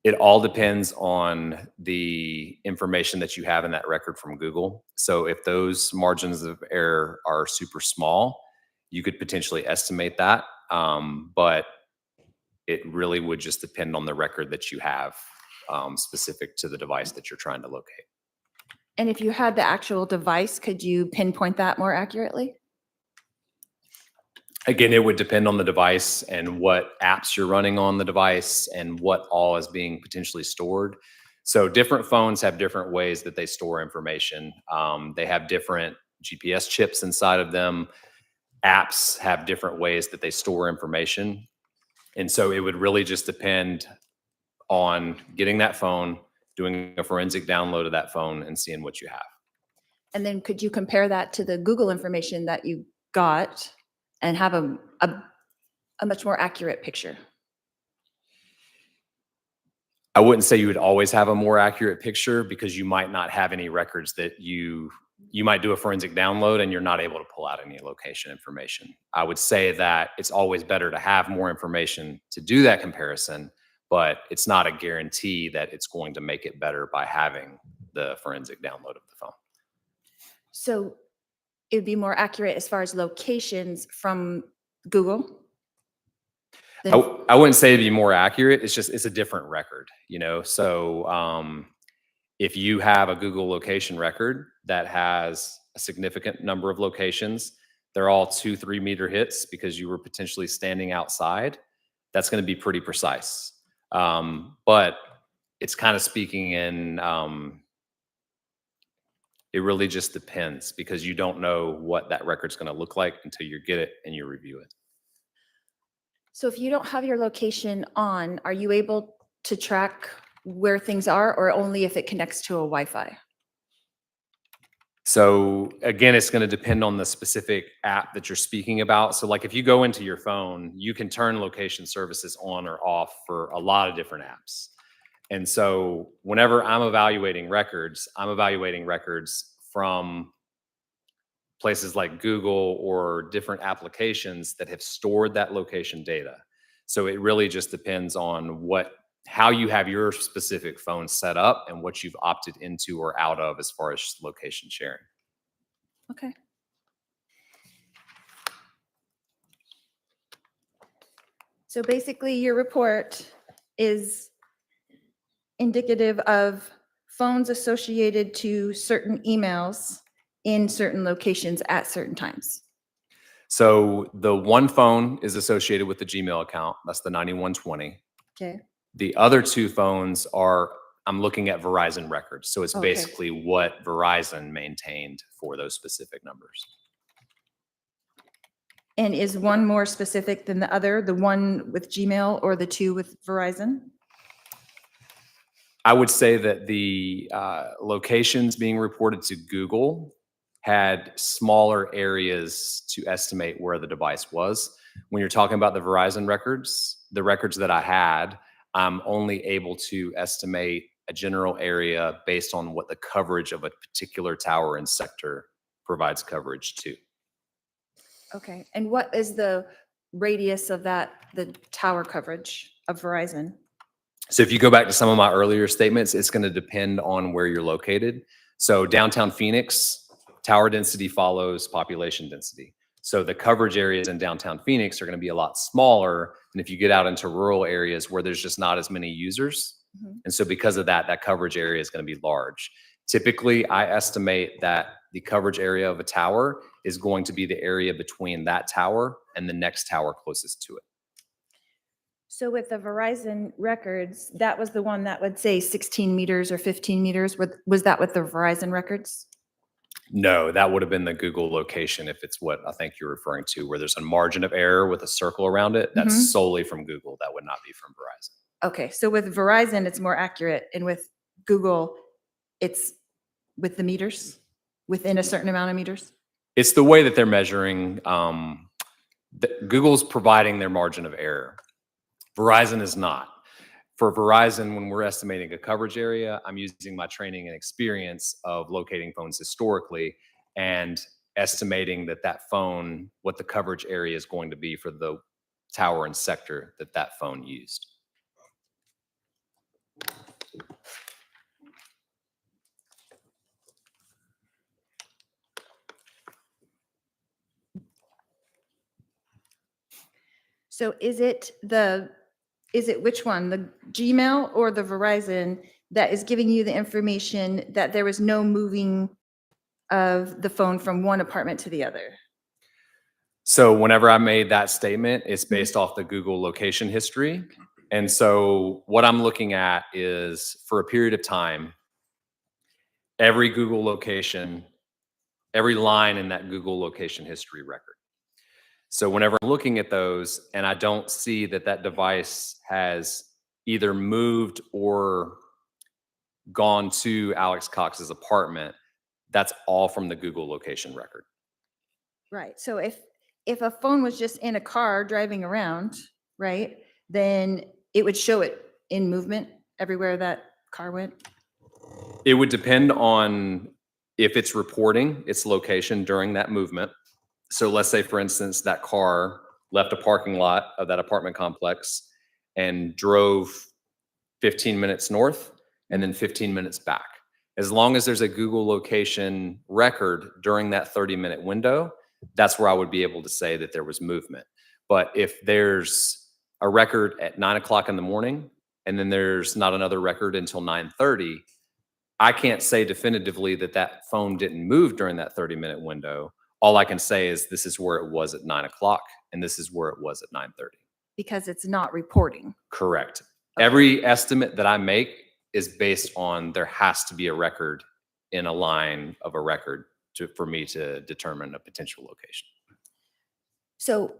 It all depends on the information that you have in that record from Google. So if those margins of error are super small, you could potentially estimate that. But it really would just depend on the record that you have specific to the device that you're trying to locate. And if you had the actual device, could you pinpoint that more accurately? Again, it would depend on the device and what apps you're running on the device and what all is being potentially stored. So different phones have different ways that they store information. They have different GPS chips inside of them. Apps have different ways that they store information. And so it would really just depend on getting that phone, doing a forensic download of that phone and seeing what you have. And then could you compare that to the Google information that you got and have a much more accurate picture? I wouldn't say you would always have a more accurate picture because you might not have any records that you might do a forensic download and you're not able to pull out any location information. I would say that it's always better to have more information to do that comparison, but it's not a guarantee that it's going to make it better by having the forensic download of the phone. So it would be more accurate as far as locations from Google? I wouldn't say it'd be more accurate. It's just, it's a different record, you know? So if you have a Google location record that has a significant number of locations, they're all 2-3 meter hits because you were potentially standing outside, that's going to be pretty precise. But it's kind of speaking in, it really just depends because you don't know what that record's going to look like until you get it and you review it. So if you don't have your location on, are you able to track where things are or only if it connects to a Wi-Fi? So again, it's going to depend on the specific app that you're speaking about. So like if you go into your phone, you can turn location services on or off for a lot of different apps. And so whenever I'm evaluating records from places like Google or different applications that have stored that location data. So it really just depends on how you have your specific phone set up and what you've opted into or out of as far as location sharing. Okay. So basically your report is indicative of phones associated to certain emails in certain locations at certain times. So the one phone is associated with the Gmail account. That's the 9120. Okay. The other two phones I'm looking at Verizon records. So it's Okay. basically what Verizon maintained for those specific numbers. And is one more specific than the other, the one with Gmail or the two with Verizon? I would say that the locations being reported to Google had smaller areas to estimate where the device was. When you're talking about the Verizon records, the records that I had, I'm only able to estimate a general area based on what the coverage of a particular tower and sector provides coverage to. Okay. And what is the radius of the tower coverage of Verizon? So if you go back to some of my earlier statements, it's going to depend on where you're located. So downtown Phoenix, tower density follows population density. So the coverage areas in downtown Phoenix are going to be a lot smaller than if you get out into rural areas where there's just not as many users. Mhm. And so because of that, that coverage area is going to be large. Typically, I estimate that the coverage area of a tower is going to be the area between that tower and the next tower closest to it. So with the Verizon records, that was the one that would say 16 meters or 15 meters. Was that with the Verizon records? No, that would have been the Google location if it's what I think you're referring to, where there's a margin of error with a circle around it. That's Mhm. solely from Google. That would not be from Verizon. Okay, so with Verizon, it's more accurate, and with Google, it's with the meters, within a certain amount of meters? It's the way that they're measuring. Google's providing their margin of error. Verizon is not. For Verizon, when we're estimating a coverage area, I'm using my training and experience of locating phones historically and estimating that phone, what the coverage area is going to be for the tower and sector that phone used. So is it which one, the Gmail or the Verizon that is giving you the information that there was no moving of the phone from one apartment to the other? So whenever I made that statement, it's based off the Google location history. And so what I'm looking at is for a period of time, every Google location, every line in that Google location history record. So whenever I'm looking at those and I don't see that device has either moved or gone to Alex Cox's apartment, that's all from the Google location record. Right, so if a phone was just in a car driving around, right, then it would show it in movement everywhere that car went? It would depend on if it's reporting its location during that movement. So let's say, for instance, that car left a parking lot of that apartment complex and drove 15 minutes north and then 15 minutes back. As long as there's a Google location record during that 30-minute window, that's where I would be able to say that there was movement. But if there's a record at 9 o'clock in the morning and then there's not another record until 9:30, I can't say definitively that phone didn't move during that 30-minute window. All I can say is this is where it was at 9 o'clock and this is where it was at 9:30. Because it's not reporting. Correct. Every estimate that I make is based on there has to be a record in a line of a record for me to determine a potential location. So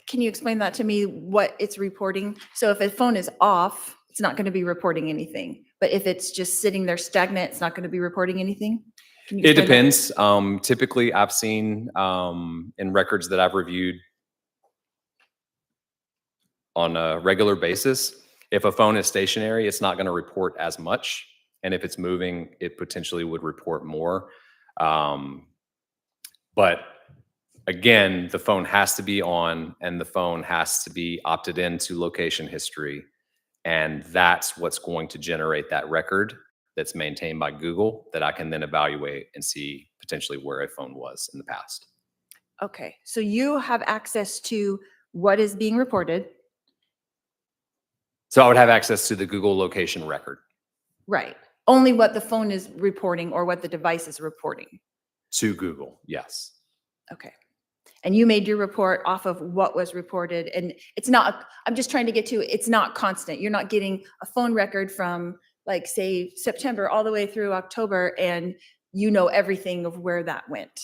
can you explain that to me, what it's reporting? So if a phone is off, it's not going to be reporting anything. But if it's just sitting there stagnant, it's not going to be reporting anything? Can you It explain that? depends. Typically, I've seen in records that I've reviewed on a regular basis, if a phone is stationary, it's not going to report as much. And if it's moving, it potentially would report more. But again, the phone has to be on and the phone has to be opted into location history. And that's what's going to generate that record that's maintained by Google that I can then evaluate and see potentially where a phone was in the past. Okay, so you have access to what is being reported. So I would have access to the Google location record. Right. Only what the phone is reporting or what the device is reporting. To Google, yes. Okay. And you made your report off of what was reported, and it's not, I'm just trying to get to, it's not constant. You're not getting a phone record from, like, say, September all the way through October, and you know everything of where that went.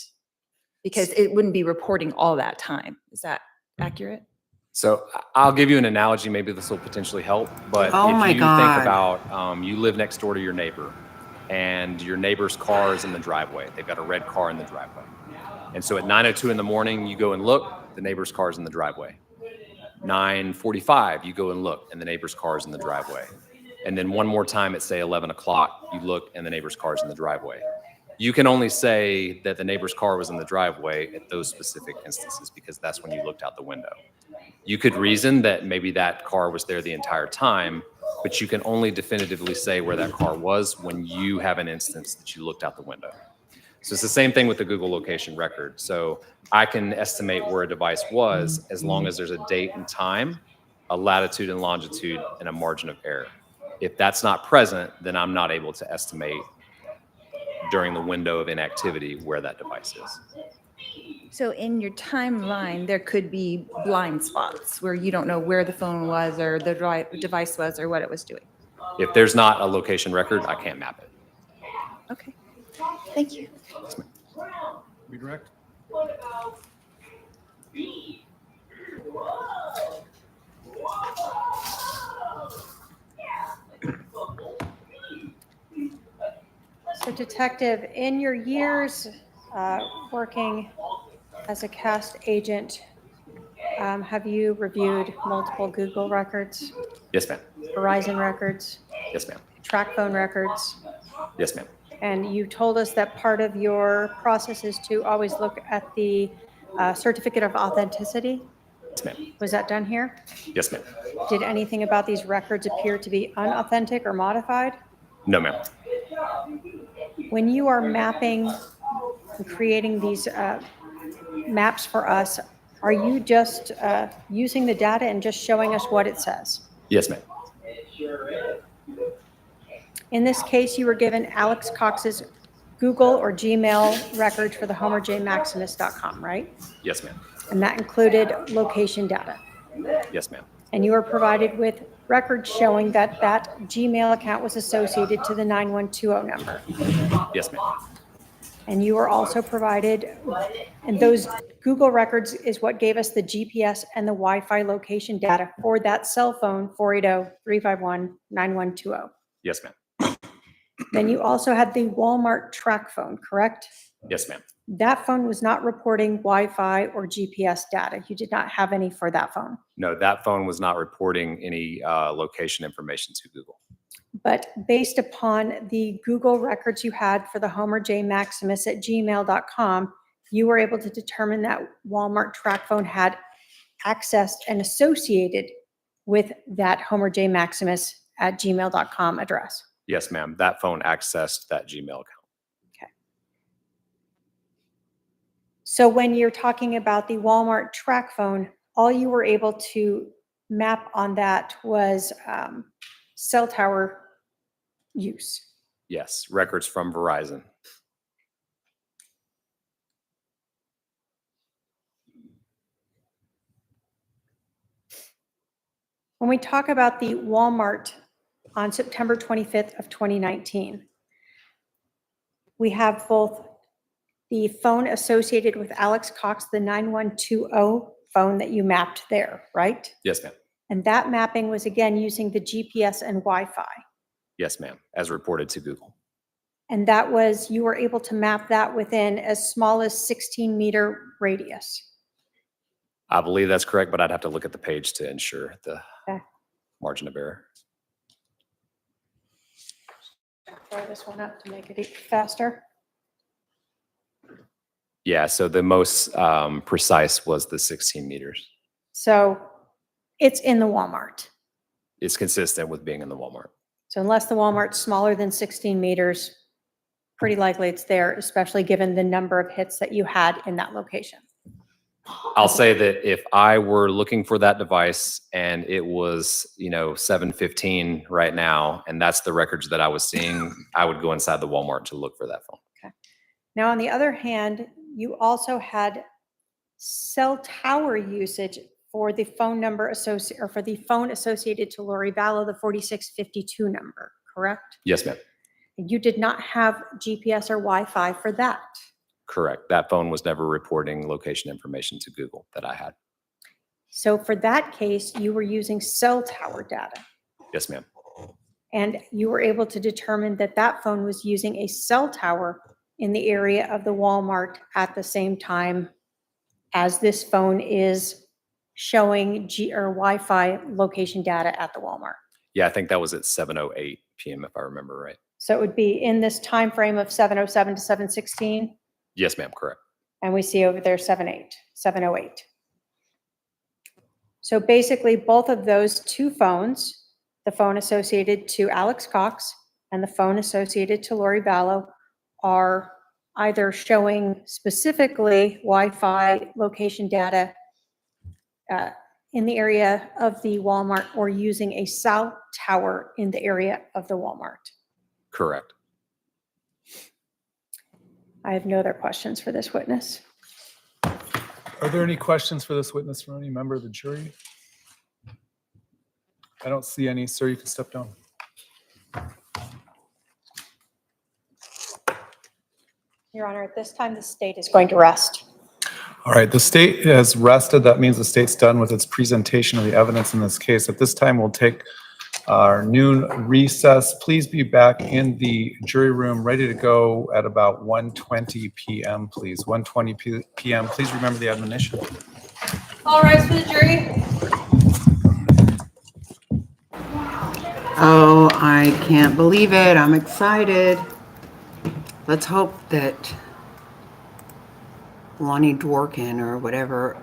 Because it wouldn't be reporting all that time. Is that accurate? So I'll give you an analogy. Maybe this will potentially help. But Oh if my you God. think about, you live next door to your neighbor, and your neighbor's car is in the driveway. They've got a red car in the driveway. And so at 9:02 in the morning, you go and look, the neighbor's car is in the driveway. 9:45, you go and look, and the neighbor's car is in the driveway. And then one more time at, say, 11 o'clock, you look, and the neighbor's car is in the driveway. You can only say that the neighbor's car was in the driveway at those specific instances because that's when you looked out the window. You could reason that maybe that car was there the entire time, but you can only definitively say where that car was when you have an instance that you looked out the window. So it's the same thing with the Google location record. So I can estimate where a device was as long as there's a date and time, a latitude and longitude, and a margin of error. If that's not present, then I'm not able to estimate during the window of inactivity where that device is. So in your timeline, there could be blind spots where you don't know where the phone was or the device was or what it was doing. If there's not a location record, I can't map it. Okay. Thank you. Redirect. So Detective, in your years working as a CAST agent, have you reviewed multiple Google records, Yes, ma'am. Verizon records, Yes, ma'am. track phone records? Yes, ma'am. And you told us that part of your process is to always look at the certificate of authenticity. Yes, ma'am. Was that done here? Yes, ma'am. Did anything about these records appear to be unauthentic or modified? No, ma'am. When you are mapping and creating these maps for us, are you just using the data and just showing us what it says? Yes, ma'am. In this case, you were given Alex Cox's Google or Gmail records for the homerjmaximus.com, right? Yes, ma'am. And that included location data. Yes, ma'am. And you were provided with records showing that that Gmail account was associated to the 9120 number. Yes, ma'am. And And you were also provided, and those Google records is what gave us the GPS and the Wi-Fi location data for that cell phone, 480-351-9120. yes, ma'am. Then you also had the Walmart track phone, correct? Yes, ma'am. That phone was not reporting Wi-Fi or GPS data. You did not have any for that phone. No, that phone was not reporting any location information to Google. But based upon the Google records you had for the homerjmaximus@gmail.com, you were able to determine that Walmart track phone had accessed and associated with that homerjmaximus@gmail.com address. Yes, ma'am. That phone accessed that Gmail account. So when you're talking about the Walmart track phone, all you were able to map on that was cell tower use. Yes, records from Verizon. When we talk about the Walmart on September 25th of 2019, we have both the phone associated with Alex Cox, the 9120 phone that you mapped there, right? Yes, ma'am. And that mapping was again using the GPS and Wi-Fi. Yes, ma'am. As reported to Google. And that was, you were able to map that within as small as 16-meter radius. I believe that's correct, but I'd have to look at the page to ensure the Okay. margin of error. Throw this one up to make it faster. Yeah, so the most precise was the 16 meters. So it's in the Walmart. It's consistent with being in the Walmart. So unless the Walmart's smaller than 16 meters, pretty likely it's there, especially given the number of hits that you had in that location. I'll say that if I were looking for that device and it was, 7:15 right now, and that's the records that I was seeing, I would go inside the Walmart to look for that phone. Now, on the other hand, you also had cell tower usage for the phone number for the phone associated to Lori Vallow, the 4652 number, correct? Yes, ma'am. You did not have GPS or Wi-Fi for that. Correct. That phone was never reporting location information to Google that I had. So for that case, you were using cell tower data. Yes, ma'am. And you were able to determine that that phone was using a cell tower in the area of the Walmart at the same time as this phone is showing Wi-Fi location data at the Walmart. Yeah, I think that was at 7:08 p.m. if I remember right. So it would be in this time frame of 7:07 to 7:16, Yes, ma'am. Correct. and we see over there 7:08. So basically, both of those two phones, the phone associated to Alex Cox and the phone associated to Lori Vallow, are either showing specifically Wi-Fi location data in the area of the Walmart or using a cell tower in the area of the Walmart. Correct. I have no other questions for this witness. Are there any questions for this witness from any member of the jury? I don't see any. Sir, you can step down. Your Honor, at this time, the state is going to rest. All right, the state has rested. That means the state's done with its presentation of the evidence in this case. At this time, we'll take our noon recess. Please be back in the jury room, ready to go at about 1:20 p.m., please. 1:20 p.m. Please remember the admonition. All rise for the jury. Oh, I can't believe it. I'm excited. Let's hope that Lonnie Dworkin or whatever.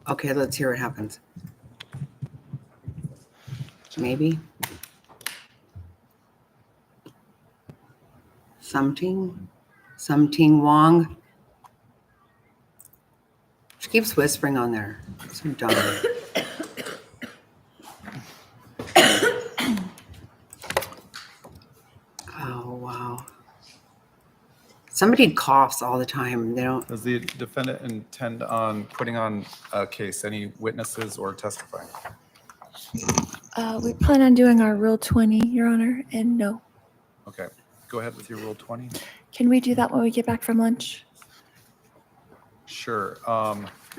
Okay, let's hear what happens. Maybe. Something Wong. She keeps whispering on there. So dumb. Oh, wow. Somebody coughs all the time. They don't. Does the defendant intend on putting on a case, any witnesses or testifying? We plan on doing our Rule 20, Your Honor, and no. Okay, go ahead with your Rule 20. Can we do that when we get back from lunch? Sure.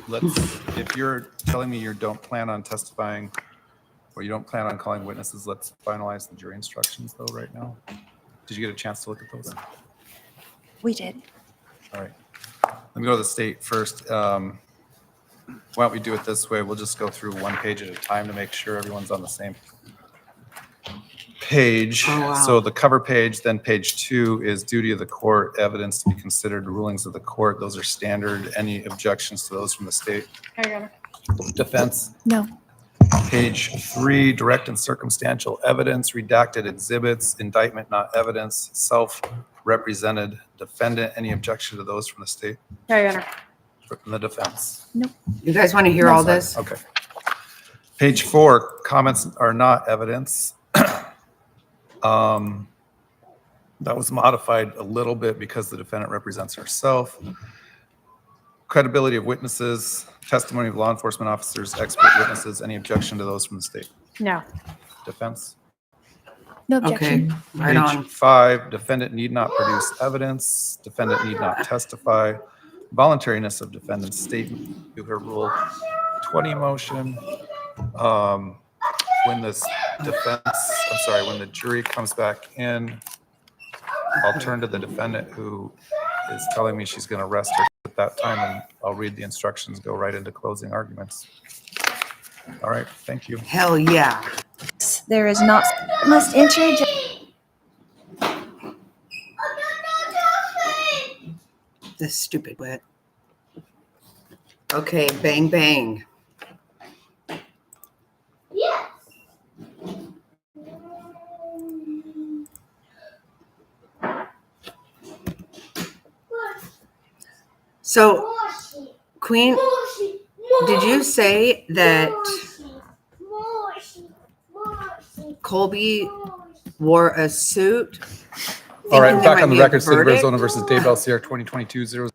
If you're telling me you don't plan on testifying or you don't plan on calling witnesses, let's finalize the jury instructions though right now. Did you get a chance to look at those? We did. All right. Let me go to the state first. Why don't we do it this way? We'll just go through one page at a time to make sure everyone's on the same page. Oh, wow. So the cover page, then page 2 is duty of the court, evidence to be considered, rulings of the court. Those are standard. Any objections to those from the state? No, Your Honor. Defense. No. Page 3, direct and circumstantial evidence, redacted exhibits, indictment not evidence, self-represented defendant. Any objection to those from the state? No, Your Honor. From the defense? You guys want to hear all this? Okay. Page 4, comments are not evidence. That was modified a little bit because the defendant represents herself. Credibility of witnesses, testimony of law enforcement officers, expert witnesses. Any objection to those from the state? No. Defense? No Okay, objection. right on. Page 5, defendant need not produce evidence. Defendant need not testify. Voluntariness of defendant's statement to her Rule 20 motion. When this when the jury comes back in, I'll turn to the defendant who is telling me she's going to arrest her at that time, and I'll read the instructions, go right into closing arguments. All right, thank you. Hell yeah. There is not, must enter a This stupid wit. Okay, bang, bang. So, Queen, did you say that Colby wore a suit? All right, thinking we're there back on might the be a record. State of verdict? Arizona versus Daybell, Sierra 2022-0.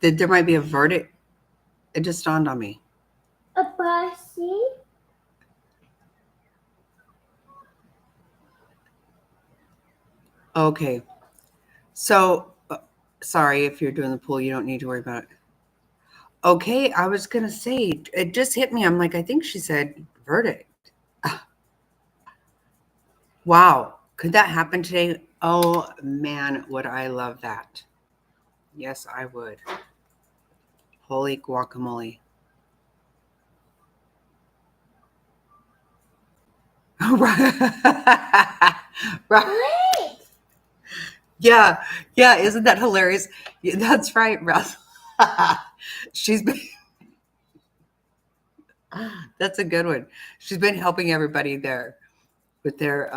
That there might be a verdict? It just dawned on me. A pussy? Okay. So, sorry if you're doing the pool, you don't need to worry about it. Okay, I was going to say, it just hit me. I'm like, I think she said verdict. Wow. Could that happen today? Oh, man, would I love that. Yes, I would. Holy guacamole. Right. Yeah, isn't that hilarious? Yeah, that's right, Russ. She's been That's a good one. She's been helping everybody there with their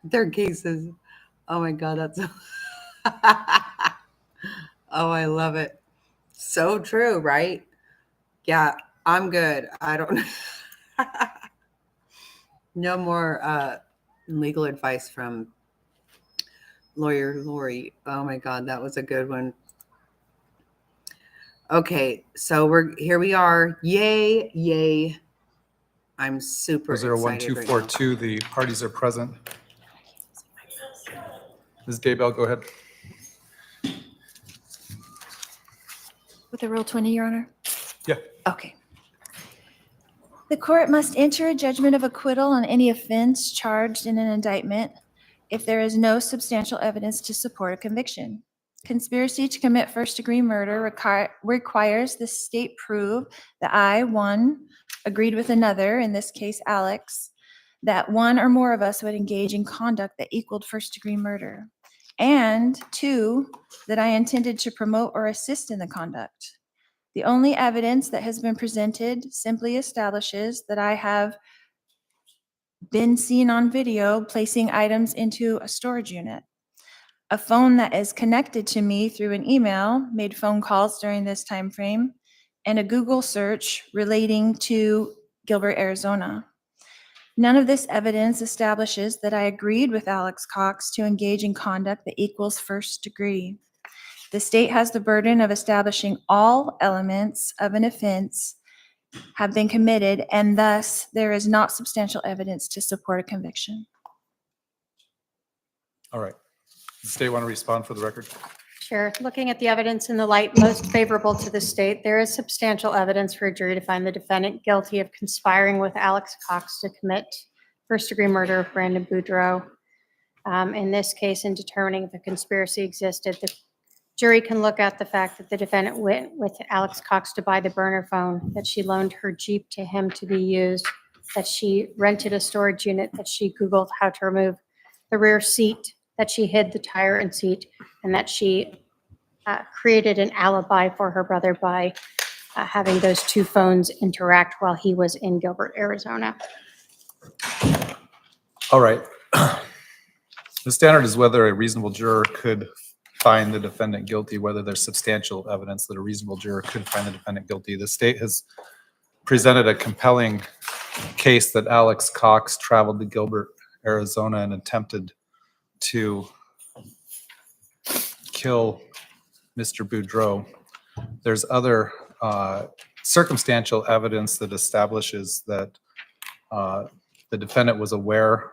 their cases. Oh my god, that's oh, I love it. So true, right? Yeah, I'm good. I don't no more legal advice from lawyer Lori. Oh my god, that was a good one. Okay, so here we are. Yay. I'm super excited right now. 01242, the parties are present. Ms. Daybell, go ahead. With the Rule 20, Your Honor? Yeah. Okay. The court must enter a judgment of acquittal on any offense charged in an indictment if there is no substantial evidence to support a conviction. Conspiracy to commit first-degree murder requires the state prove that I, one, agreed with another, in this case Alex, that one or more of us would engage in conduct that equaled first-degree murder, and two, that I intended to promote or assist in the conduct. The only evidence that has been presented simply establishes that I have been seen on video placing items into a storage unit. A phone that is connected to me through an email made phone calls during this time frame, and a Google search relating to Gilbert, Arizona. None of this evidence establishes that I agreed with Alex Cox to engage in conduct that equals first degree. The state has the burden of establishing all elements of an offense have been committed, and thus there is not substantial evidence to support a conviction. All right. Does the state want to respond for the record? Sure. Looking at the evidence in the light most favorable to the state, there is substantial evidence for a jury to find the defendant guilty of conspiring with Alex Cox to commit first-degree murder of Brandon Boudreaux. In this case, in determining if a conspiracy existed, the jury can look at the fact that the defendant went with Alex Cox to buy the burner phone, that she loaned her Jeep to him to be used, that she rented a storage unit, that she Googled how to remove the rear seat, that she hid the tire and seat, and that she created an alibi for her brother by having those two phones interact while he was in Gilbert, Arizona. All right. The standard is whether a reasonable juror could find the defendant guilty, whether there's substantial evidence that a reasonable juror could find the defendant guilty. The state has presented a compelling case that Alex Cox traveled to Gilbert, Arizona and attempted to kill Mr. Boudreaux. There's other circumstantial evidence that establishes that the defendant was aware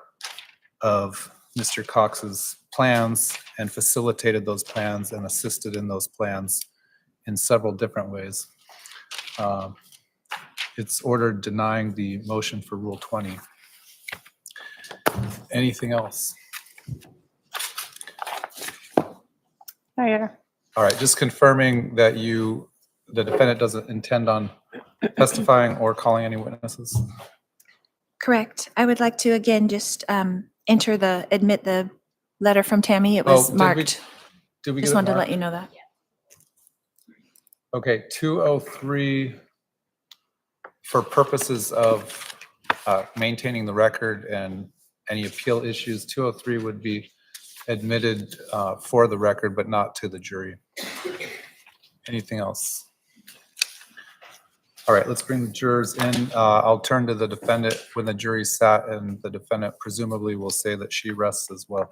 of Mr. Cox's plans and facilitated those plans and assisted in those plans in several different ways. It's ordered denying the motion for Rule 20. Anything else? All right. All right, just confirming that the defendant doesn't intend on testifying or calling any witnesses. Correct. I would like to again just admit the letter from Tammy. It was marked. Did we Just get it wanted to marked? let you know that. Okay, 203, for purposes of maintaining the record and any appeal issues, 203 would be admitted for the record, but not to the jury. Anything else? All right, let's bring the jurors in. I'll turn to the defendant when the jury sat, and the defendant presumably will say that she rests as well.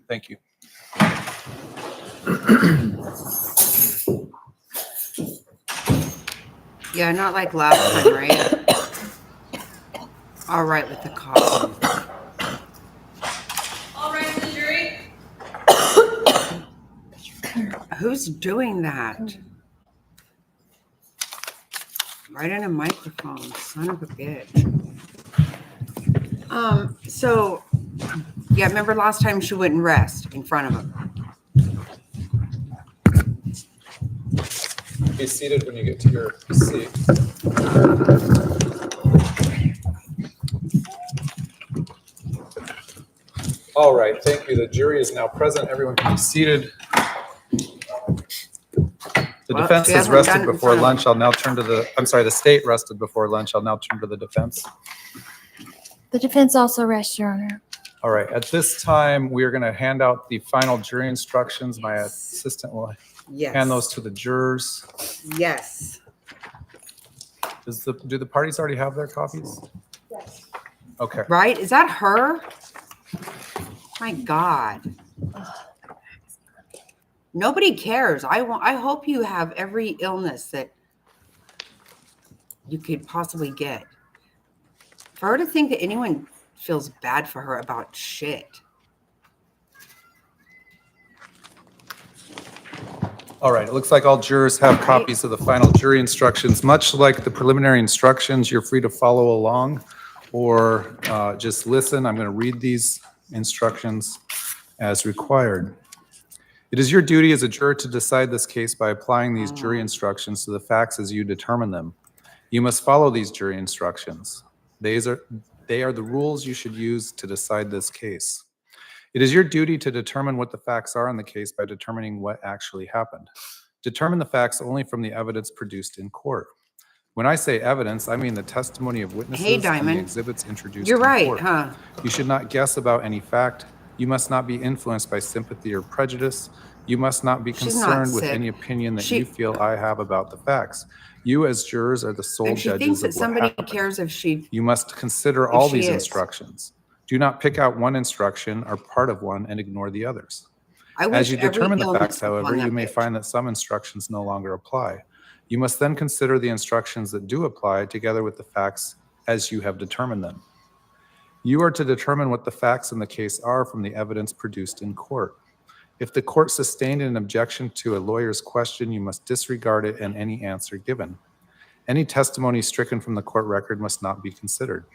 Thank you. Yeah, not like last time, right? All right with the coffee. All right, the jury. Who's doing that? Right in a microphone, son of a bitch. So, yeah, remember last time she wouldn't rest in front of him. Be seated when you get to your seat. All right, thank you. The jury is now present. Everyone can be seated. The Well, defense she has hasn't rested done it in before front of lunch. I'll now turn to the state rested before lunch. I'll now turn to the defense. The defense also rests, Your Honor. All right, at this time, we are going to hand out the final jury instructions. My assistant will Yes. hand those to the jurors. Yes. Do the parties already have their copies? Yes. Okay. Right? Is that her? My God. Nobody cares. I hope you have every illness that you could possibly get. For her to think that anyone feels bad for her about shit. All right, it looks like all jurors have copies of the final jury instructions. Much like the preliminary instructions, you're free to follow along or just listen. I'm going to read these instructions as required. It is your duty as a juror to decide this case by applying these jury instructions to the facts as you determine them. You must follow these jury instructions. They are the rules you should use to decide this case. It is your duty to determine what the facts are in the case by determining what actually happened. Determine the facts only from the evidence produced in court. When I say evidence, I mean the testimony of witnesses Hey, and the Diamond. exhibits introduced You're in right, court. huh? You should not guess about any fact. You must not be influenced by sympathy or prejudice. You must not be She's not concerned with sick. any opinion that She- you feel I have about the facts. You as jurors are the sole And she thinks judges that of what somebody happened. cares if she. You must consider all she these is. instructions. Do not pick out one instruction or part of one and ignore the others. I wish As you every determine the illness facts, however, upon you that may bitch. find that some instructions no longer apply. You must then consider the instructions that do apply together with the facts as you have determined them. You are to determine what the facts in the case are from the evidence produced in court. If the court sustained an objection to a lawyer's question, you must disregard it and any answer given. Any testimony stricken from the court record must not be considered.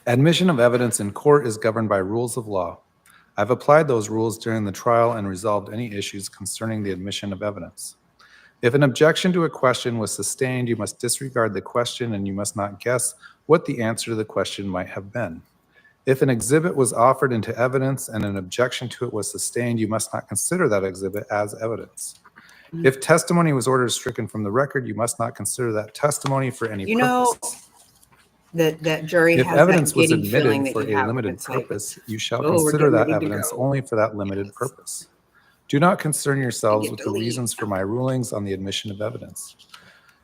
Admission of evidence in court is governed by rules of law. I've applied those rules during the trial and resolved any issues concerning the admission of evidence. If an objection to a question was sustained, you must disregard the question and you must not guess what the answer to the question might have been. If an exhibit was offered into evidence and an objection to it was sustained, you must not consider that exhibit as evidence. If testimony was ordered stricken from the record, you must not consider that testimony for any You know, purpose. that jury If has evidence that was giddy feeling admitted that for you a have. limited It's like, purpose, you shall oh, we're consider getting that ready to evidence go. only for that limited Yes. purpose. Do not concern yourselves get with to the leave. reasons for my rulings on the admission of evidence.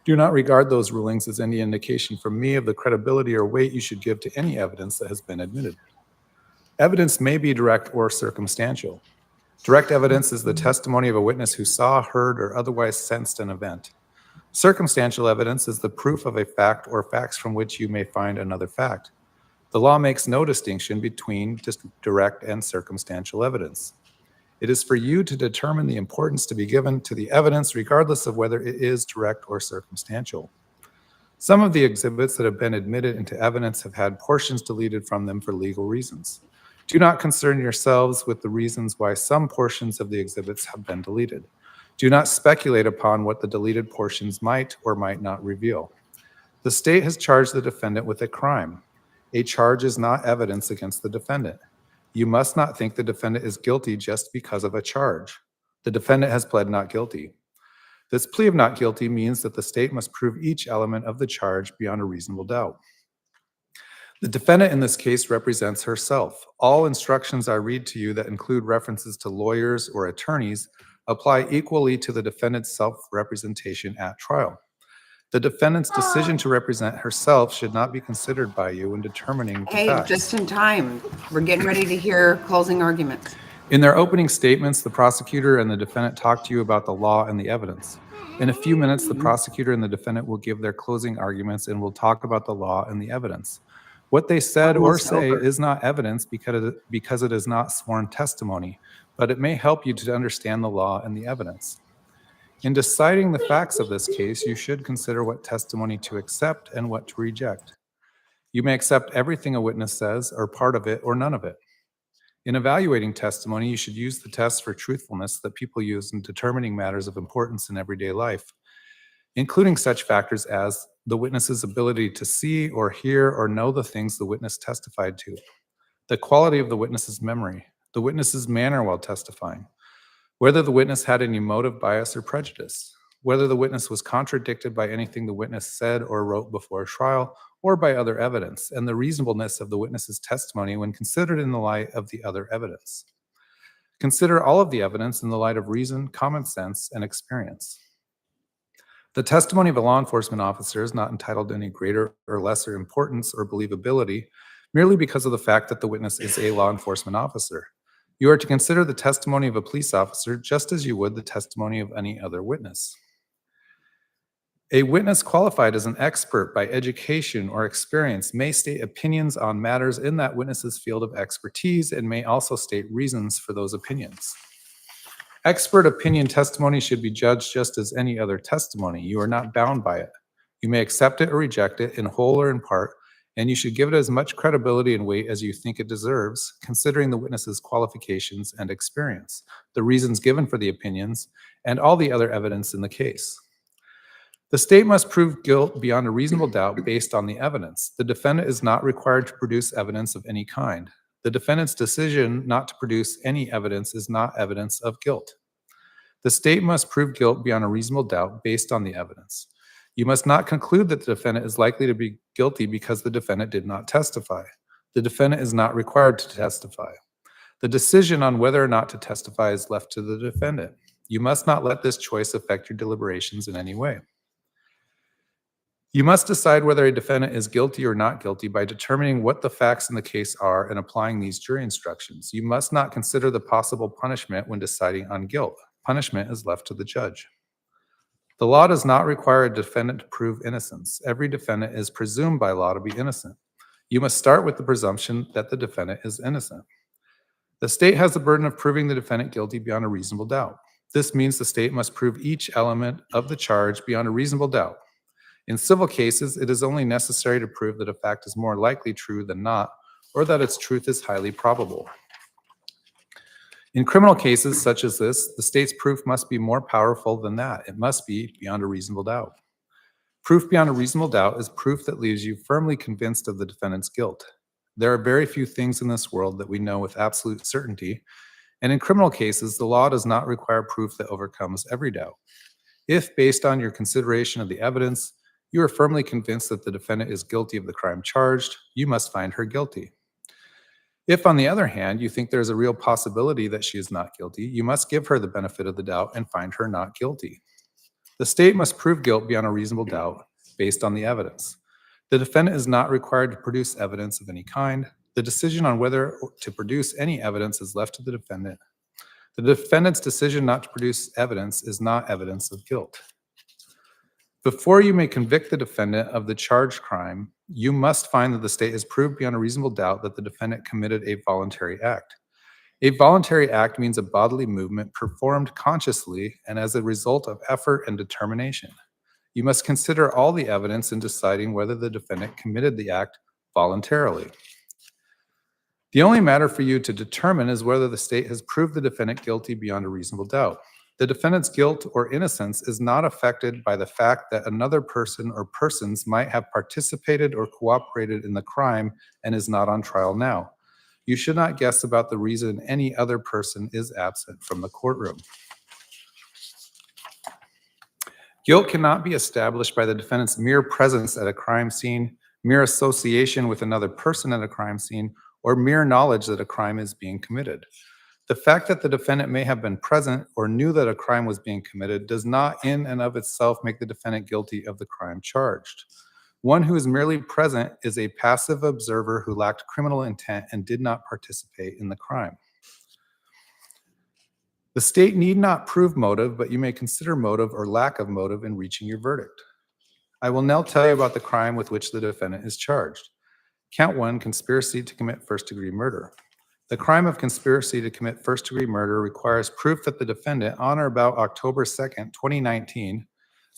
Do not regard those rulings as any indication from me of the credibility or weight you should give to any evidence that has been admitted. Evidence may be direct or circumstantial. Direct evidence is the testimony of a witness who saw, heard, or otherwise sensed an event. Circumstantial evidence is the proof of a fact or facts from which you may find another fact. The law makes no distinction between direct and circumstantial evidence. It is for you to determine the importance to be given to the evidence regardless of whether it is direct or circumstantial. Some of the exhibits that have been admitted into evidence have had portions deleted from them for legal reasons. Do not concern yourselves with the reasons why some portions of the exhibits have been deleted. Do not speculate upon what the deleted portions might or might not reveal. The state has charged the defendant with a crime. A charge is not evidence against the defendant. You must not think the defendant is guilty just because of a charge. The defendant has pled not guilty. This plea of not guilty means that the state must prove each element of the charge beyond a reasonable doubt. The defendant in this case represents herself. All instructions I read to you that include references to lawyers or attorneys apply equally to the defendant's self-representation at trial. The defendant's decision to represent herself should not be considered by you in determining the Hey, facts. just in time. We're getting ready to hear closing arguments. In their opening statements, the prosecutor and the defendant talk to you about the law and the evidence. In a few minutes, the prosecutor and the defendant will give their closing arguments and will talk about the law and the evidence. What they said or Almost say over. is not evidence because it is not sworn testimony, but it may help you to understand the law and the evidence. In deciding the facts of this case, you should consider what testimony to accept and what to reject. You may accept everything a witness says, or part of it, or none of it. In evaluating testimony, you should use the tests for truthfulness that people use in determining matters of importance in everyday life, including such factors as the witness's ability to see or hear or know the things the witness testified to, the quality of the witness's memory, the witness's manner while testifying, whether the witness had any motive, bias, or prejudice, whether the witness was contradicted by anything the witness said or wrote before trial, or by other evidence, and the reasonableness of the witness's testimony when considered in the light of the other evidence. Consider all of the evidence in the light of reason, common sense, and experience. The testimony of a law enforcement officer is not entitled to any greater or lesser importance or believability merely because of the fact that the witness is a law enforcement officer. You are to consider the testimony of a police officer just as you would the testimony of any other witness. A witness qualified as an expert by education or experience may state opinions on matters in that witness's field of expertise and may also state reasons for those opinions. Expert opinion testimony should be judged just as any other testimony. You are not bound by it. You may accept it or reject it in whole or in part, and you should give it as much credibility and weight as you think it deserves, considering the witness's qualifications and experience, the reasons given for the opinions, and all the other evidence in the case. The state must prove guilt beyond a reasonable doubt based on the evidence. The defendant is not required to produce evidence of any kind. The defendant's decision not to produce any evidence is not evidence of guilt. The state must prove guilt beyond a reasonable doubt based on the evidence. You must not conclude that the defendant is likely to be guilty because the defendant did not testify. The defendant is not required to testify. The decision on whether or not to testify is left to the defendant. You must not let this choice affect your deliberations in any way. You must decide whether a defendant is guilty or not guilty by determining what the facts in the case are and applying these jury instructions. You must not consider the possible punishment when deciding on guilt. Punishment is left to the judge. The law does not require a defendant to prove innocence. Every defendant is presumed by law to be innocent. You must start with the presumption that the defendant is innocent. The state has the burden of proving the defendant guilty beyond a reasonable doubt. This means the state must prove each element of the charge beyond a reasonable doubt. In civil cases, it is only necessary to prove that a fact is more likely true than not, or that its truth is highly probable. In criminal cases such as this, the state's proof must be more powerful than that. It must be beyond a reasonable doubt. Proof beyond a reasonable doubt is proof that leaves you firmly convinced of the defendant's guilt. There are very few things in this world that we know with absolute certainty, and in criminal cases, the law does not require proof that overcomes every doubt. If, based on your consideration of the evidence, you are firmly convinced that the defendant is guilty of the crime charged, you must find her guilty. If, on the other hand, you think there is a real possibility that she is not guilty, you must give her the benefit of the doubt and find her not guilty. The state must prove guilt beyond a reasonable doubt based on the evidence. The defendant is not required to produce evidence of any kind. The decision on whether to produce any evidence is left to the defendant. The defendant's decision not to produce evidence is not evidence of guilt. Before you may convict the defendant of the charged crime, you must find that the state has proved beyond a reasonable doubt that the defendant committed a voluntary act. A voluntary act means a bodily movement performed consciously and as a result of effort and determination. You must consider all the evidence in deciding whether the defendant committed the act voluntarily. The only matter for you to determine is whether the state has proved the defendant guilty beyond a reasonable doubt. The defendant's guilt or innocence is not affected by the fact that another person or persons might have participated or cooperated in the crime and is not on trial now. You should not guess about the reason any other person is absent from the courtroom. Guilt cannot be established by the defendant's mere presence at a crime scene, mere association with another person at a crime scene, or mere knowledge that a crime is being committed. The fact that the defendant may have been present or knew that a crime was being committed does not in and of itself make the defendant guilty of the crime charged. One who is merely present is a passive observer who lacked criminal intent and did not participate in the crime. The state need not prove motive, but you may consider motive or lack of motive in reaching your verdict. I will now tell you about the crime with which the defendant is charged. Count 1, conspiracy to commit first-degree murder. The crime of conspiracy to commit first-degree murder requires proof that the defendant, on or about October 2nd, 2019,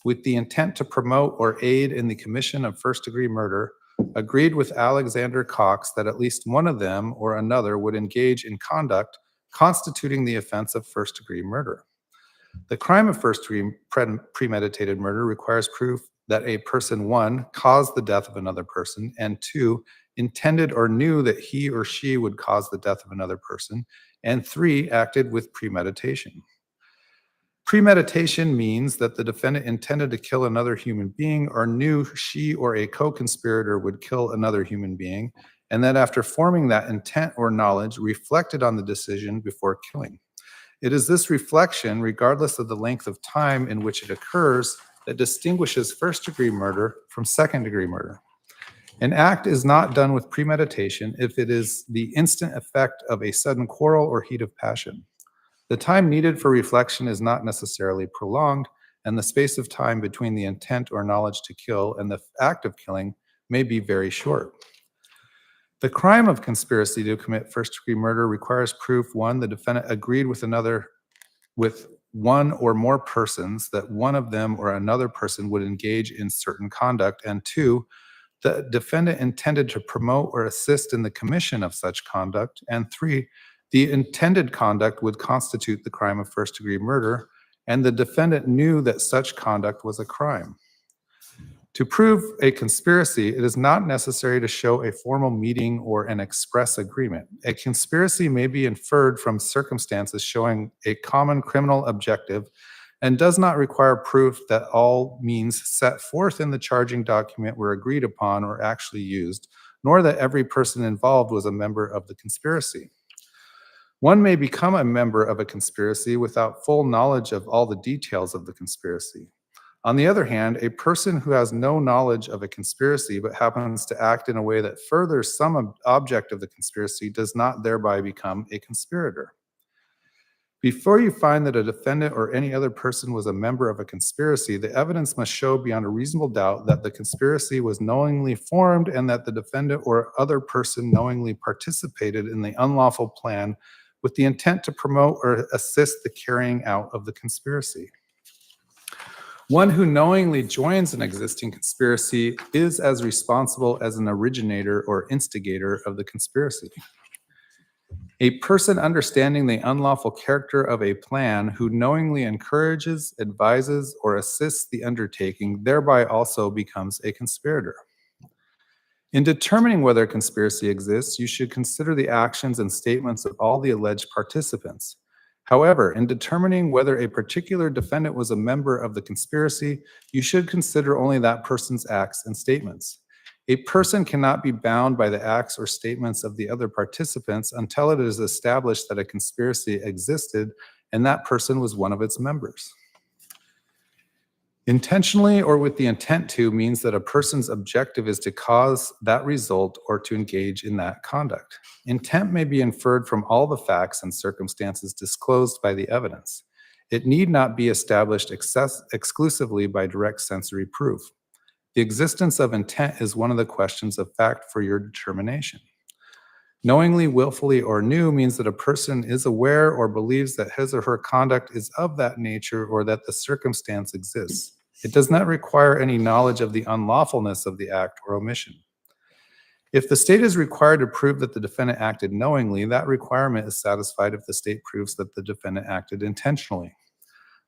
with the intent to promote or aid in the commission of first-degree murder, agreed with Alexander Cox that at least one of them or another would engage in conduct constituting the offense of first-degree murder. The crime of first-degree premeditated murder requires proof that a person, 1, caused the death of another person, and 2, intended or knew that he or she would cause the death of another person, and 3, acted with premeditation. Premeditation means that the defendant intended to kill another human being or knew she or a co-conspirator would kill another human being, and that after forming that intent or knowledge, reflected on the decision before killing. It is this reflection, regardless of the length of time in which it occurs, that distinguishes first-degree murder from second-degree murder. An act is not done with premeditation if it is the instant effect of a sudden quarrel or heat of passion. The time needed for reflection is not necessarily prolonged, and the space of time between the intent or knowledge to kill and the act of killing may be very short. The crime of conspiracy to commit first-degree murder requires proof: one, the defendant agreed with one or more persons that one of them or another person would engage in certain conduct, and two, the defendant intended to promote or assist in the commission of such conduct, and three, the intended conduct would constitute the crime of first-degree murder, and the defendant knew that such conduct was a crime. To prove a conspiracy, it is not necessary to show a formal meeting or an express agreement. A conspiracy may be inferred from circumstances showing a common criminal objective and does not require proof that all means set forth in the charging document were agreed upon or actually used, nor that every person involved was a member of the conspiracy. One may become a member of a conspiracy without full knowledge of all the details of the conspiracy. On the other hand, a person who has no knowledge of a conspiracy but happens to act in a way that furthers some object of the conspiracy does not thereby become a conspirator. Before you find that a defendant or any other person was a member of a conspiracy, the evidence must show beyond a reasonable doubt that the conspiracy was knowingly formed and that the defendant or other person knowingly participated in the unlawful plan with the intent to promote or assist the carrying out of the conspiracy. One who knowingly joins an existing conspiracy is as responsible as an originator or instigator of the conspiracy. A person understanding the unlawful character of a plan who knowingly encourages, advises, or assists the undertaking thereby also becomes a conspirator. In determining whether a conspiracy exists, you should consider the actions and statements of all the alleged participants. However, in determining whether a particular defendant was a member of the conspiracy, you should consider only that person's acts and statements. A person cannot be bound by the acts or statements of the other participants until it is established that a conspiracy existed and that person was one of its members. Intentionally or with the intent to means that a person's objective is to cause that result or to engage in that conduct. Intent may be inferred from all the facts and circumstances disclosed by the evidence. It need not be established exclusively by direct sensory proof. The existence of intent is one of the questions of fact for your determination. Knowingly, willfully, or new means that a person is aware or believes that his or her conduct is of that nature or that the circumstance exists. It does not require any knowledge of the unlawfulness of the act or omission. If the state is required to prove that the defendant acted knowingly, that requirement is satisfied if the state proves that the defendant acted intentionally.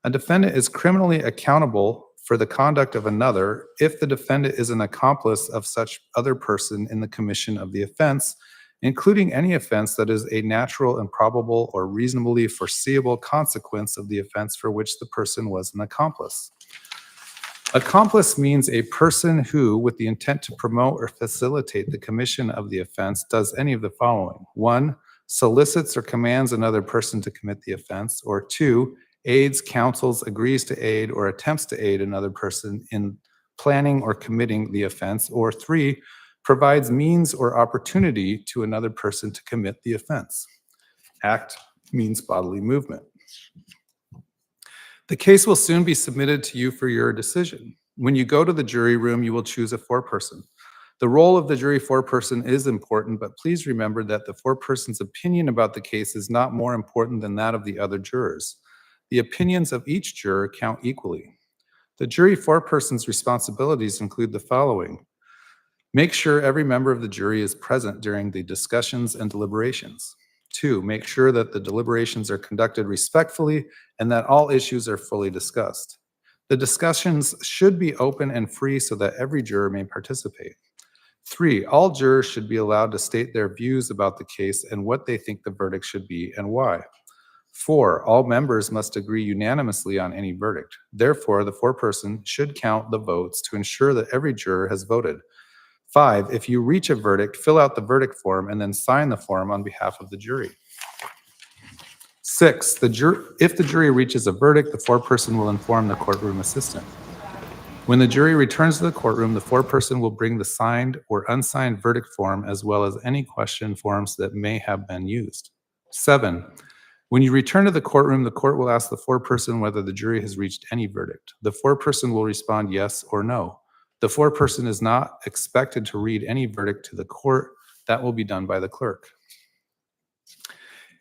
A defendant is criminally accountable for the conduct of another if the defendant is an accomplice of such other person in the commission of the offense, including any offense that is a natural and probable or reasonably foreseeable consequence of the offense for which the person was an accomplice. Accomplice means a person who, with the intent to promote or facilitate the commission of the offense, does any of the following. 1, solicits or commands another person to commit the offense, or 2, aids, counsels, agrees to aid, or attempts to aid another person in planning or committing the offense, or 3, provides means or opportunity to another person to commit the offense. Act means bodily movement. The case will soon be submitted to you for your decision. When you go to the jury room, you will choose a foreperson. The role of the jury foreperson is important, but please remember that the foreperson's opinion about the case is not more important than that of the other jurors. The opinions of each juror count equally. The jury foreperson's responsibilities include the following. Make sure every member of the jury is present during the discussions and deliberations. 2, make sure that the deliberations are conducted respectfully and that all issues are fully discussed. The discussions should be open and free so that every juror may participate. 3, all jurors should be allowed to state their views about the case and what they think the verdict should be and why. 4, all members must agree unanimously on any verdict. Therefore, the foreperson should count the votes to ensure that every juror has voted. 5, if you reach a verdict, fill out the verdict form and then sign the form on behalf of the jury. 6, if the jury reaches a verdict, the foreperson will inform the courtroom assistant. When the jury returns to the courtroom, the foreperson will bring the signed or unsigned verdict form as well as any question forms that may have been used. 7, When you return to the courtroom, the court will ask the foreperson whether the jury has reached any verdict. The foreperson will respond yes or no. The foreperson is not expected to read any verdict to the court. That will be done by the clerk.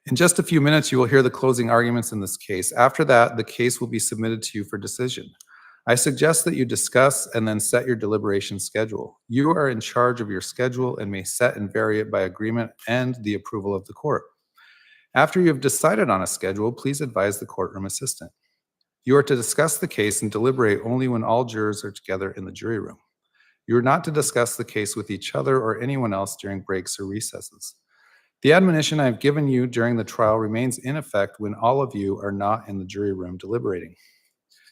In just a few minutes, you will hear the closing arguments in this case. After that, the case will be submitted to you for decision. I suggest that you discuss and then set your deliberation schedule. You are in charge of your schedule and may set and vary it by agreement and the approval of the court. After you have decided on a schedule, please advise the courtroom assistant. You are to discuss the case and deliberate only when all jurors are together in the jury room. You are not to discuss the case with each other or anyone else during breaks or recesses. The admonition I have given you during the trial remains in effect when all of you are not in the jury room deliberating.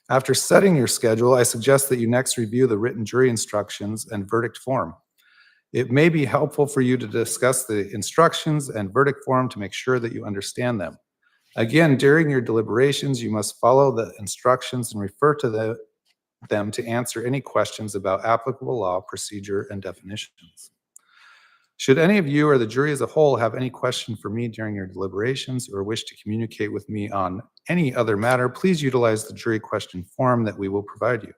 After setting your schedule, I suggest that you next review the written jury instructions and verdict form. It may be helpful for you to discuss the instructions and verdict form to make sure that you understand them. Again, during your deliberations, you must follow the instructions and refer to them to answer any questions about applicable law, procedure, and definitions. Should any of you or the jury as a whole have any question for me during your deliberations or wish to communicate with me on any other matter, please utilize the jury question form that we will provide you.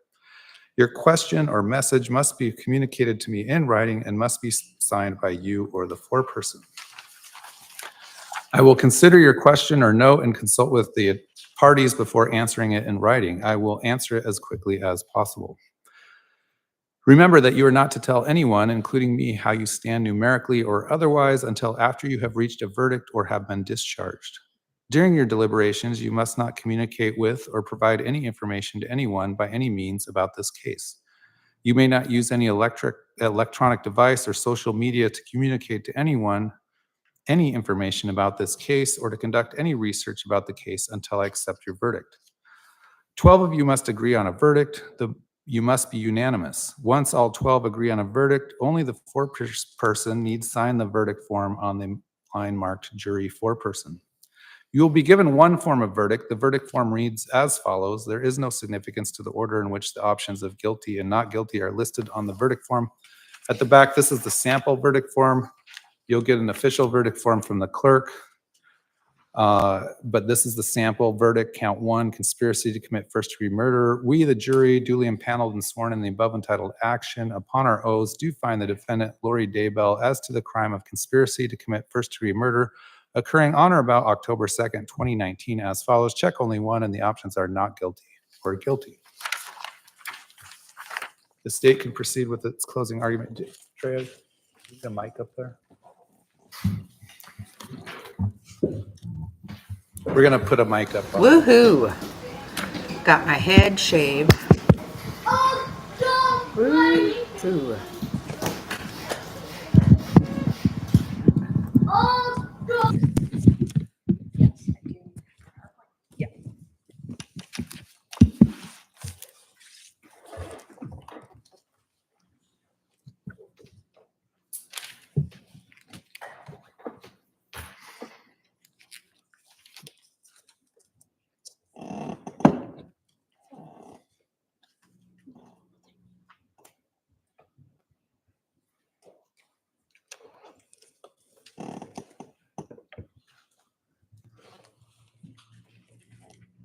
Your question or message must be communicated to me in writing and must be signed by you or the foreperson. I will consider your question or note and consult with the parties before answering it in writing. I will answer it as quickly as possible. Remember that you are not to tell anyone, including me, how you stand numerically or otherwise until after you have reached a verdict or have been discharged. During your deliberations, you must not communicate with or provide any information to anyone by any means about this case. You may not use any electronic device or social media to communicate to anyone any information about this case or to conduct any research about the case until I accept your verdict. 12 of you must agree on a verdict. You must be unanimous. Once all 12 agree on a verdict, only the foreperson needs sign the verdict form on the line marked jury foreperson. You will be given one form of verdict. The verdict form reads as follows. There is no significance to the order in which the options of guilty and not guilty are listed on the verdict form. At the back, this is the sample verdict form. You'll get an official verdict form from the clerk. But this is the sample verdict. Count 1, conspiracy to commit first-degree murder. We, the jury, duly impaneled and sworn in the above entitled action, upon our oaths, do find the defendant, Lori Daybell, as to the crime of conspiracy to commit first-degree murder occurring on or about October 2nd, 2019 as follows. Check only one, and the options are not guilty or guilty. The state can proceed with its closing argument. Treya, the mic up there. We're gonna put a mic up. Woohoo! Got my head shaved. Woo-hoo.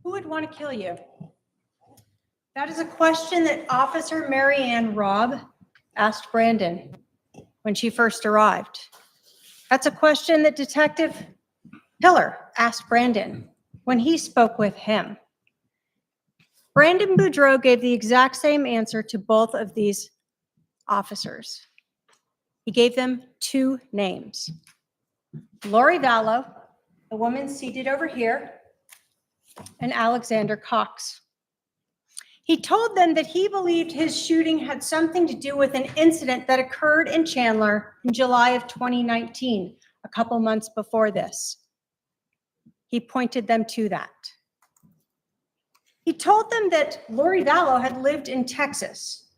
Who would want to kill you? That is a question that Officer Mary Ann Robb asked Brandon when she first arrived. That's a question that Detective Hiller asked Brandon when he spoke with him. Brandon Boudreaux gave the exact same answer to both of these officers. He gave them 2 names. Lori Vallow, the woman seated over here, and Alexander Cox. He told them that he believed his shooting had something to do with an incident that occurred in Chandler in July of 2019, a couple months before this. He pointed them to that. He told them that Lori Vallow had lived in Texas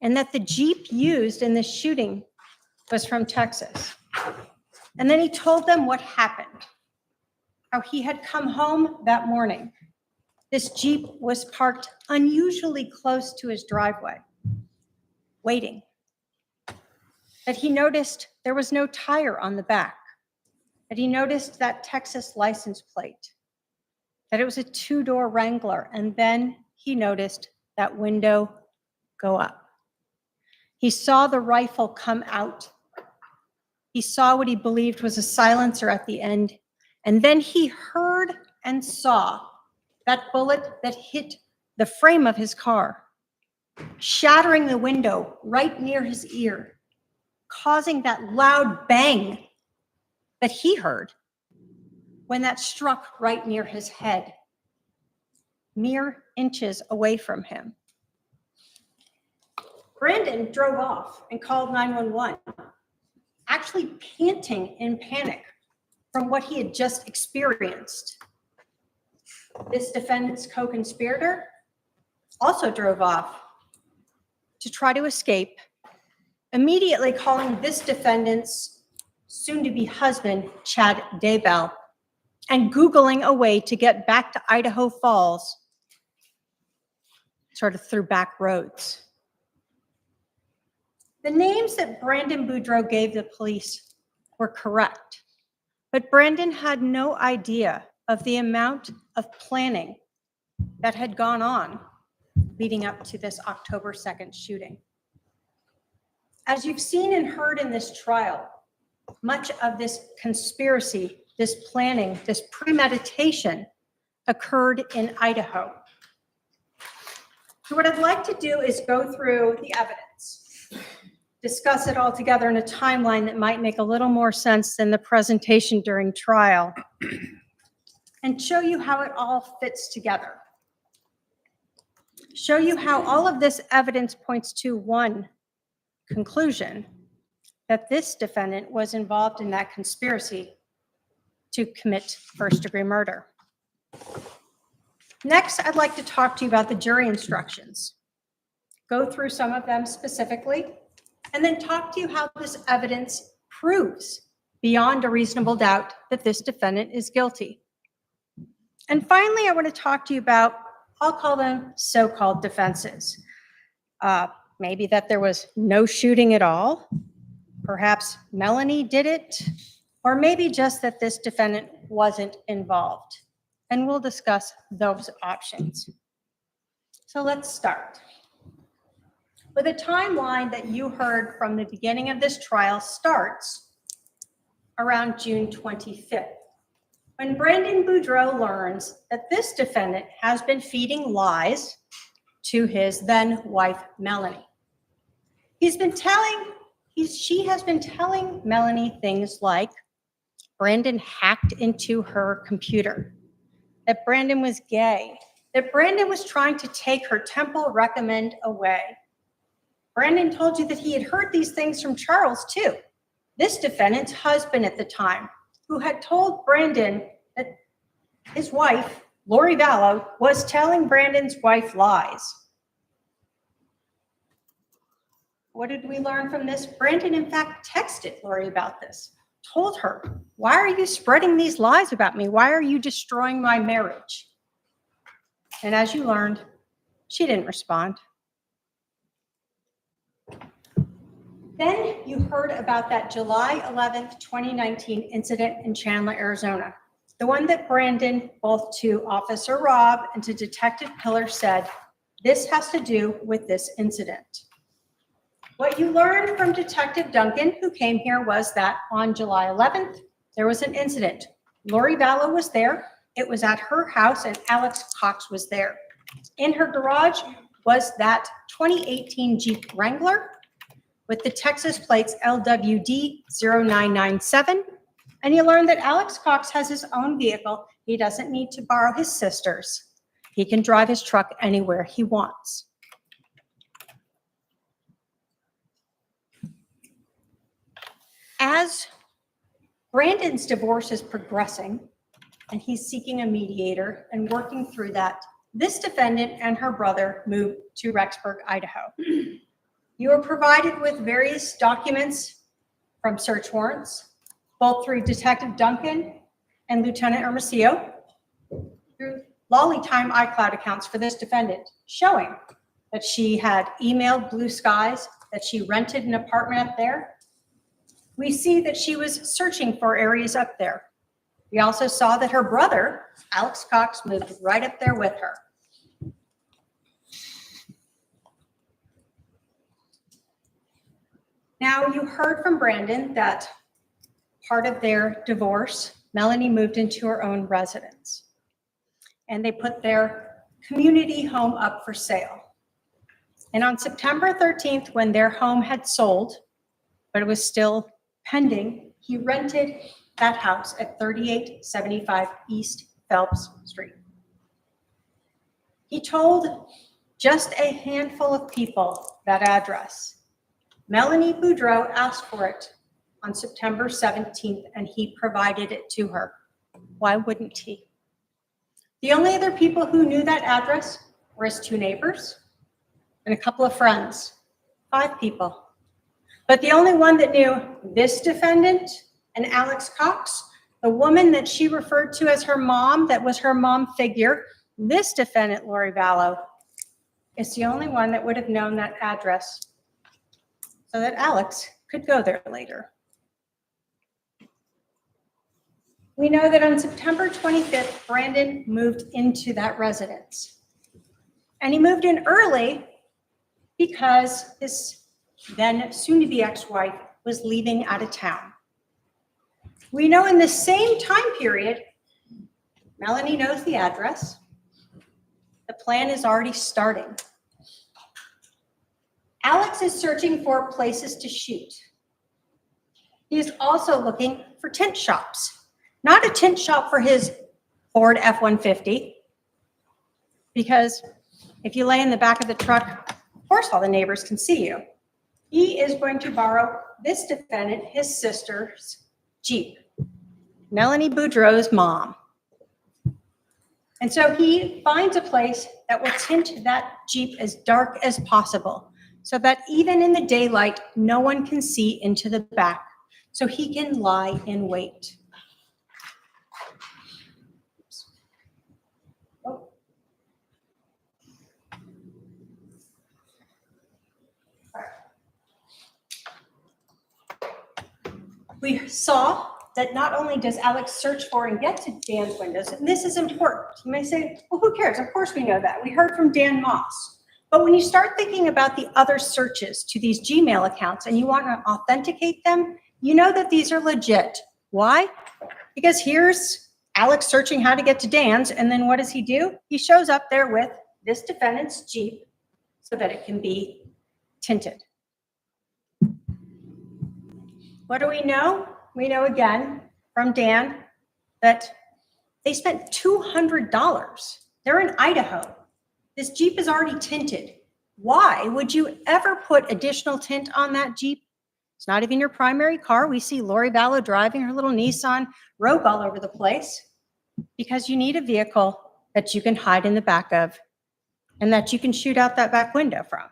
and that the Jeep used in this shooting was from Texas. And then he told them what happened, how he had come home that morning. This Jeep was parked unusually close to his driveway, waiting. That he noticed there was no tire on the back, that he noticed that Texas license plate, that it was a two-door Wrangler, and then he noticed that window go up. He saw the rifle come out. He saw what he believed was a silencer at the end, and then he heard and saw that bullet that hit the frame of his car, shattering the window right near his ear, causing that loud bang that he heard when that struck right near his head, mere inches away from him. Brandon drove off and called 911, actually panting in panic from what he had just experienced. This defendant's co-conspirator also drove off to try to escape, immediately calling this defendant's soon-to-be husband, Chad Daybell, and Googling a way to get back to Idaho Falls, sort of through back roads. The names that Brandon Boudreaux gave the police were correct, but Brandon had no idea of the amount of planning that had gone on leading up to this October 2nd shooting. As you've seen and heard in this trial, much of this conspiracy, this planning, this premeditation occurred in Idaho. So what I'd like to do is go through the evidence, discuss it all together in a timeline that might make a little more sense than the presentation during trial, and show you how it all fits together. Show you how all of this evidence points to one conclusion, that this defendant was involved in that conspiracy to commit first-degree murder. Next, I'd like to talk to you about the jury instructions, go through some of them specifically, and then talk to you how this evidence proves beyond a reasonable doubt that this defendant is guilty. And finally, I want to talk to you about, I'll call them so-called defenses. Maybe that there was no shooting at all, perhaps Melanie did it, or maybe just that this defendant wasn't involved. And we'll discuss those options. So let's start. But the timeline that you heard from the beginning of this trial starts around June 25th, when Brandon Boudreaux learns that this defendant has been feeding lies to his then wife, Melanie. She has been telling Melanie things like Brandon hacked into her computer, that Brandon was gay, that Brandon was trying to take her Temple recommend away. Brandon told you that he had heard these things from Charles too, this defendant's husband at the time, who had told Brandon that his wife, Lori Vallow, was telling Brandon's wife lies. What did we learn from this? Brandon, in fact, texted Lori about this, told her, why are you spreading these lies about me? Why are you destroying my marriage? And as you learned, she didn't respond. Then you heard about that July 11th, 2019 incident in Chandler, Arizona. The one that Brandon, both to Officer Rob and to Detective Pillar, said, this has to do with this incident. What you learned from Detective Duncan, who came here, was that on July 11th, there was an incident. Lori Vallow was there. It was at her house, and Alex Cox was there. In her garage was that 2018 Jeep Wrangler with the Texas plates LWD 0997. And you learned that Alex Cox has his own vehicle. He doesn't need to borrow his sister's. He can drive his truck anywhere he wants. As Brandon's divorce is progressing, and he's seeking a mediator and working through that, this defendant and her brother moved to Rexburg, Idaho. You were provided with various documents from search warrants, both through Detective Duncan and Lieutenant Hermosillo, through lolly time iCloud accounts for this defendant, showing that she had emailed Blue Skies, that she rented an apartment up there. We see that she was searching for areas up there. We also saw that her brother, Alex Cox, moved right up there with her. Now, you heard from Brandon that part of their divorce, Melanie moved into her own residence. And they put their community home up for sale. And on September 13th, when their home had sold, but it was still pending, he rented that house at 3875 East Phelps Street. He told just a handful of people that address. Melanie Boudreau asked for it on September 17th, and he provided it to her. Why wouldn't he? The only other people who knew that address were his 2 neighbors and a couple of friends, 5 people. But the only one that knew this defendant and Alex Cox, the woman that she referred to as her mom, that was her mom figure, this defendant, Lori Vallow, is the only one that would have known that address so that Alex could go there later. We know that on September 25th, Brandon moved into that residence. And he moved in early because his then soon-to-be ex-wife was leaving out of town. We know in the same time period, Melanie knows the address. The plan is already starting. Alex is searching for places to shoot. He is also looking for tent shops. Not a tent shop for his Ford F-150, because if you lay in the back of the truck, of course all the neighbors can see you. He is going to borrow this defendant, his sister's Jeep, Melanie Boudreau's mom. And so he finds a place that will tint that Jeep as dark as possible, so that even in the daylight, no one can see into the back, so he can lie in wait. We saw that not only does Alex search for and get to Dan's windows, and this is important. You may say, well, who cares? Of course we know that. We heard from Dan Moss. But when you start thinking about the other searches to these Gmail accounts and you want to authenticate them, you know that these are legit. Why? Because here's Alex searching how to get to Dan's, and then what does he do? He shows up there with this defendant's Jeep so that it can be tinted. What do we know? We know again from Dan that they spent $200. They're in Idaho. This Jeep is already tinted. Why would you ever put additional tint on that Jeep? It's not even your primary car. We see Lori Vallow driving her little Nissan Rogue all over the place because you need a vehicle that you can hide in the back of and that you can shoot out that back window from.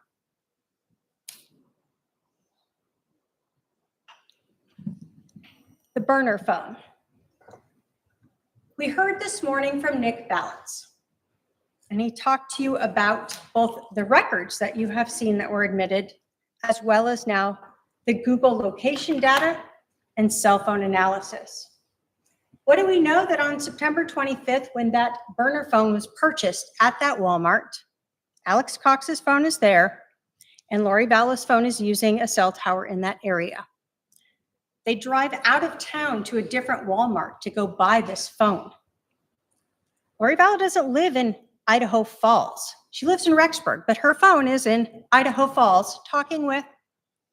The burner phone. We heard this morning from Nick Balance, and he talked to you about both the records that you have seen that were admitted, as well as now the Google location data and cell phone analysis. What do we know? That on September 25th, when that burner phone was purchased at that Walmart, Alex Cox's phone is there, and Lori Vallow's phone is using a cell tower in that area. They drive out of town to a different Walmart to go buy this phone. Lori Vallow doesn't live in Idaho Falls. She lives in Rexburg, but her phone is in Idaho Falls talking with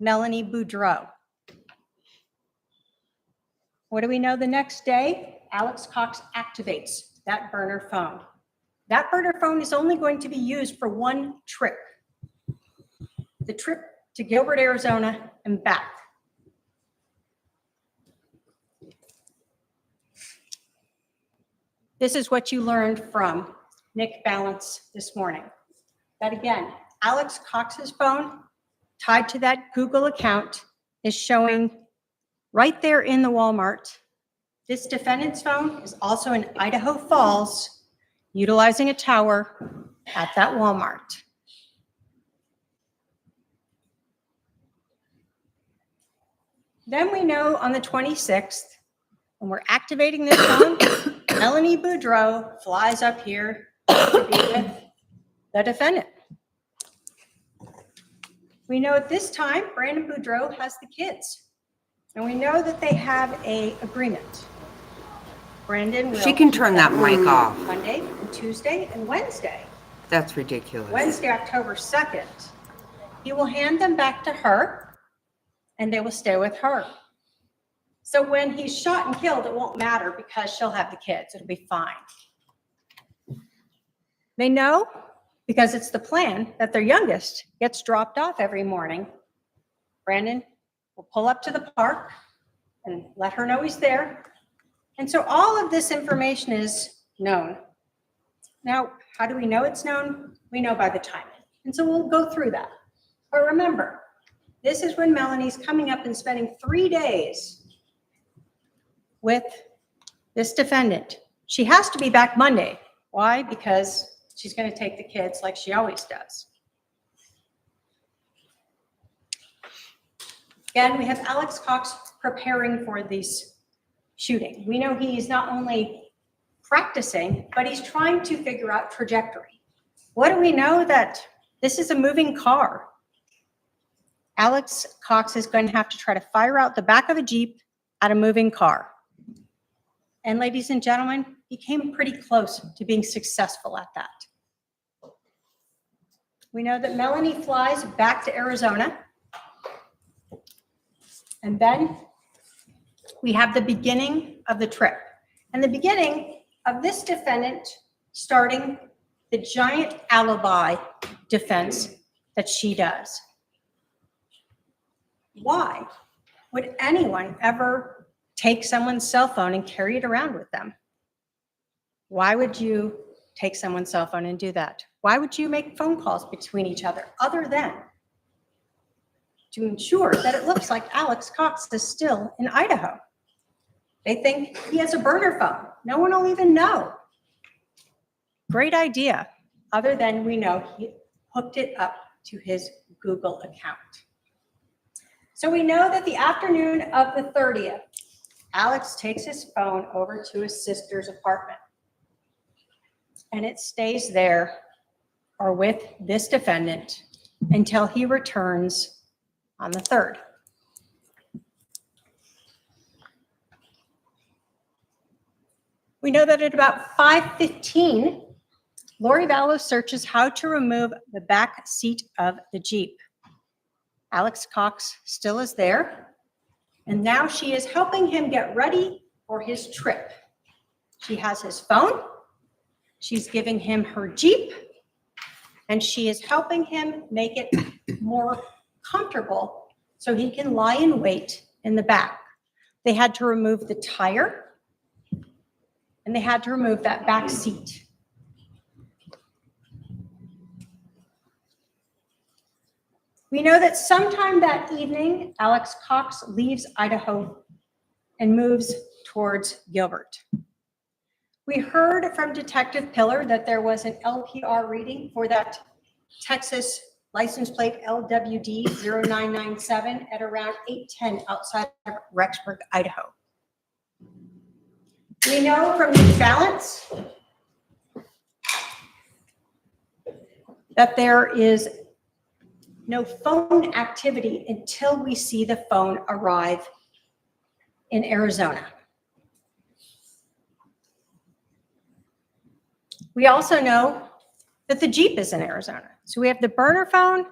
Melanie Boudreau. What do we know the next day? Alex Cox activates that burner phone. That burner phone is only going to be used for one trip. The trip to Gilbert, Arizona and back. This is what you learned from Nick Balance this morning. That again, Alex Cox's phone tied to that Google account is showing right there in the Walmart. This defendant's phone is also in Idaho Falls, utilizing a tower at that Walmart. Then we know on the 26th When we're activating this phone, Melanie Boudreau flies up here to be with the defendant. We know at this time, Brandon Boudreau has the kids. And we know that they have a agreement. Brandon will. She can turn that mic off. Monday, and Tuesday, and Wednesday. That's ridiculous. Wednesday, October 2nd, he will hand them back to her, and they will stay with her. So when he's shot and killed, it won't matter because she'll have the kids. It'll be fine. They know, because it's the plan, that their youngest gets dropped off every morning. Brandon will pull up to the park and let her know he's there. And so all of this information is known. Now, how do we know it's known? We know by the timing. And so we'll go through that. But remember, this is when Melanie's coming up and spending 3 days with this defendant. She has to be back Monday. Why? Because she's going to take the kids like she always does. Again, we have Alex Cox preparing for this shooting. We know he's not only practicing, but he's trying to figure out trajectory. What do we know? That this is a moving car. Alex Cox is going to have to try to fire out the back of a Jeep at a moving car. And ladies and gentlemen, he came pretty close to being successful at that. We know that Melanie flies back to Arizona. And then we have the beginning of the trip. And the beginning of this defendant starting the giant alibi defense that she does. Why would anyone ever take someone's cell phone and carry it around with them? Why would you take someone's cell phone and do that? Why would you make phone calls between each other other than to ensure that it looks like Alex Cox is still in Idaho? They think he has a burner phone. No one will even know. Great idea, other than we know he hooked it up to his Google account. So we know that the afternoon of the 30th, Alex takes his phone over to his sister's apartment. And it stays there or with this defendant until he returns on the 3rd. We know that at about 5:15, Lori Vallow searches how to remove the back seat of the Jeep. Alex Cox still is there, and now she is helping him get ready for his trip. She has his phone, she's giving him her Jeep, and she is helping him make it more comfortable so he can lie in wait in the back. They had to remove the tire, and they had to remove that back seat. We know that sometime that evening, Alex Cox leaves Idaho and moves towards Gilbert. We heard from Detective Pillar that there was an LPR reading for that Texas license plate LWD 0997 at around 8:10 outside of Rexburg, Idaho. We know from the balance that there is no phone activity until we see the phone arrive in Arizona. We also know that the Jeep is in Arizona. So we have the burner phone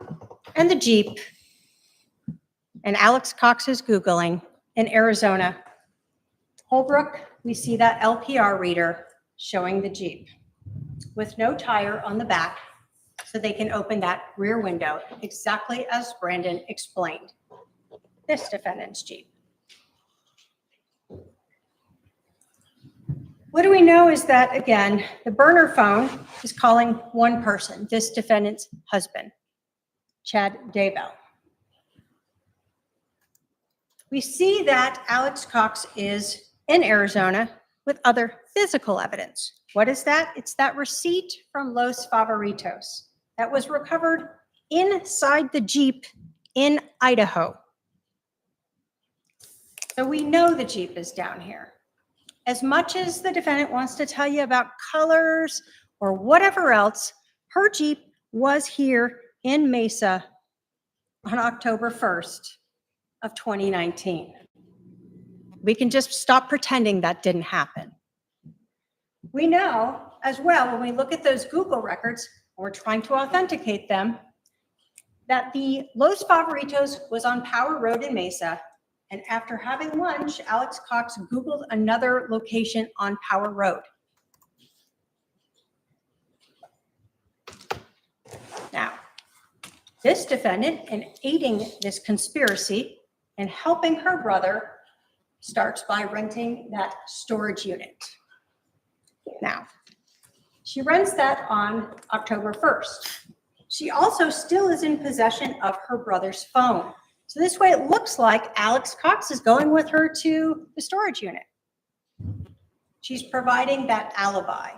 and the Jeep, and Alex Cox is Googling in Arizona. Holbrook, we see that LPR reader showing the Jeep with no tire on the back, so they can open that rear window exactly as Brandon explained. This defendant's Jeep. What do we know is that, again, the burner phone is calling one person, this defendant's husband, Chad Daybell. We see that Alex Cox is in Arizona with other physical evidence. What is that? It's that receipt from Los Favoritos that was recovered inside the Jeep in Idaho. So we know the Jeep is down here. as much as the defendant wants to tell you about colors or whatever else, her Jeep was here in Mesa on October 1st of 2019. We can just stop pretending that didn't happen. We know as well, when we look at those Google records, we're trying to authenticate them, that the Los Favoritos was on Power Road in Mesa. And after having lunch, Alex Cox Googled another location on Power Road. Now, this defendant, in aiding this conspiracy and helping her brother, starts by renting that storage unit. Now, she rents that on October 1st. She also still is in possession of her brother's phone. So this way it looks like Alex Cox is going with her to the storage unit. She's providing that alibi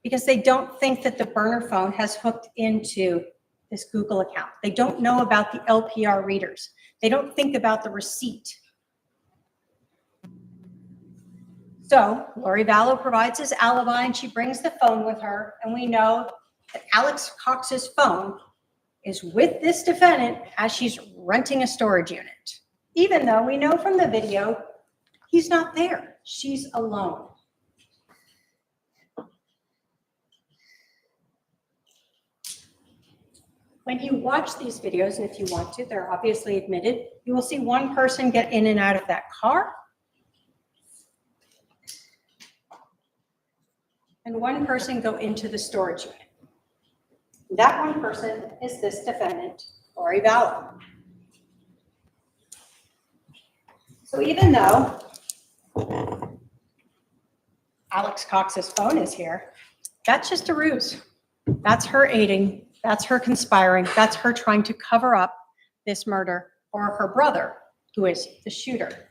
because they don't think that the burner phone has hooked into this Google account. They don't know about the LPR readers. They don't think about the receipt. So Lori Vallow provides his alibi and she brings the phone with her, and we know that Alex Cox's phone is with this defendant as she's renting a storage unit. Even though we know from the video, he's not there. She's alone. When you watch these videos, and if you want to, they're obviously admitted, you will see one person get in and out of that car, and one person go into the storage unit. That one person is this defendant, Lori Vallow. So even though Alex Cox's phone is here, that's just a ruse. That's her aiding, that's her conspiring, that's her trying to cover up this murder for her brother, who is the shooter.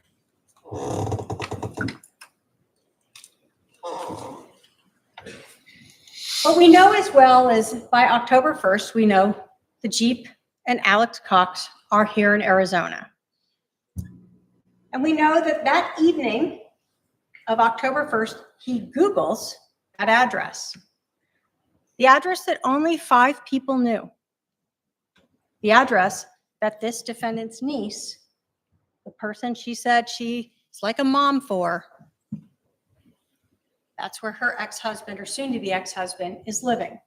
What we know as well is by October 1st, we know the Jeep and Alex Cox are here in Arizona. And we know that that evening of October 1st, he Googles that address. The address that only 5 people knew. The address that this defendant's niece, the person she said she's like a mom for, that's where her ex-husband or soon-to-be ex-husband is living.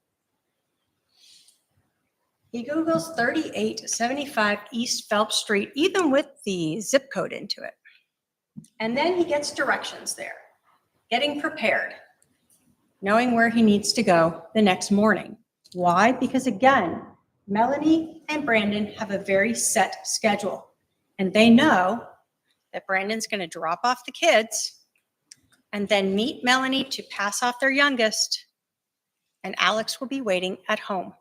He Googles 3875 East Phelps Street, even with the zip code into it. And then he gets directions there, getting prepared, knowing where he needs to go the next morning. Why? Because again, Melanie and Brandon have a very set schedule, and they know that Brandon's going to drop off the kids and then meet Melanie to pass off their youngest, and Alex will be waiting at home.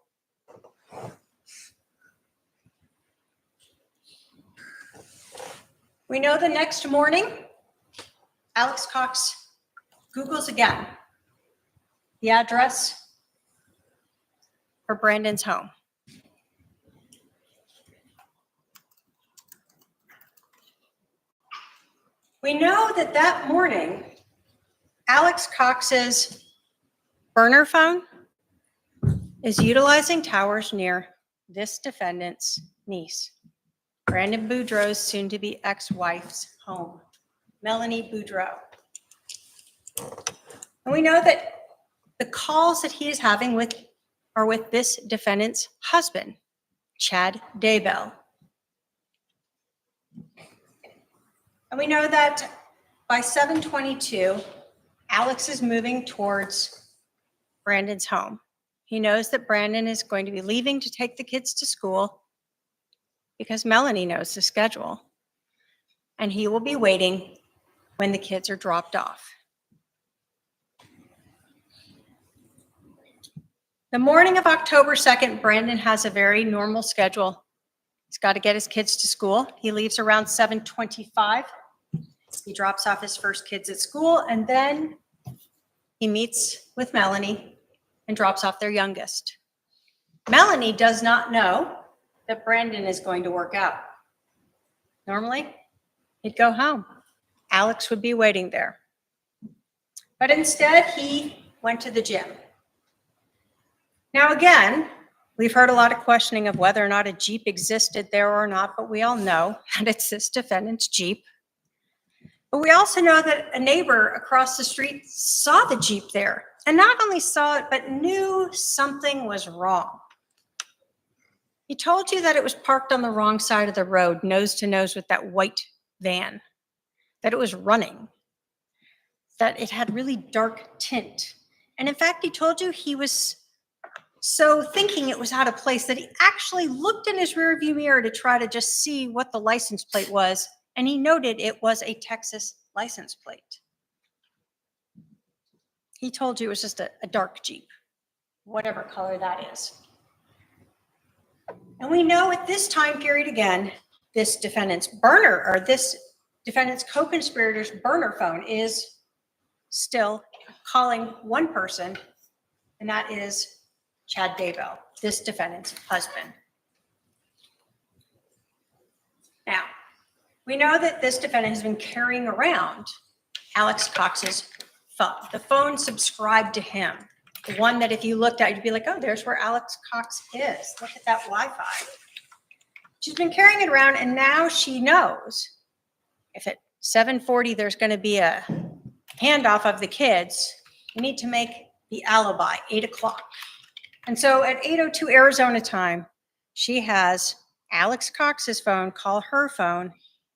We know the next morning, Alex Cox Googles again the address for Brandon's home. We know that that morning, Alex Cox's burner phone is utilizing towers near this defendant's niece, Brandon Boudreaux's soon-to-be ex-wife's home, Melanie Boudreaux. And we know that the calls that he is having are with this defendant's husband, Chad Daybell. And we know that by 7:22, Alex is moving towards Brandon's home. He knows that Brandon is going to be leaving to take the kids to school because Melanie knows the schedule. And he will be waiting when the kids are dropped off. The morning of October 2nd, Brandon has a very normal schedule. He's got to get his kids to school. He leaves around 7:25. He drops off his first kids at school, and then he meets with Melanie and drops off their youngest. Melanie does not know that Brandon is going to work out. Normally, he'd go home. Alex would be waiting there. But instead, he went to the gym. Now, again, we've heard a lot of questioning of whether or not a Jeep existed there or not, but we all know that it's this defendant's Jeep. But we also know that a neighbor across the street saw the Jeep there, and not only saw it, but knew something was wrong. He told you that it was parked on the wrong side of the road, nose to nose with that white van, that it was running, that it had really dark tint. And in fact, he told you he was so thinking it was out of place that he actually looked in his rearview mirror to try to just see what the license plate was, and he noted it was a Texas license plate. He told you it was just a dark Jeep, whatever color that is. And we know at this time period, again, this defendant's co-conspirator's burner phone is still calling one person, and that is Chad Daybell, this defendant's husband. Now, we know that this defendant has been carrying around Alex Cox's phone. The phone subscribed to him. The one that if you looked at, you'd be like, oh, there's where Alex Cox is. Look at that Wi-Fi. She's been carrying it around, and now she knows if at 7:40 there's going to be a handoff of the kids, we need to make the alibi 8 o'clock. And so at 8:02 Arizona time, she has Alex Cox's phone call her phone,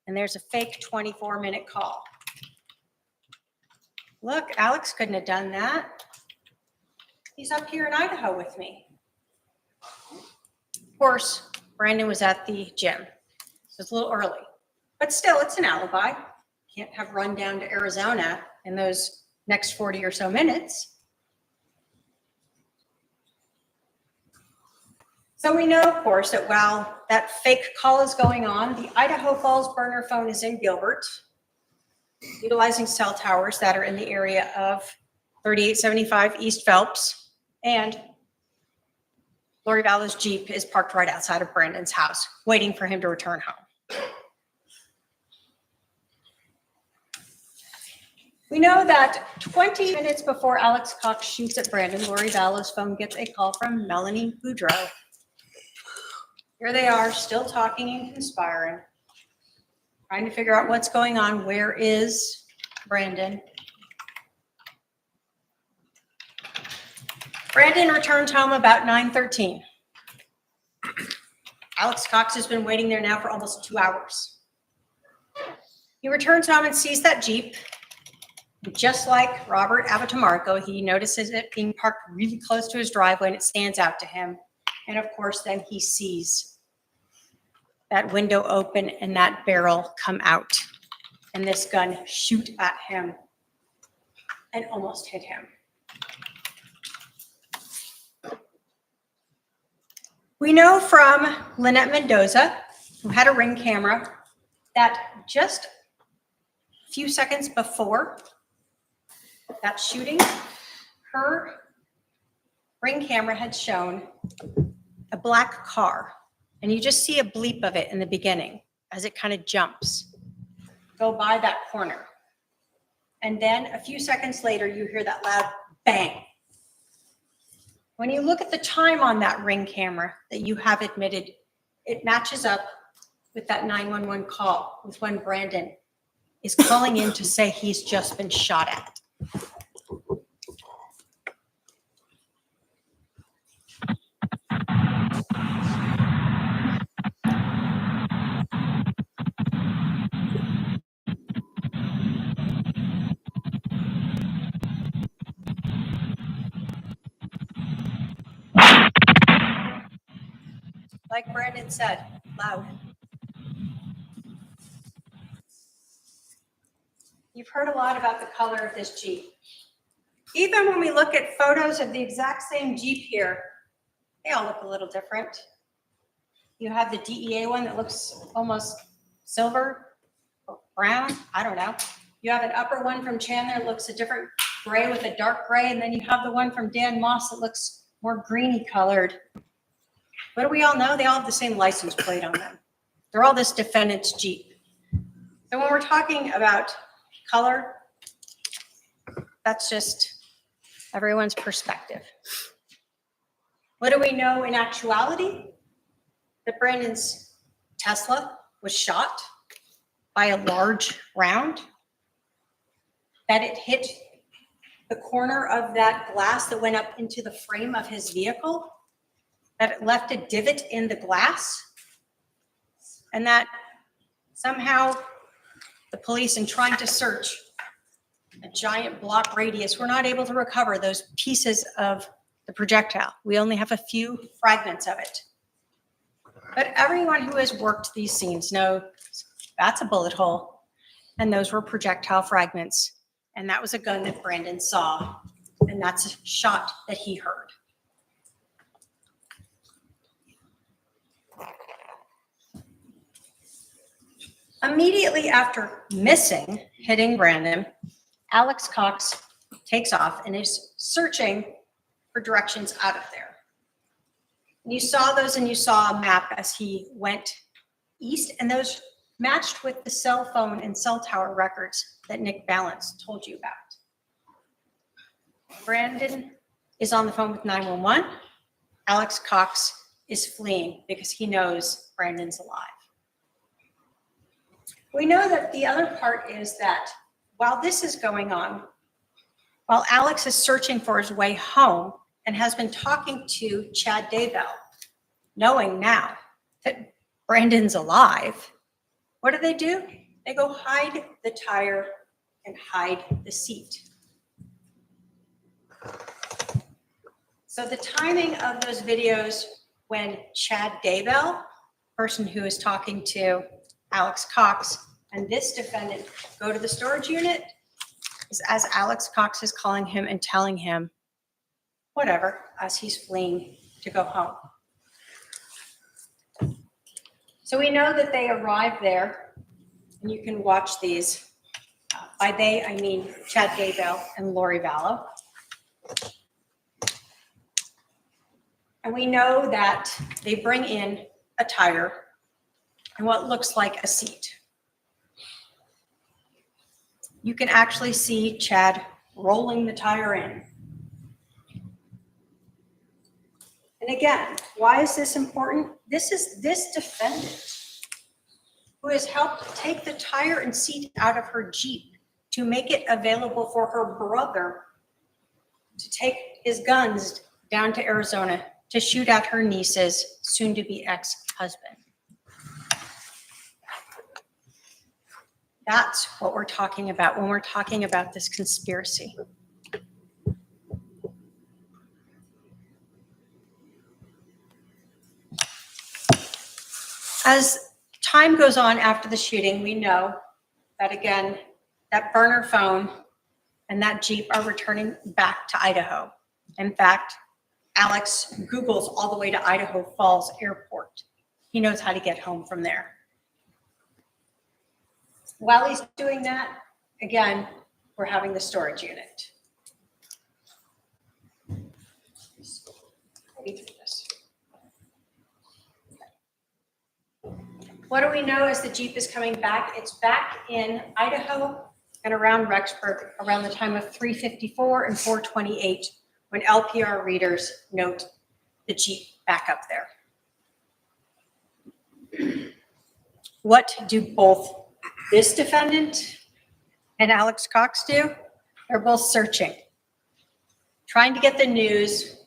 and there's a fake 24-minute call. Look, Alex couldn't have done that. He's up here in Idaho with me. Of course, Brandon was at the gym, so it's a little early. But still, it's an alibi. Can't have run down to Arizona in those next 40 or so minutes. So we know, of course, that while that fake call is going on, the Idaho Falls burner phone is in Gilbert, utilizing cell towers that are in the area of 3875 East Phelps, and Lori Vallow's Jeep is parked right outside of Brandon's house, waiting for him to return home. We know that 20 minutes before Alex Cox shoots at Brandon, Lori Vallow's phone gets a call from Melanie Boudreau. Here they are, still talking and conspiring, trying to figure out what's going on. Where is Brandon? Brandon returns home about 9:13. Alex Cox has been waiting there now for almost 2 hours. He returns home and sees that Jeep. Just like Robert Abitamarco, he notices it being parked really close to his driveway, and it stands out to him. And of course, then he sees that window open and that barrel come out, and this gun shoot at him and almost hit him. We know from Lynette Mendoza, who had a Ring camera, that just a few seconds before that shooting, her Ring camera had shown a black car, and you just see a bleep of it in the beginning as it kind of jumps, go by that corner. And then a few seconds later, you hear that loud bang. When you look at the time on that Ring camera that you have admitted, it matches up with that 911 call, with when Brandon is calling in to say he's just been shot at. Like Brandon said, loud. You've heard a lot about the color of this Jeep. Even when we look at photos of the exact same Jeep here, they all look a little different. You have the DEA one that looks almost silver, or brown, I don't know. You have an upper one from Chandler that looks a different gray with a dark gray, and then you have the one from Dan Moss that looks more greeny colored. What do we all know? They all have the same license plate on them. They're all this defendant's Jeep. So when we're talking about color, that's just everyone's perspective. What do we know in actuality? That Brandon's Tesla was shot by a large round, that it hit the corner of that glass that went up into the frame of his vehicle, that it left a divot in the glass, and that somehow the police, in trying to search a giant block radius, were not able to recover those pieces of the projectile. We only have a few fragments of it. But everyone who has worked these scenes knows that's a bullet hole, and those were projectile fragments. And that was a gun that Brandon saw, and that's a shot that he heard. Immediately after hitting Brandon, Alex Cox takes off and is searching for directions out of there. And you saw those, and you saw a map as he went east, and those matched with the cell phone and cell tower records that Nick Balance told you about. Brandon is on the phone with 911. Alex Cox is fleeing because he knows Brandon's alive. We know that the other part is that while this is going on, while Alex is searching for his way home and has been talking to Chad Daybell, knowing now that Brandon's alive, what do? They go hide the tire and hide the seat. So the timing of those videos when Chad Daybell, person who is talking to Alex Cox, and this defendant go to the storage unit is as Alex Cox is calling him and telling him whatever as he's fleeing to go home. So we know that they arrive there, and you can watch these. By they, I mean Chad Daybell and Lori Vallow. And we know that they bring in a tire and what looks like a seat. You can actually see Chad rolling the tire in. And again, why is this important? This is this defendant who has helped take the tire and seat out of her Jeep to make it available for her brother to take his guns down to Arizona to shoot at her niece's soon-to-be ex-husband. That's what we're talking about when we're talking about this conspiracy. As time goes on after the shooting, we know that, again, that burner phone and that Jeep are returning back to Idaho. In fact, Alex Googles all the way to Idaho Falls Airport. He knows how to get home from there. While he's doing that, again, we're having the storage unit. What do we know as the Jeep is coming back? It's back in Idaho and around Rexburg around the time of 3:54 and 4:28 when LPR readers note the Jeep back up there. What do both this defendant and Alex Cox do? They're both searching, trying to get the news.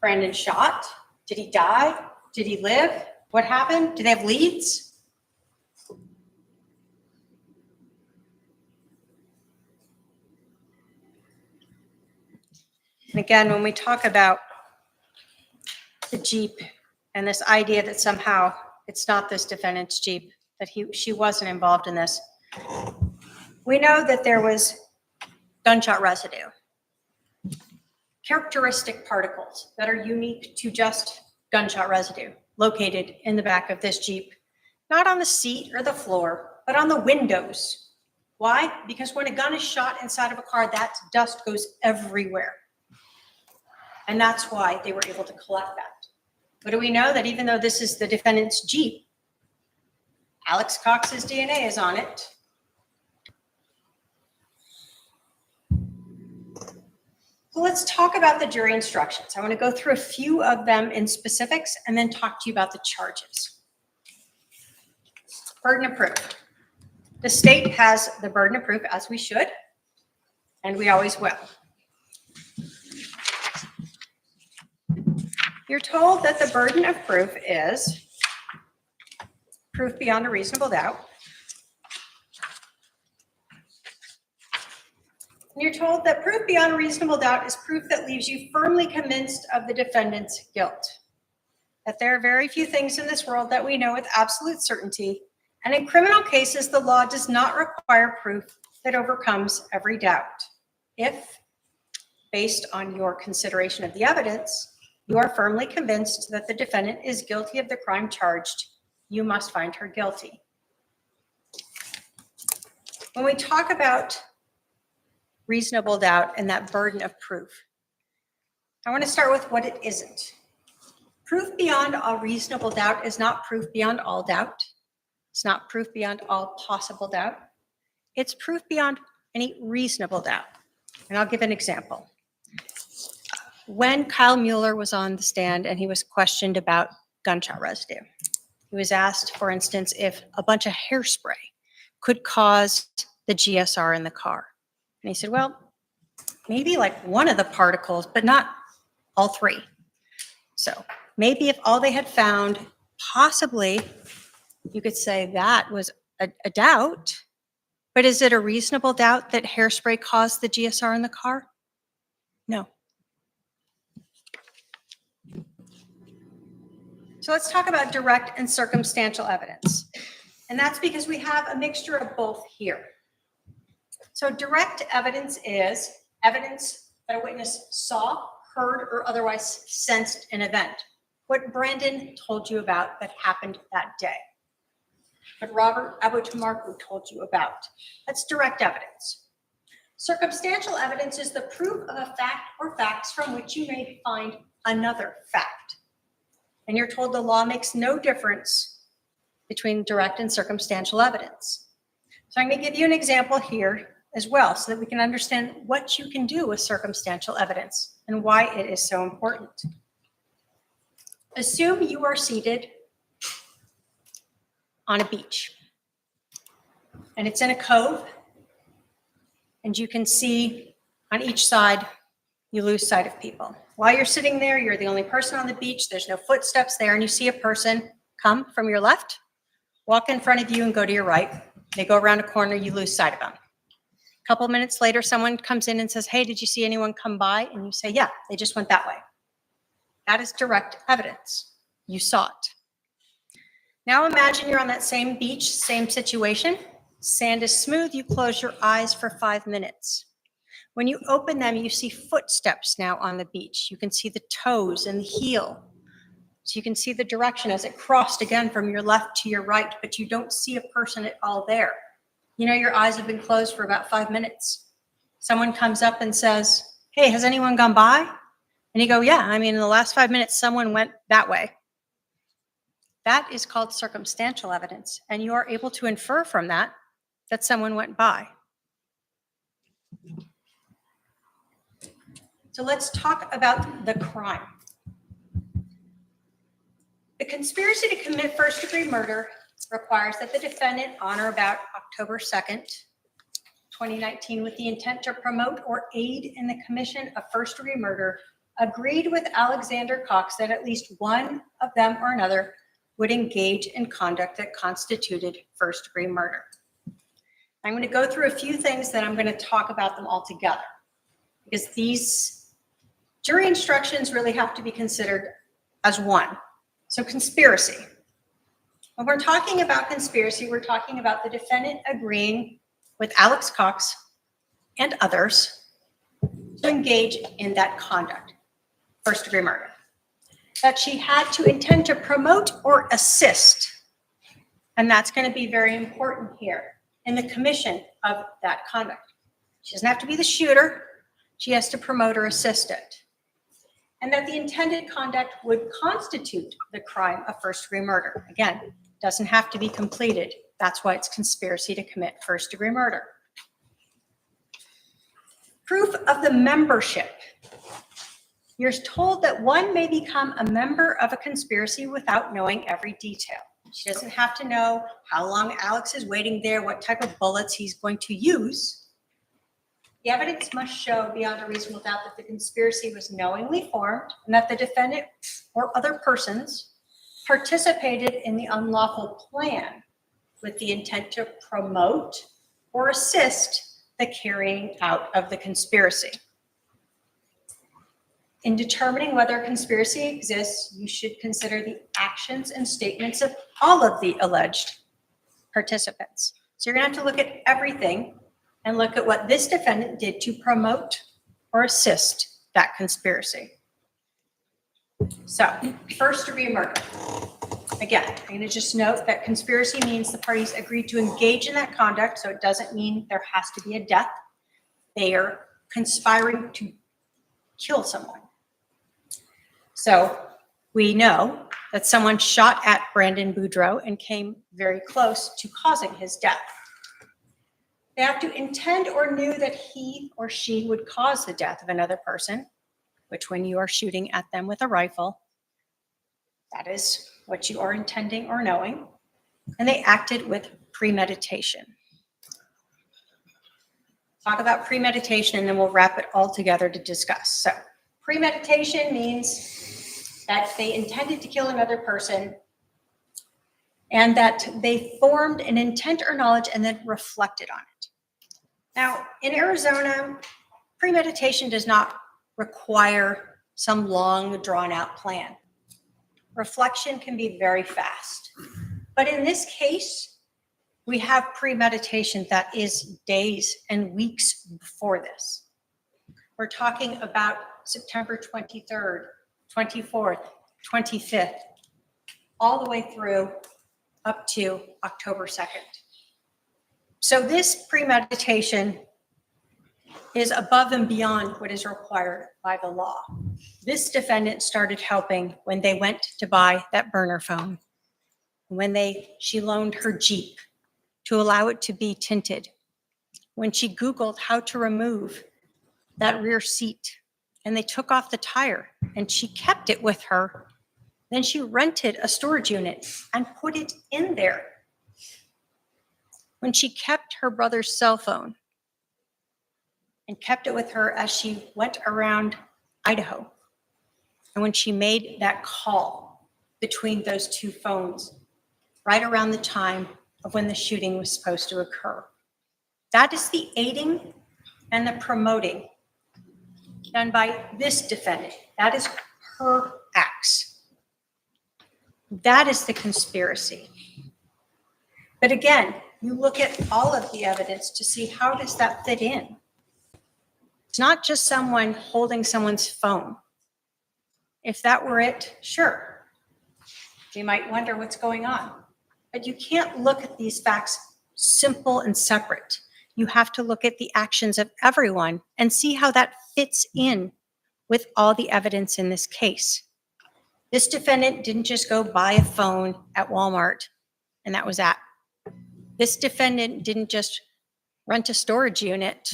Brandon shot? Did he die? Did he live? What happened? Do they have leads? And again, when we talk about the Jeep and this idea that somehow it's not this defendant's Jeep, that she wasn't involved in this, we know that there was gunshot residue, characteristic particles that are unique to just gunshot residue located in the back of this Jeep, not on the seat or the floor, but on the windows. Why? Because when a gun is shot inside of a car, that dust goes everywhere. And that's why they were able to collect that. But do we know that even though this is the defendant's Jeep, Alex Cox's DNA is on it? So let's talk about the jury instructions. I want to go through a few of them in specifics and then talk to you about the charges. Burden of proof. The state has the burden of proof, as we should, and we always will. You're told that the burden of proof is proof beyond a reasonable doubt. And you're told that proof beyond a reasonable doubt is proof that leaves you firmly convinced of the defendant's guilt. That there are very few things in this world that we know with absolute certainty, and in criminal cases, the law does not require proof that overcomes every doubt. If, based on your consideration of the evidence, you are firmly convinced that the defendant is guilty of the crime charged, you must find her guilty. When we talk about reasonable doubt and that burden of proof, I want to start with what it isn't. Proof beyond a reasonable doubt is not proof beyond all doubt. It's not proof beyond all possible doubt. It's proof beyond any reasonable doubt. And I'll give an example. When Kyle Mueller was on the stand and he was questioned about gunshot residue, he was asked, for instance, if a bunch of hairspray could cause the GSR in the car. And he said, well, maybe like one of the particles, but not all three. So maybe if all they had found, possibly you could say that was a doubt, but is it a reasonable doubt that hairspray caused the GSR in the car? No. So let's talk about direct and circumstantial evidence. And that's because we have a mixture of both here. So direct evidence is evidence that a witness saw, heard, or otherwise sensed an event. What Brandon told you about that happened that day. What Robert Abotamarku told you about. That's direct evidence. Circumstantial evidence is the proof of a fact or facts from which you may find another fact. And you're told the law makes no difference between direct and circumstantial evidence. So I'm going to give you an example here as well so that we can understand what you can do with circumstantial evidence and why it is so important. Assume you are seated on a beach and it's in a cove and you can see on each side, you lose sight of people. While you're sitting there, you're the only person on the beach, there's no footsteps there, and you see a person come from your left, walk in front of you and go to your right. They go around a corner, you lose sight of them. A couple minutes later, someone comes in and says, hey, did you see anyone come by? And you say, yeah, they just went that way. That is direct evidence. You saw it. Now imagine you're on that same beach, same situation. Sand is smooth, you close your eyes for 5 minutes. When you open them, you see footsteps now on the beach. You can see the toes and the heel. So you can see the direction as it crossed again from your left to your right, but you don't see a person at all there. You know, your eyes have been closed for about 5 minutes. Someone comes up and says, hey, has anyone gone by? And you go, yeah, I mean, in the last 5 minutes, someone went that way. That is called circumstantial evidence, and you are able to infer from that that someone went by. So let's talk about the crime. The conspiracy to commit first-degree murder requires that the defendant on or about October 2nd, 2019, with the intent to promote or aid in the commission of first-degree murder, agreed with Alexander Cox that at least one of them or another would engage in conduct that constituted first-degree murder. I'm going to go through a few things, then I'm going to talk about them all together, because these jury instructions really have to be considered as one. So conspiracy. When we're talking about conspiracy, we're talking about the defendant agreeing with Alex Cox and others to engage in that conduct, first-degree murder. That she had to intend to promote or assist, and that's going to be very important here in the commission of that conduct. She doesn't have to be the shooter. She has to promote or assist it. And that the intended conduct would constitute the crime of first-degree murder. Again, doesn't have to be completed. That's why it's conspiracy to commit first-degree murder. Proof of the membership You're told that one may become a member of a conspiracy without knowing every detail. She doesn't have to know how long Alex is waiting there, what type of bullets he's going to use. The evidence must show beyond a reasonable doubt that the conspiracy was knowingly formed and that the defendant or other persons participated in the unlawful plan with the intent to promote or assist the carrying out of the conspiracy. In determining whether a conspiracy exists, you should consider the actions and statements of all of the alleged participants. So you're going to have to look at everything and look at what this defendant did to promote or assist that conspiracy. So, first-degree murder. Again, I'm going to just note that conspiracy means the parties agreed to engage in that conduct, so it doesn't mean there has to be a death. They are conspiring to kill someone. So we know that someone shot at Brandon Boudreaux and came very close to causing his death. They have to intend or knew that he or she would cause the death of another person, which when you are shooting at them with a rifle, that is what you are intending or knowing. And they acted with premeditation. Talk about premeditation and then we'll wrap it all together to discuss. So premeditation means that they intended to kill another person and that they formed an intent or knowledge and then reflected on it. Now, in Arizona, premeditation does not require some long, drawn-out plan. Reflection can be very fast. But in this case, we have premeditation that is days and weeks before this. We're talking about September 23rd, 24th, 25th, all the way through up to October 2nd. So this premeditation is above and beyond what is required by the law. This defendant started helping when they went to buy that burner phone, when she loaned her Jeep to allow it to be tinted, when she Googled how to remove that rear seat and they took off the tire and she kept it with her. Then she rented a storage unit and put it in there. When she kept her brother's cell phone and kept it with her as she went around Idaho. And when she made that call between those two phones, right around the time of when the shooting was supposed to occur. That is the aiding and the promoting done by this defendant. That is her acts. That is the conspiracy. But again, you look at all of the evidence to see how does that fit in. It's not just someone holding someone's phone. If that were it, sure, you might wonder what's going on. But you can't look at these facts simple and separate. You have to look at the actions of everyone and see how that fits in with all the evidence in this case. This defendant didn't just go buy a phone at Walmart and that was that. This defendant didn't just rent a storage unit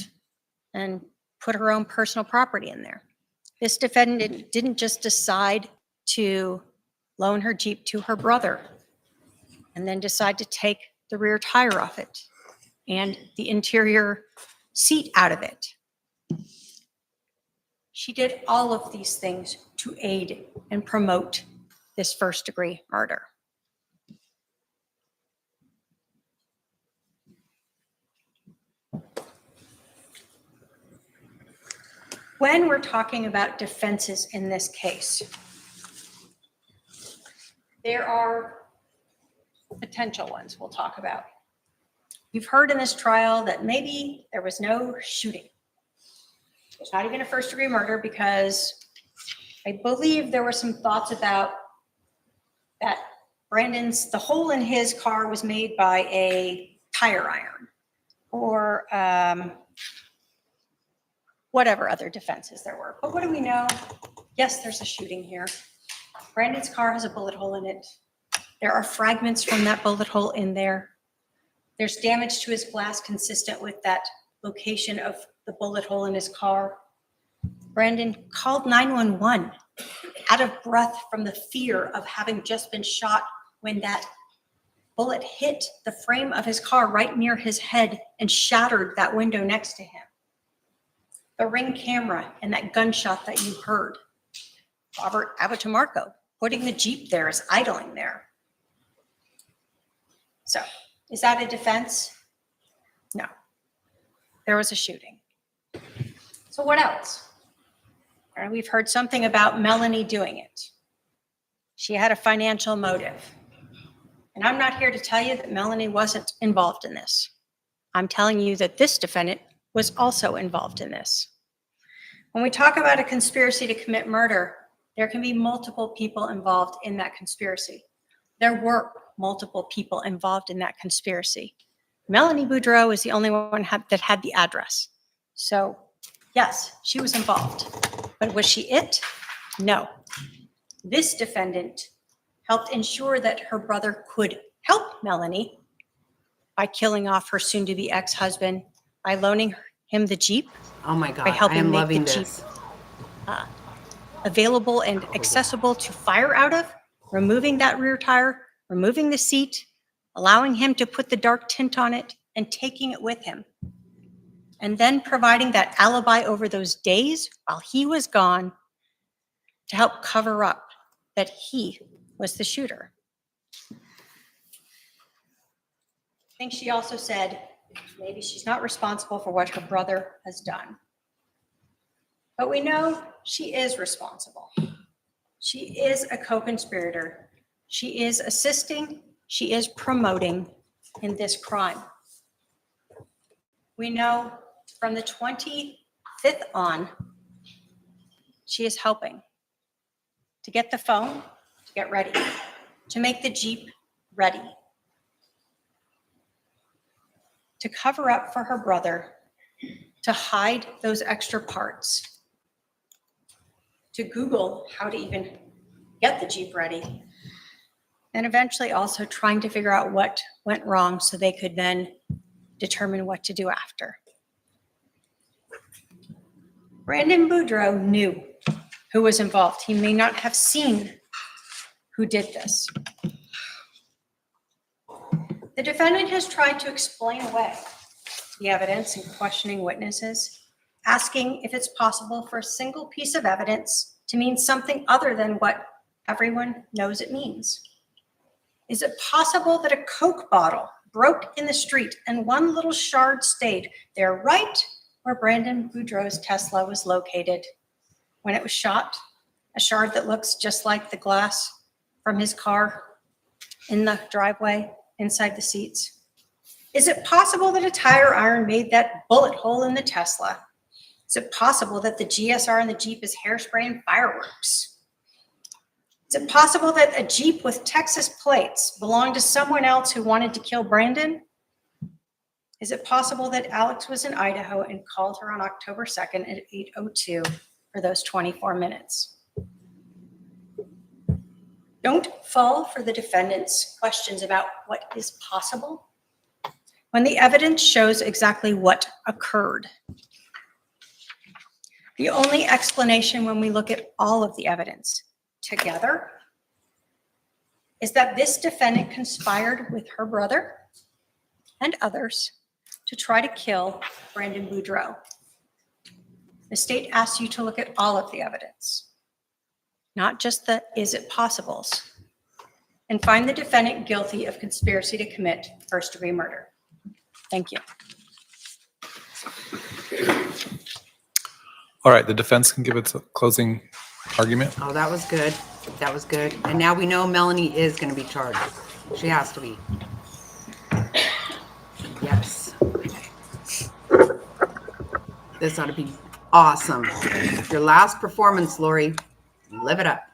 and put her own personal property in there. This defendant didn't just decide to loan her Jeep to her brother and then decide to take the rear tire off it and the interior seat out of it. She did all of these things to aid and promote this first-degree murder. When we're talking about defenses in this case, there are potential ones we'll talk about. You've heard in this trial that maybe there was no shooting. There's not even a first-degree murder because I believe there were some thoughts about that the hole in his car was made by a tire iron or whatever other defenses there were. But what do we know? Yes, there's a shooting here. Brandon's car has a bullet hole in it. There are fragments from that bullet hole in there. There's damage to his glass consistent with that location of the bullet hole in his car. Brandon called 911, out of breath from the fear of having just been shot when that bullet hit the frame of his car right near his head and shattered that window next to him. The Ring camera and that gunshot that you heard. Robert Abitamarco putting the Jeep there is idling there. So, is that a defense? No. There was a shooting. So what else? We've heard something about Melanie doing it. She had a financial motive. And I'm not here to tell you that Melanie wasn't involved in this. I'm telling you that this defendant was also involved in this. When we talk about a conspiracy to commit murder, there can be multiple people involved in that conspiracy. There were multiple people involved in that conspiracy. Melanie Boudreau is the only one that had the address. So yes, she was involved. But was she it? No. This defendant helped ensure that her brother could help Melanie by killing off her soon-to-be ex-husband, by loaning him the Jeep, Oh my God, by I helping am make loving the Jeep this. available and accessible to fire out of, removing that rear tire, removing the seat, allowing him to put the dark tint on it, and taking it with him. And then providing that alibi over those days while he was gone to help cover up that he was the shooter. I think she also said maybe she's not responsible for what her brother has done. But we know she is responsible. She is a co-conspirator. She is assisting, she is promoting in this crime. We know from the 25th on, she is helping to get the phone, to get ready, to make the Jeep ready, to cover up for her brother, to hide those extra parts, to Google how to even get the Jeep ready, and eventually also trying to figure out what went wrong so they could then determine what to do after. Brandon Boudreau knew who was involved. He may not have seen who did this. The defendant has tried to explain away the evidence and questioning witnesses, asking if it's possible for a single piece of evidence to mean something other than what everyone knows it means. Is it possible that a Coke bottle broke in the street and one little shard stayed there right where Brandon Boudreau's Tesla was located when it was shot? A shard that looks just like the glass from his car in the driveway inside the seats. Is it possible that a tire iron made that bullet hole in the Tesla? Is it possible that the GSR in the Jeep is hairspray and fireworks? Is it possible that a Jeep with Texas plates belonged to someone else who wanted to kill Brandon? Is it possible that Alex was in Idaho and called her on October 2nd at 8:02 for those 24 minutes? Don't fall for the defendant's questions about what is possible when the evidence shows exactly what occurred. The only explanation when we look at all of the evidence together is that this defendant conspired with her brother and others to try to kill Brandon Boudreau. The state asks you to look at all of the evidence, not just the is it possibles, and find the defendant guilty of conspiracy to commit first-degree murder. Thank you. All right, the defense can give its closing argument. Oh, that was good. That was good. And now we know Melanie is going to be charged. She has to be. Yes. This ought to be awesome. Your last performance, Lori. Live it up.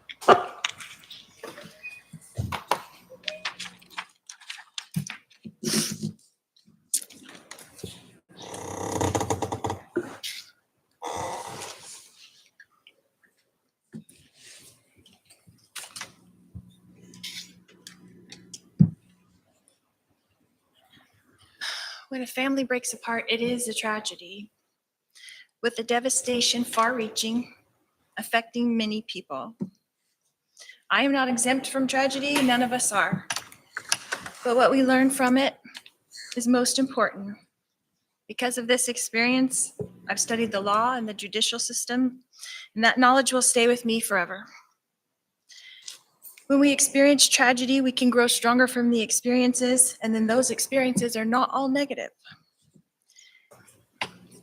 When a family breaks apart, it is a tragedy. with a devastation far-reaching, affecting many people. I am not exempt from tragedy, none of us are. But what we learn from it is most important. Because of this experience, I've studied the law and the judicial system, and that knowledge will stay with me forever. When we experience tragedy, we can grow stronger from the experiences, and then those experiences are not all negative.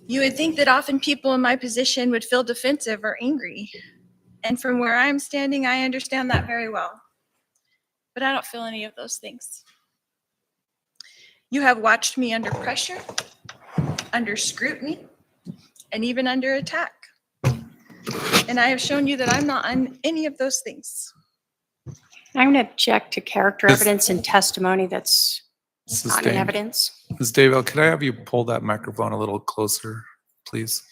You would think that often people in my position would feel defensive or angry. And from where I'm standing, I understand that very well. But I don't feel any of those things. You have watched me under pressure, under scrutiny, and even under attack. And I have shown you that I'm not on any of those things. I'm going to object to character evidence and testimony that's not in Sustained. evidence. Ms. Daybell, could I have you pull that microphone a little closer, please?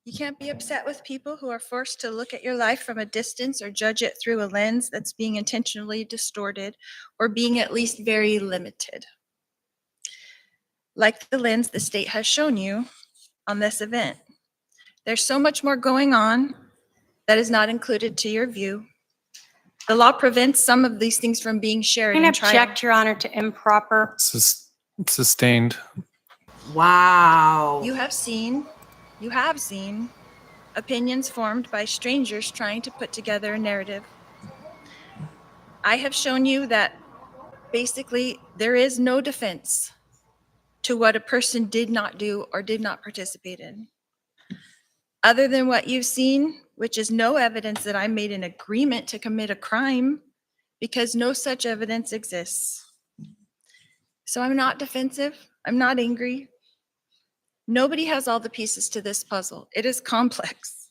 You can't be upset with people who are forced to look at your life from a distance or judge it through a lens that's being intentionally distorted or being at least very limited. Like the lens the state has shown you on this event. There's so much more going on that is not included to your view. The law prevents some of these things from being shared I'm in going to trial. object, Your Honor, to improper. Sustained. Wow. You have seen opinions formed by strangers trying to put together a narrative. I have shown you that basically there is no defense to what a person did not do or did not participate in. Other than what you've seen, which is no evidence that I made an agreement to commit a crime, because no such evidence exists. So I'm not defensive. I'm not angry. Nobody has all the pieces to this puzzle. It is complex.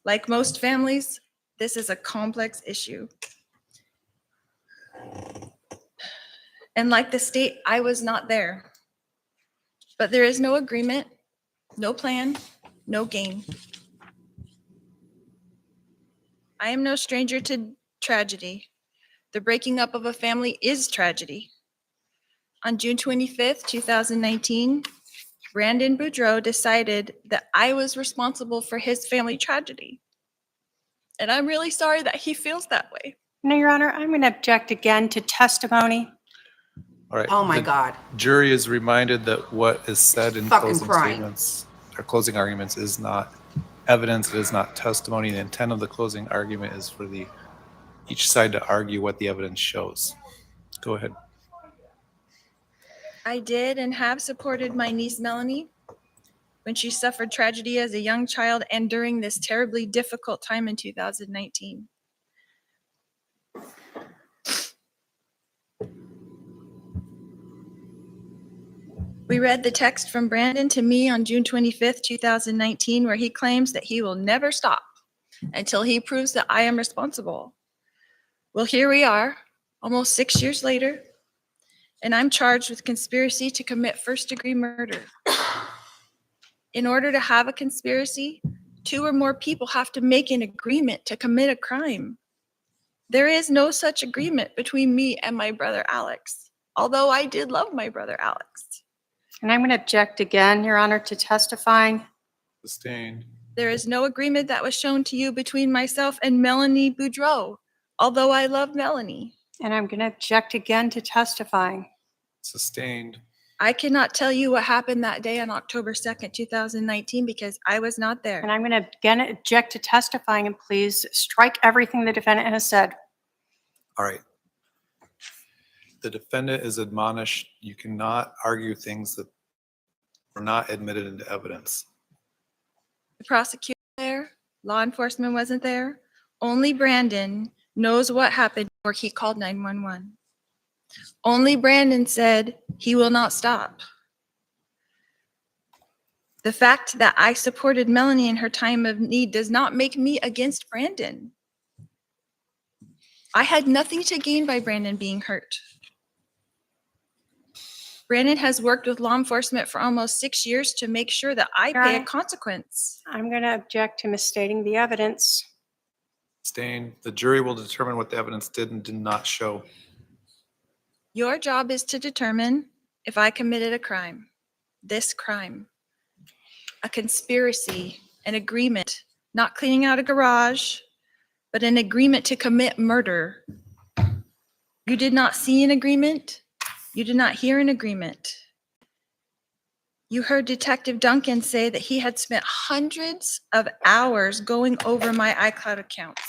Like most families, this is a complex issue. And like the state, I was not there. But there is no agreement, no plan, no game. I am no stranger to tragedy. The breaking up of a family is tragedy. On June 25th, 2019, Brandon Boudreau decided that I was responsible for his family tragedy. And I'm really sorry that he feels that way. No, Your Honor, I'm going to object again to testimony. All right. Oh my the God. Jury is reminded that what is said in Fucking closing crying. statements or closing arguments is not evidence. It is not testimony. The intent of the closing argument is for each side to argue what the evidence shows. Go ahead. I did and have supported my niece Melanie when she suffered tragedy as a young child and during this terribly difficult time in 2019. We read the text from Brandon to me on June 25th, 2019, where he claims that he will never stop until he proves that I am responsible. Well, here we are, almost 6 years later, and I'm charged with conspiracy to commit first-degree murder. In order to have a conspiracy, 2 or more people have to make an agreement to commit a crime. There is no such agreement between me and my brother Alex, although I did love my brother Alex. And I'm going to object again, Your Honor, to testifying. Sustained. There is no agreement that was shown to you between myself and Melanie Boudreau, although I love Melanie. And I'm going to object again to testifying. Sustained. I cannot tell you what happened that day on October 2nd, 2019, because I was not there. And I'm going to again object to testifying, and please strike everything the defendant has said. All right. The defendant is admonished, you cannot argue things that were not admitted into evidence. The prosecutor was there, law enforcement wasn't there. Only Brandon knows what happened before he called 911. Only Brandon said he will not stop. The fact that I supported Melanie in her time of need does not make me against Brandon. I had nothing to gain by Brandon being hurt. Brandon has worked with law enforcement for almost 6 years to make sure that I pay a consequence. I'm going to object to misstating the evidence. Sustained. The jury will determine what the evidence did and did not show. Your job is to determine if I committed a crime, this crime. a conspiracy, an agreement, not cleaning out a garage, but an agreement to commit murder. You did not see an agreement. You did not hear an agreement. You heard Detective Duncan say that he had spent hundreds of hours going over my iCloud accounts.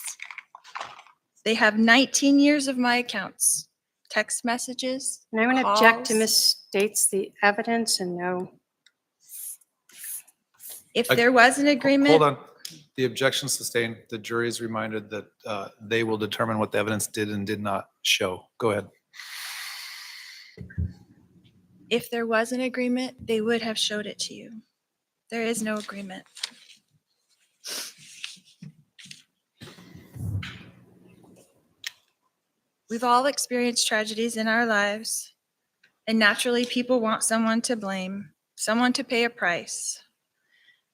They have 19 years of my accounts, text messages, And I'm going to object to calls. misstates the evidence and no. If there was an agreement. Hold on. The objection sustained. The jury is reminded that they will determine what the evidence did and did not show. Go ahead. If there was an agreement, they would have showed it to you. There is no agreement. We've all experienced tragedies in our lives, and naturally people want someone to blame, someone to pay a price.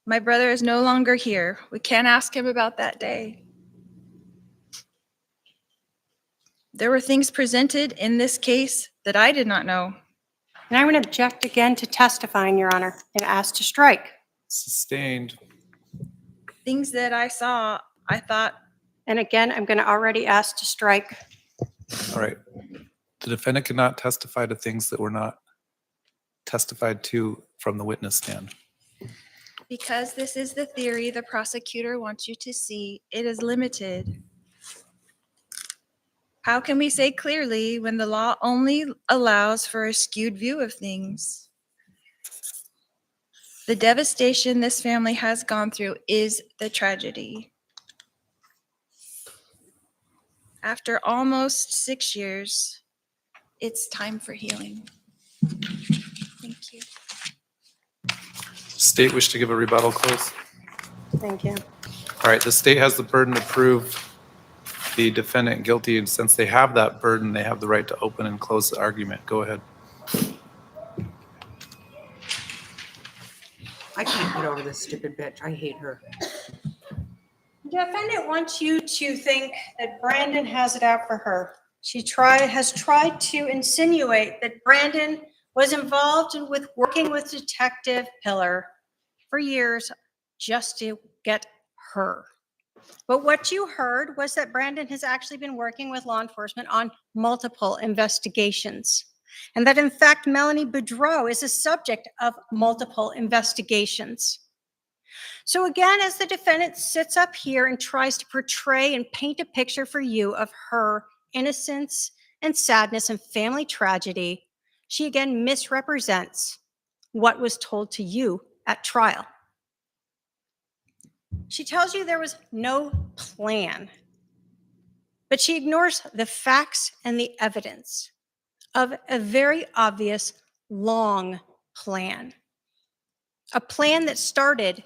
My brother is no longer here. We can't ask him about that day. There were things presented in this case that I did not know. And I'm going to object again to testifying, Your Honor, and ask to strike. Sustained. Things that I saw, I thought, And again, I'm going to already ask to strike. All right. The defendant cannot testify to things that were not testified to from the witness stand. because this is the theory the prosecutor wants you to see, it is limited. How can we say clearly when the law only allows for a skewed view of things? The devastation this family has gone through is the tragedy. After almost 6 years, it's time for healing. Thank you. State wish to give a rebuttal, close. Thank you. All right, the state has the burden to prove the defendant guilty, and since they have that burden, they have the right to open and close the argument. Go ahead. I can't get over this stupid bitch. I hate her. The defendant wants you to think that Brandon has it out for her. She has tried to insinuate that Brandon was involved with working with Detective Pillar for years just to get her. But what you heard was that Brandon has actually been working with law enforcement on multiple investigations, and that in fact Melanie Boudreau is a subject of multiple investigations. So again, as the defendant sits up here and tries to portray and paint a picture for you of her innocence and sadness and family tragedy, she again misrepresents what was told to you at trial. She tells you there was no plan, but she ignores the facts and the evidence of a very obvious long plan. A plan that started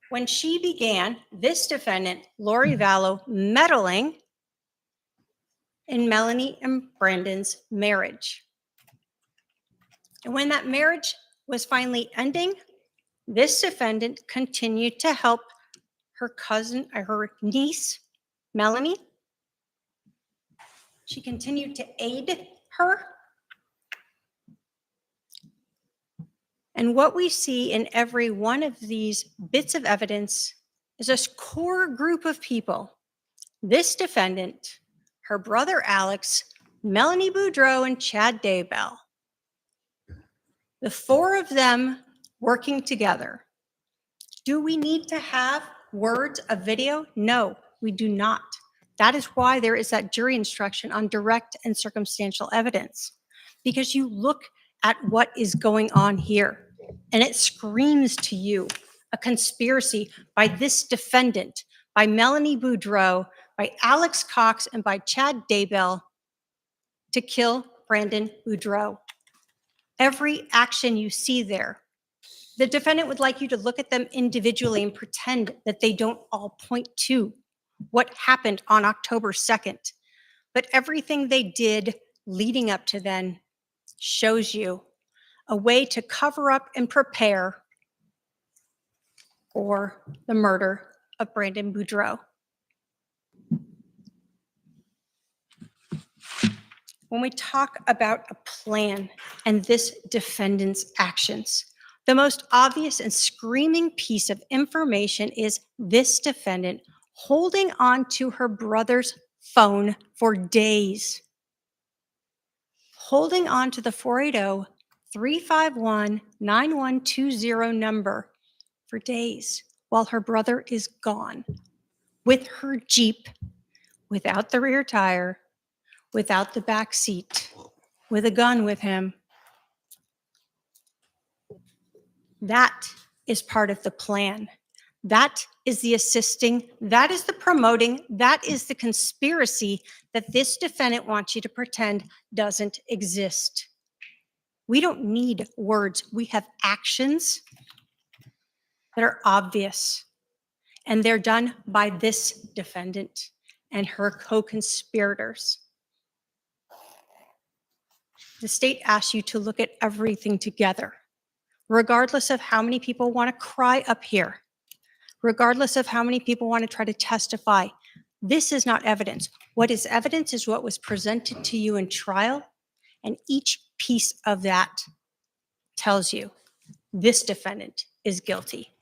when she began, this defendant, Lori Vallow, meddling in Melanie and Brandon's marriage. And when that marriage was finally ending, this defendant continued to help her cousin, or her niece, Melanie. She continued to aid her. And what we see in every one of these bits of evidence is a core group of people. This defendant, her brother Alex, Melanie Boudreau, and Chad Daybell. The four of them working together. Do we need to have words, a video? No, we do not. That is why there is that jury instruction on direct and circumstantial evidence, because you look at what is going on here and it screams to you a conspiracy by this defendant, by Melanie Boudreau, by Alex Cox, and by Chad Daybell to kill Brandon Boudreau. Every action you see there, the defendant would like you to look at them individually and pretend that they don't all point to what happened on October 2nd. But everything they did leading up to then shows you a way to cover up and prepare for the murder of Brandon Boudreau. When we talk about a plan and this defendant's actions, The most obvious and screaming piece of information is this defendant holding on to her brother's phone for days. Holding on to the 480-351-9120 number for days while her brother is gone with her Jeep, without the rear tire, without the back seat, with a gun with him. That is part of the plan. That is the assisting, that is the promoting, that is the conspiracy that this defendant wants you to pretend doesn't exist. We don't need words. We have actions that are obvious, and they're done by this defendant and her co-conspirators. The state asks you to look at everything together, regardless of how many people want to cry up here, regardless of how many people want to try to testify. This is not evidence. What is evidence is what was presented to you in trial, and each piece of that tells you this defendant is guilty.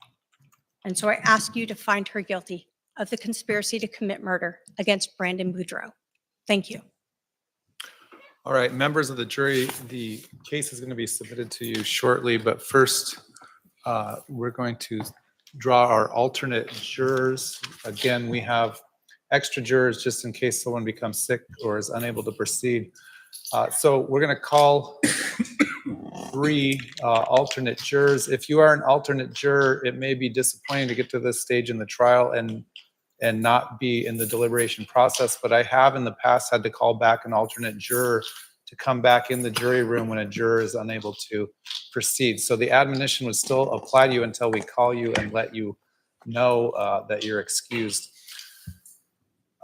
And so I ask you to find her guilty of the conspiracy to commit murder against Brandon Boudreaux. Thank you. All right, members of the jury, the case is going to be submitted to you shortly, but first, we're going to draw our alternate jurors. Again, we have extra jurors just in case someone becomes sick or is unable to proceed. So we're going to call 3 alternate jurors. If you are an alternate juror, it may be disappointing to get to this stage in the trial and not be in the deliberation process, but I have in the past had to call back an alternate juror to come back in the jury room when a juror is unable to proceed. So the admonition would still apply to you until we call you and let you know that you're excused.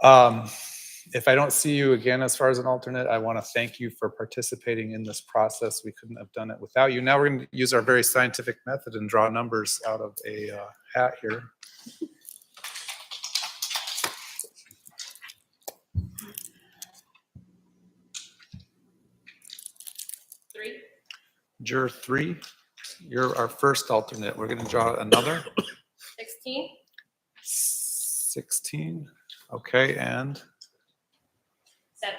If I don't see you again as far as an alternate, I want to thank you for participating in this process. We couldn't have done it without you. Now we're going to use our very scientific method and draw numbers out of a hat here. Juror 3, you're our first alternate. We're going to draw another. 16. 16. Okay, and 7.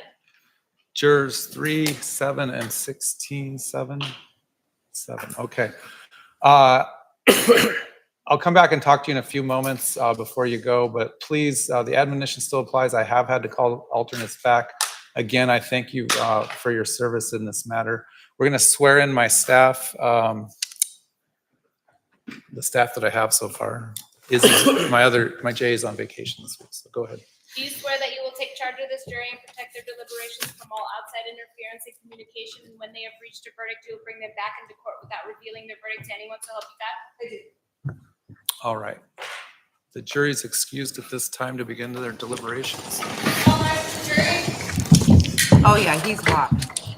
jurors 3, 7, and 16. 7. Okay. I'll come back and talk to you in a few moments before you go, but please, the admonition still applies. I have had to call alternates back. Again, I thank you for your service in this matter. We're going to swear in my staff, the staff that I have so far. My Jay is on vacation this week, so go ahead. Do you swear that you will take charge of this jury and protect their deliberations from all outside interference and communication? And when they have reached a verdict, you will bring them back into court without revealing their verdict to anyone to help you that? I do. All right. The jury is excused at this time to begin their deliberations. All right, jury. Oh yeah, he's hot.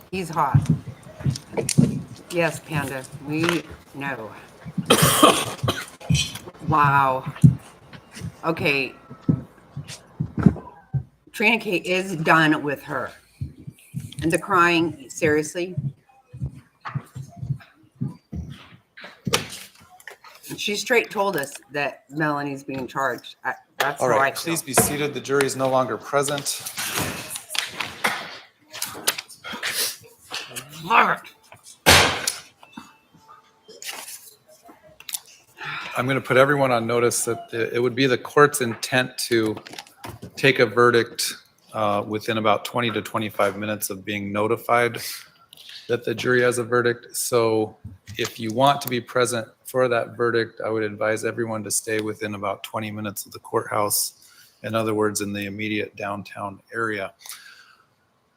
He's hot. Yes, Panda, we know. Wow. Okay. Trina K is done with her. And the crying, seriously? She straight told us that Melanie's being charged. That's All how I right, feel. please be seated. The jury is no longer present. I'm going to put everyone on notice that it would be the court's intent to take a verdict within about 20 to 25 minutes of being notified that the jury has a verdict. So if you want to be present for that verdict, I would advise everyone to stay within about 20 minutes of the courthouse. In other words, in the immediate downtown area.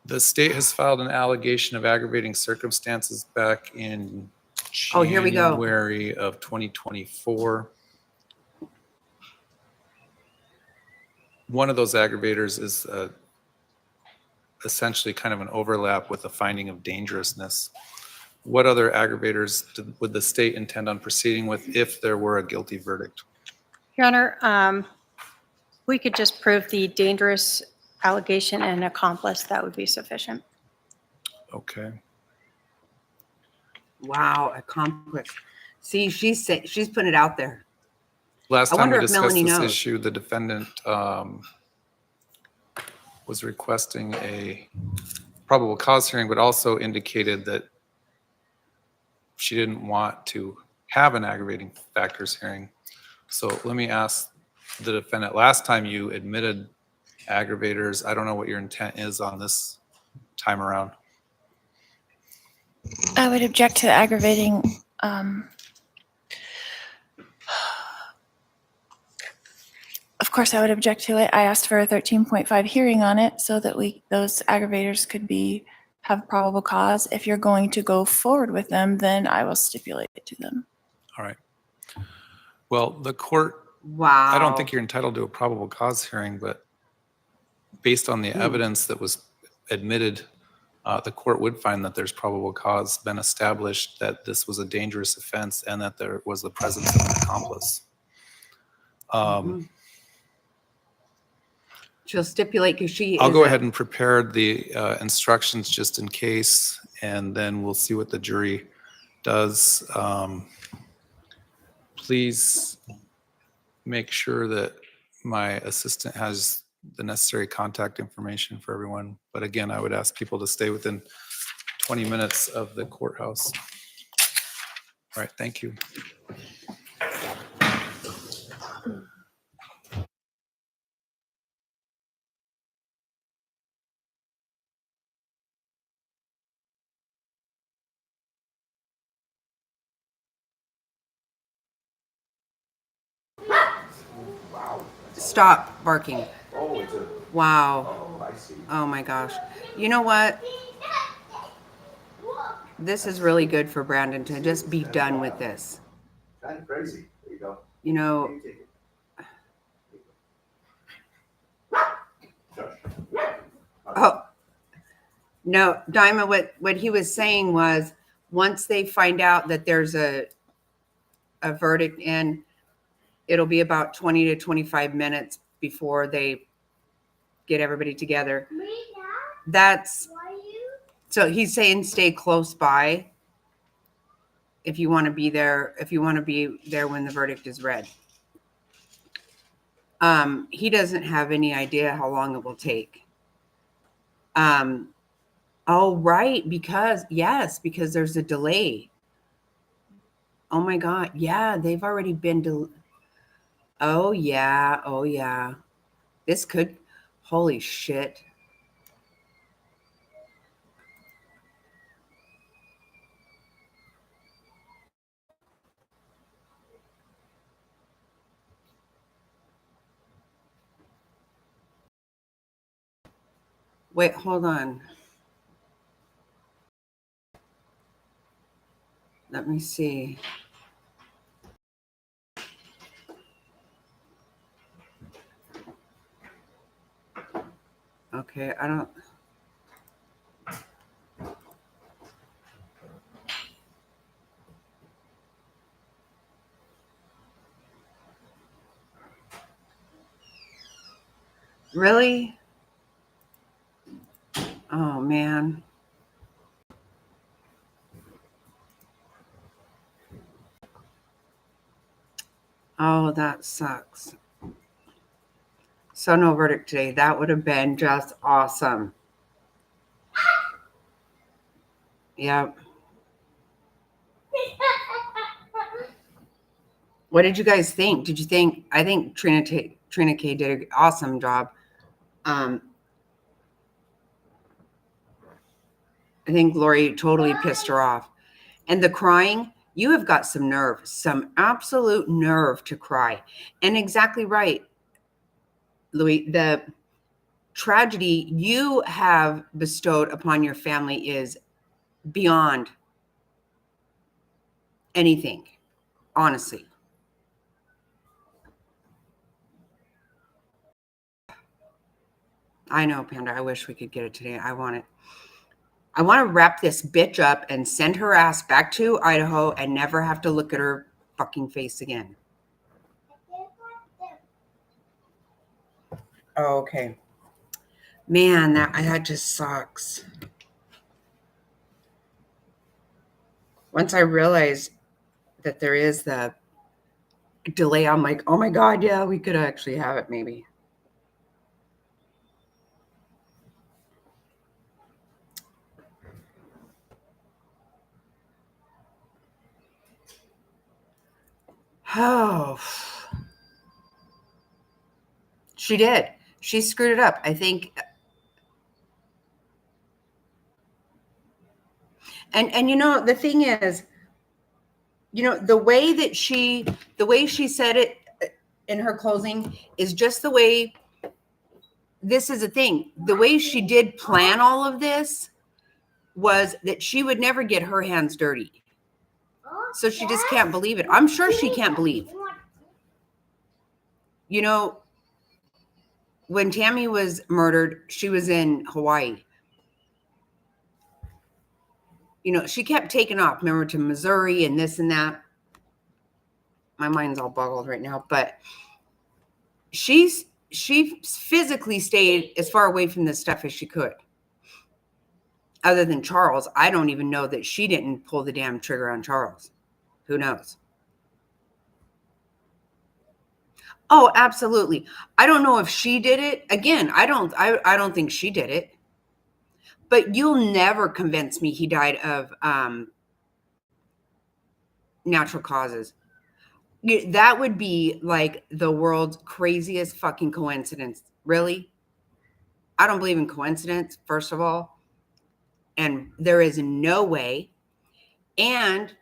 The state has filed an allegation of aggravating circumstances back in Here we go. January of 2024. One of those aggravators is essentially kind of an overlap with the finding of dangerousness. What other aggravators would the state intend on proceeding with if there were a guilty verdict? Your Honor, we could just prove the dangerous allegation and accomplice. That would be sufficient. Okay. Wow, accomplice. See, she's putting it out there. Last I time we wonder if discussed Melanie this knows. issue, the defendant was requesting a probable cause hearing, but also indicated that she didn't want to have an aggravating factors hearing. So let me ask the defendant, last time you admitted aggravators, I don't know what your intent is on this time around. I would object to aggravating, of course, I would object to it. I asked for a 13.5 hearing on it so that those aggravators could have probable cause. If you're going to go forward with them, then I will stipulate it to them. All right. Well, the court, Wow. I don't think you're entitled to a probable cause hearing, but based on the evidence that was admitted, the court would find that there's probable cause been established that this was a dangerous offense and that there was the presence of an accomplice. She'll stipulate because she. I'll go ahead and prepare the instructions just in case, and then we'll see what the jury does. Please make sure that my assistant has the necessary contact information for everyone. But again, I would ask people to stay within 20 minutes of the courthouse. All right, thank you. Stop barking. Wow. Oh my gosh. You know what? This is really good for Brandon to just be done with this. Kind of crazy. There you go. You know, You take it. oh, no, Diamond, what he was saying was once they find out that there's a verdict in, it'll be about 20 to 25 minutes before they get everybody together. That's, so he's saying stay close by if you want to be there, when the verdict is read. He doesn't have any idea how long it will take. Oh, right, because there's a delay. Oh my God. Yeah, they've already been oh yeah. This could, holy shit. Wait, hold on. Let me see. Okay, I don't. Really? Oh, man. Oh, that sucks. So no verdict today. That would have been just awesome. Yep. What did you guys think? Did you think, I think Trina K did an awesome job. I think Lori totally pissed her off. And the crying, you have got some nerve, some absolute nerve to cry. And exactly right, Louis, the tragedy you have bestowed upon your family is beyond anything, honestly. I know, Panda, I wish we could get it today. I want to wrap this bitch up and send her ass back to Idaho and never have to look at her fucking face again. Oh, okay. Man, that just sucks. Once I realized that there is the delay. I'm like, oh my God, yeah, we could actually have it maybe. Oh, she did. She screwed it up. I think. And you know, the thing is, you know, the way she said it in her closing is just the way, this is a thing. The way she did plan all of this was that she would never get her hands dirty. So she just can't believe it. I'm sure she can't believe. You know, when Tammy was murdered, she was in Hawaii. You know, she kept taking off, remember, to Missouri and this and that. My mind's all boggled right now, but she physically stayed as far away from this stuff as she could. Other than Charles, I don't even know that she didn't pull the damn trigger on Charles. Who knows? Oh, absolutely. I don't know if she did it. Again, I don't think she did it. But you'll never convince me he died of natural causes. That would be like the world's craziest fucking coincidence. Really? I don't believe in coincidence, first of all. And there is no way. And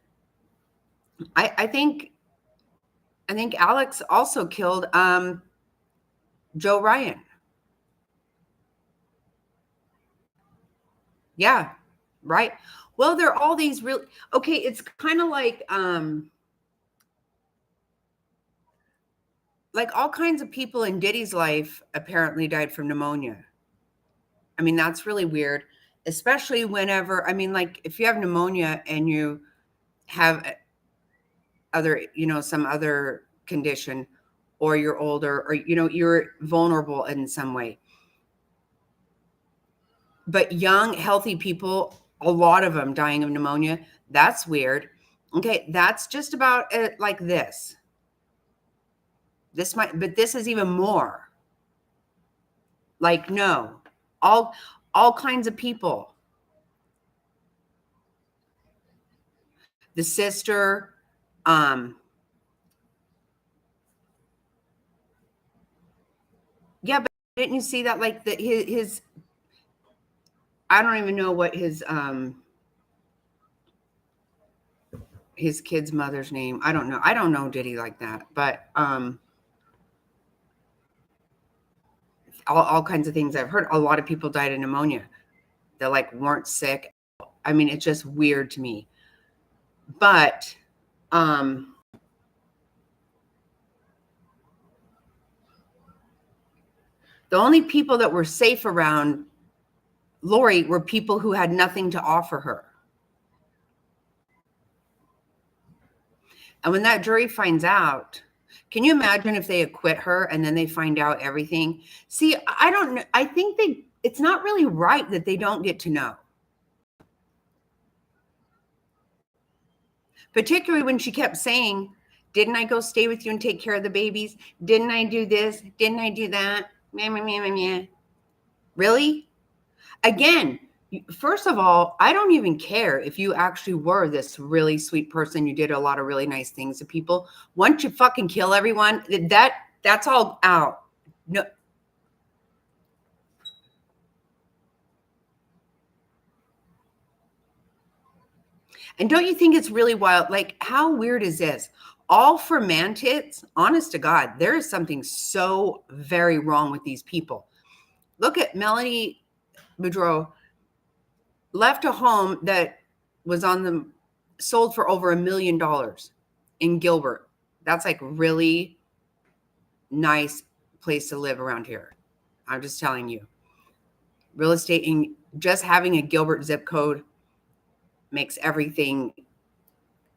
I think Alex also killed Joe Ryan. Yeah, right. Well, there are all these really, okay, it's kind of like all kinds of people in Diddy's life apparently died from pneumonia. I mean, that's really weird, especially whenever, I mean, like if you have pneumonia and you have other, you know, some other condition, or you're older, or, you know, you're vulnerable in some way. But young, healthy people, a lot of them dying of pneumonia, that's weird. Okay, that's just about it, like this. This might, but this is even more. Like, no, all kinds of people. The sister, yeah, but didn't you see that? Like his I don't even know what his kid's mother's name. I don't know. I don't know Diddy like that, but all kinds of things I've heard. A lot of people died of pneumonia. They like weren't sick. I mean, it's just weird to me. But the only people that were safe around Lori were people who had nothing to offer her. And when that jury finds out, can you imagine if they acquit her and then they find out everything? See, I don't know. I think it's not really right that they don't get to know. Particularly when she kept saying, didn't I go stay with you and take care of the babies? Didn't I do this? Didn't I do that? Meh, meh, meh, meh, meh. Really? Again, first of all, I don't even care if you actually were this really sweet person. You did a lot of really nice things to people. Once you fucking kill everyone, that's all out. No. And don't you think it's really wild? Like, how weird is this? All for man tits? Honest to God, there is something so very wrong with these people. Look at Melanie Boudreau, left a home that was sold for over $1 million in Gilbert. That's like really nice place to live around here. I'm just telling you. Real estate, and just having a Gilbert zip code makes everything,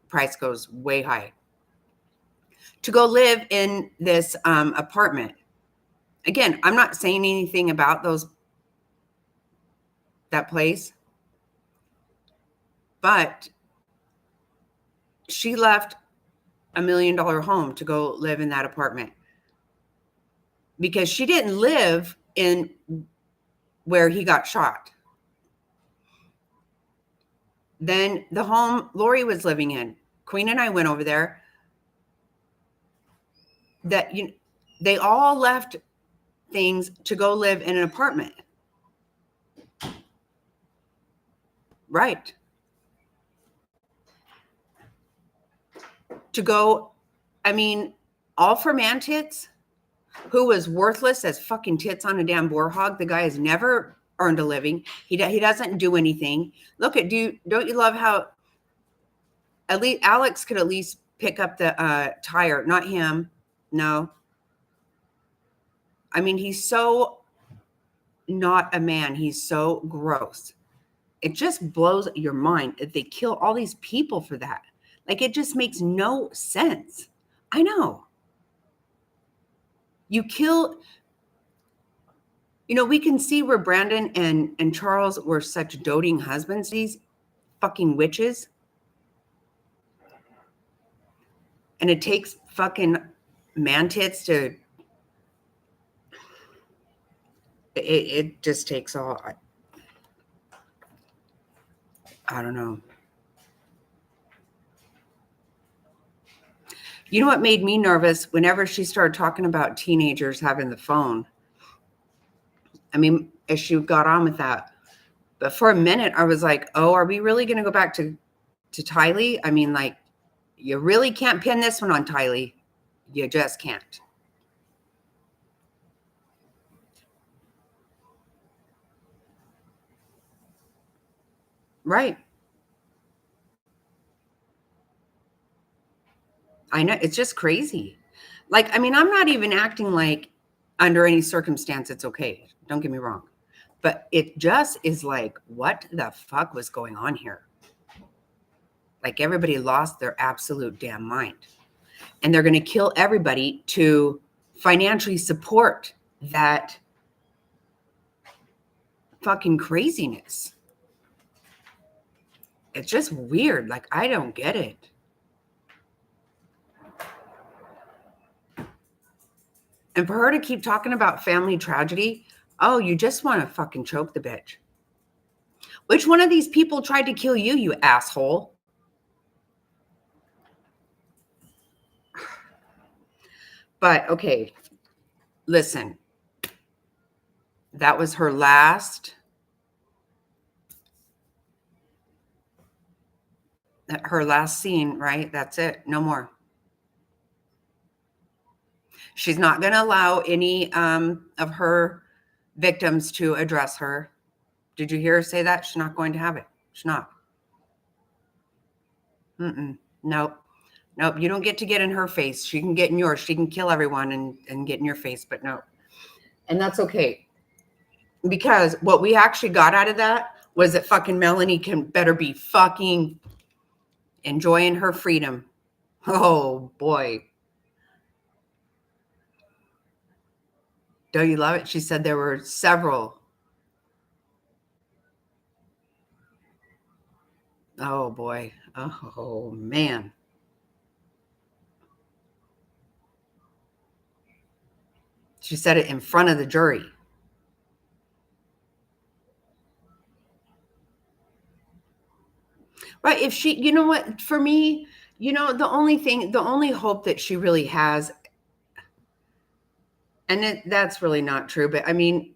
price goes way high. To go live in this apartment. Again, I'm not saying anything about that place, but she left $1 million home to go live in that apartment because she didn't live in where he got shot. Then the home Lori was living in, Queen and I went over there. They all left things to go live in an apartment. Right. To go, I mean, all for man tits, who was worthless as fucking tits on a damn boar hog. The guy has never earned a living. He doesn't do anything. Look at, don't you love how at least Alex could at least pick up the tire, not him. No. I mean, he's so not a man. He's so gross. It just blows your mind that they kill all these people for that. Like, it just makes no sense. I know. You kill, we can see where Brandon and Charles were such doting husbands, these fucking witches. And it takes fucking man tits to, it just takes all, I don't know. You know what made me nervous? Whenever she started talking about teenagers having the phone. I mean, as she got on with that. But for a minute, I was like, oh, are we really going to go back to Tylee? I mean, like, you really can't pin this one on Tylee. You just can't. Right. I know. It's just crazy. Like, I mean, I'm not even acting like under any circumstance it's okay. Don't get me wrong. But it just is like, what the fuck was going on here? Like, everybody lost their absolute damn mind. And they're going to kill everybody to financially support that fucking craziness. It's just weird. Like, I don't get it. And for her to keep talking about family tragedy, oh, you just want to fucking choke the bitch. Which one of these people tried to kill you, you asshole? But, okay, listen. That was her last scene, right? That's it. No more. She's not going to allow any of her victims to address her. Did you hear her say that? She's not going to have it. She's not. Nope. You don't get to get in her face. She can get in yours. She can kill everyone and get in your face, but no. And that's okay. Because what we actually got out of that was that fucking Melanie can better be fucking enjoying her freedom. Oh, boy. Don't you love it? She said there were several. Oh, boy. Oh, man. She said it in front of the jury. Right. If she, you know what, for me, the only hope that she really has, and that's really not true, but I mean,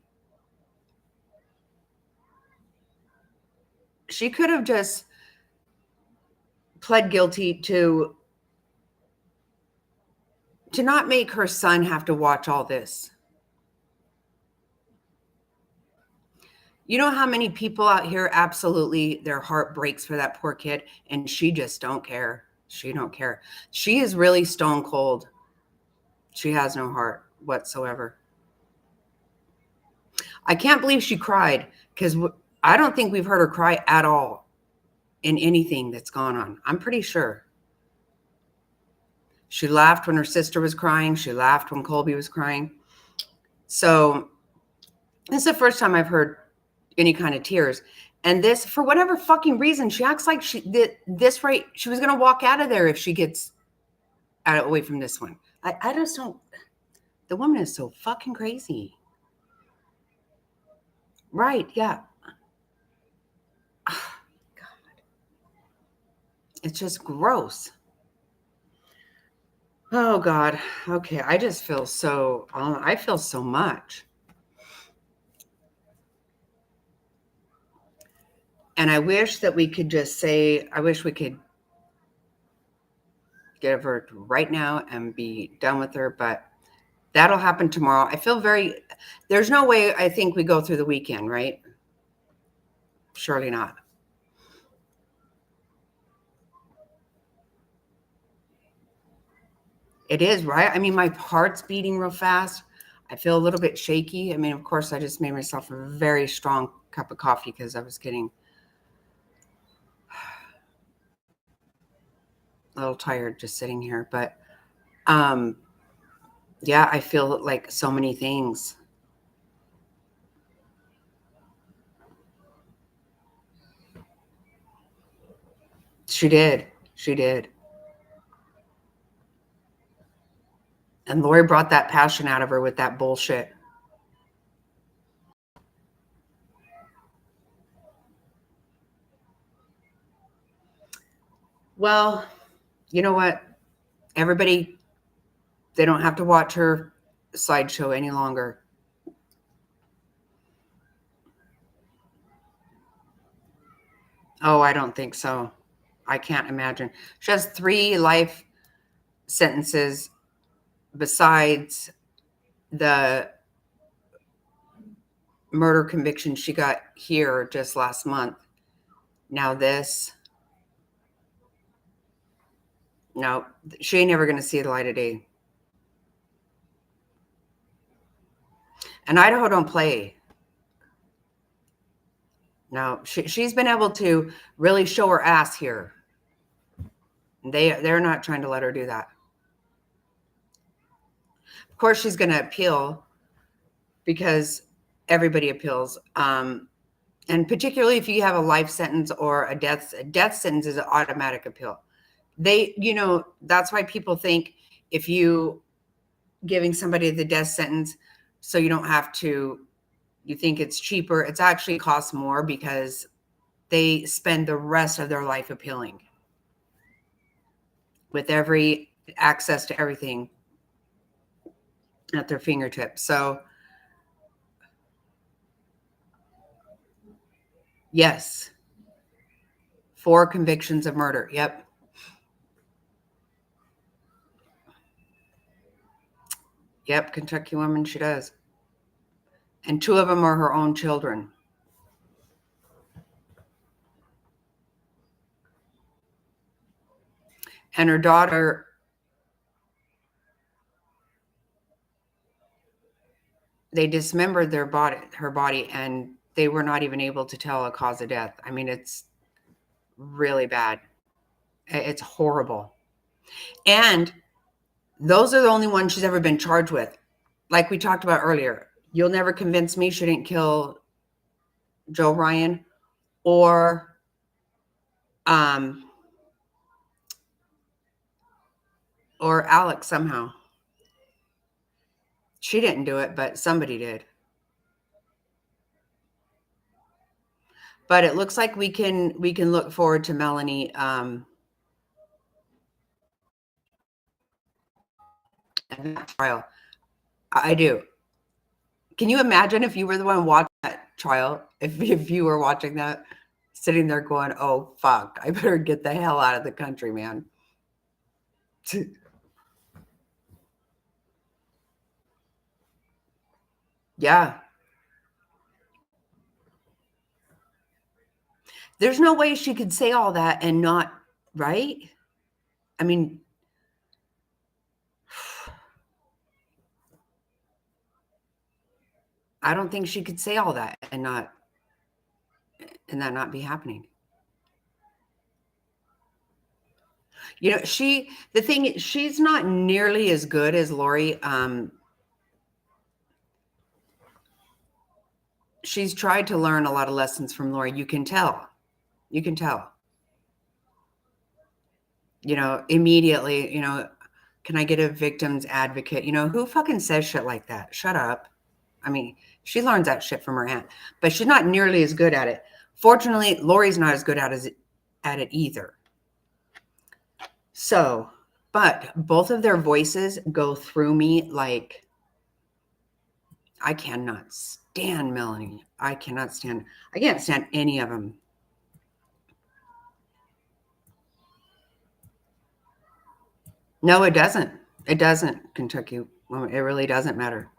she could have just pled guilty to not make her son have to watch all this. You know how many people out here absolutely their heart breaks for that poor kid, and she just don't care. She don't care. She is really stone cold. She has no heart whatsoever. I can't believe she cried because I don't think we've heard her cry at all in anything that's gone on. I'm pretty sure. She laughed when her sister was crying. She laughed when Colby was crying. So this is the first time I've heard any kind of tears. And this, for whatever fucking reason, she acts like she was going to walk out of there if she gets away from this one. I just don't, the woman is so fucking crazy. Right, yeah. Ah, God. It's just gross. Oh God. Okay. I just feel so, I feel so much. And I wish that we could just say, I wish we could get her right now and be done with her, but that'll happen tomorrow. I feel there's no way I think we go through the weekend, right? Surely not. It is, right? I mean, my heart's beating real fast. I feel a little bit shaky. I mean, of course, I just made myself a very strong cup of coffee because I was getting a little tired just sitting here. But yeah, I feel like so many things. She did. She did. And Lori brought that passion out of her with that bullshit. Well, you know what? Everybody, they don't have to watch her slideshow any longer. Oh, I don't think so. I can't imagine. She has 3 life sentences besides the murder conviction she got here just last month. Now this. No, she ain't never going to see the light of day. And Idaho don't play. No, she's been able to really show her ass here. They're not trying to let her do that. Of course, she's going to appeal because everybody appeals. And particularly if you have a life sentence or a death sentence is an automatic appeal. That's why people think if you giving somebody the death sentence, so you don't have to, you think it's cheaper. It's actually costs more because they spend the rest of their life appealing with every access to everything at their fingertips. So yes, 4 convictions of murder. Yep. Yep, Kentucky woman, she does. And 2 of them are her own children. And her daughter, they dismembered her body, and they were not even able to tell a cause of death. I mean, it's really bad. It's horrible. And those are the only ones she's ever been charged with. Like we talked about earlier, you'll never convince me she didn't kill Joe Ryan or Alex somehow. She didn't do it, but somebody did. But it looks like we can look forward to Melanie and that trial. I do. Can you imagine if you were the one watching that trial? If you were watching that, sitting there going, "Oh fuck, I better get the hell out of the country, man." Yeah. There's no way she could say all that and not, right? I mean, I don't think she could say all that and that not be happening. The thing is, she's not nearly as good as Lori. She's tried to learn a lot of lessons from Lori. You can tell. Immediately, can I get a victim's advocate? You know, who fucking says shit like that? Shut up. I mean, she learns that shit from her aunt, but she's not nearly as good at it. Fortunately, Lori's not as good at it either. So, but both of their voices go through me like, I cannot stand Melanie. I can't stand any of them. No, it doesn't. It doesn't, Kentucky. It really doesn't matter.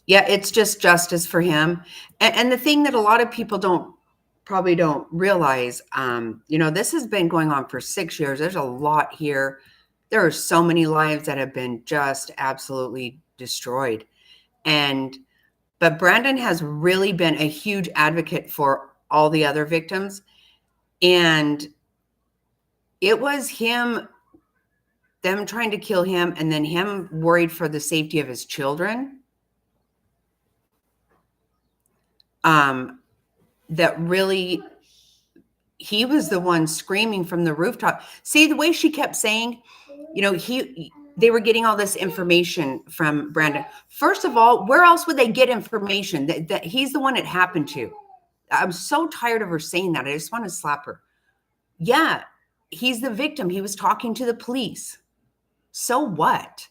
Yeah, it's just justice for him. And the thing that a lot of people probably don't realize, you know, this has been going on for 6 years. There's a lot here. There are so many lives that have been just absolutely destroyed. But Brandon has really been a huge advocate for all the other victims. And it was them trying to kill him, and then him worried for the safety of his children. That really, he was the one screaming from the rooftop. See, the way she kept saying, you know, they were getting all this information from Brandon. First of all, where else would they get information? That he's the one it happened to. I'm so tired of her saying that. I just want to slap her. Yeah, he's the victim. He was talking to the police. So what?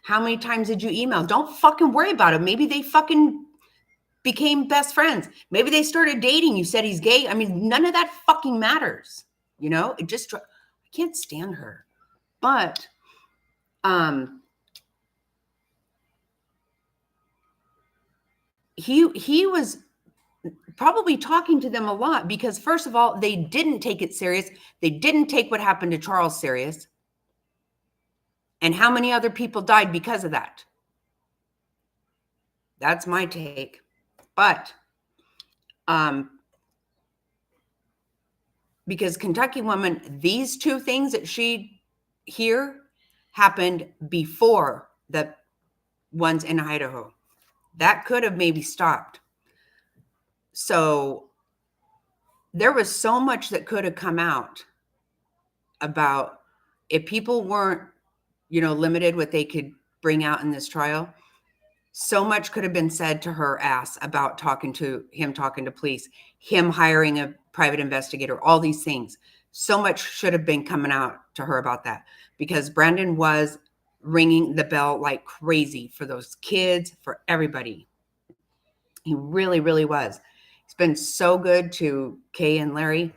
How many times did you email? Don't fucking worry about it. Maybe they fucking became best friends. Maybe they started dating. You said he's gay. I mean, none of that fucking matters. You know, I can't stand her. But he was probably talking to them a lot because, first of all, they didn't take it serious. They didn't take what happened to Charles serious. And how many other people died because of that? That's my take. But because Kentucky woman, these two things that she here happened before the ones in Idaho. That could have maybe stopped. So there was so much that could have come out about if people weren't, you know, limited what they could bring out in this trial. So much could have been said to her ass about talking to police, him hiring a private investigator, all these things. So much should have been coming out to her about that because Brandon was ringing the bell like crazy for those kids, for everybody. He really, really was. He's been so good to Kay and Larry.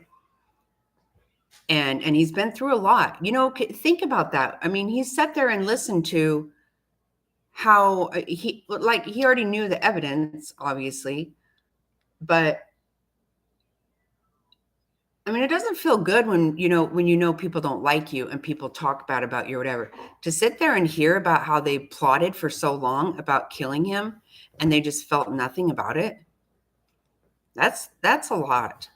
And he's been through a lot. You know, think about that. I mean, he sat there and listened to how he already knew the evidence, obviously, but I mean, it doesn't feel good when you know people don't like you and people talk bad about you or whatever. To sit there and hear about how they plotted for so long about killing him and they just felt nothing about it. That's a lot.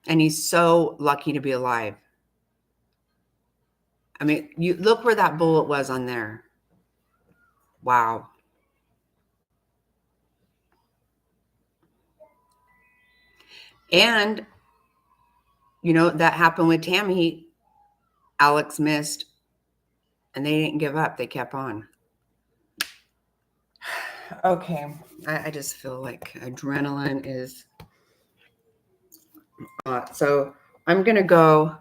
And he's so lucky to be alive. I mean, you look where that bullet was on there. Wow. And, you know, that happened with Tammy. Alex missed, and they didn't give up. They kept on. Okay. I just feel like adrenaline is hot. So I'm going to go.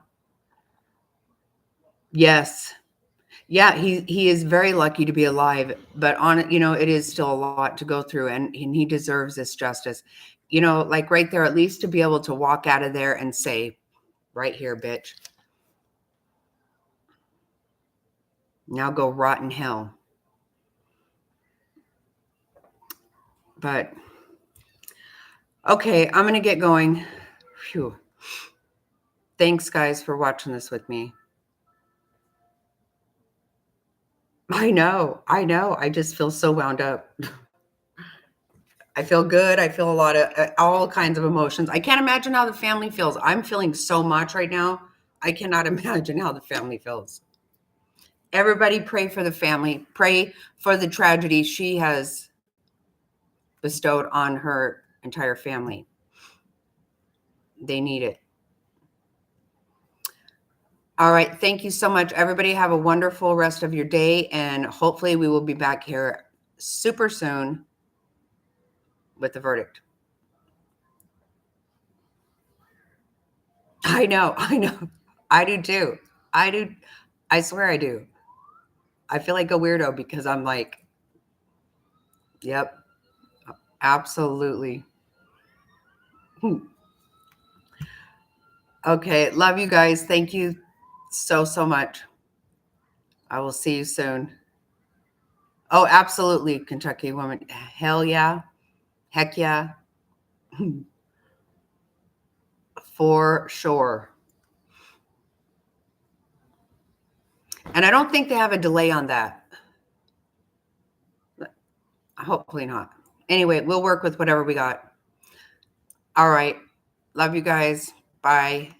Yes. Yeah, he is very lucky to be alive, but it is still a lot to go through, and he deserves this justice. You know, like right there, at least to be able to walk out of there and say, right here, bitch. Now go rot in hell. But, okay, I'm going to get going. Phew. Thanks, guys, for watching this with me. I know. I just feel so wound up. I feel good. I feel a lot of all kinds of emotions. I can't imagine how the family feels. I'm feeling so much right now. I cannot imagine how the family feels. Everybody pray for the family. Pray for the tragedy she has bestowed on her entire family. They need it. All right. Thank you so much. Everybody have a wonderful rest of your day. And hopefully we will be back here super soon with the verdict. I know. I do too. I do. I swear I do. I feel like a weirdo because I'm like, yep, absolutely. Okay. Love you guys. Thank you so much. I will see you soon. Oh, absolutely. Kentucky woman. Hell yeah. Heck yeah. For sure. And I don't think they have a delay on that. Hopefully not. Anyway, we'll work with whatever we got. All right. Love you guys. Bye.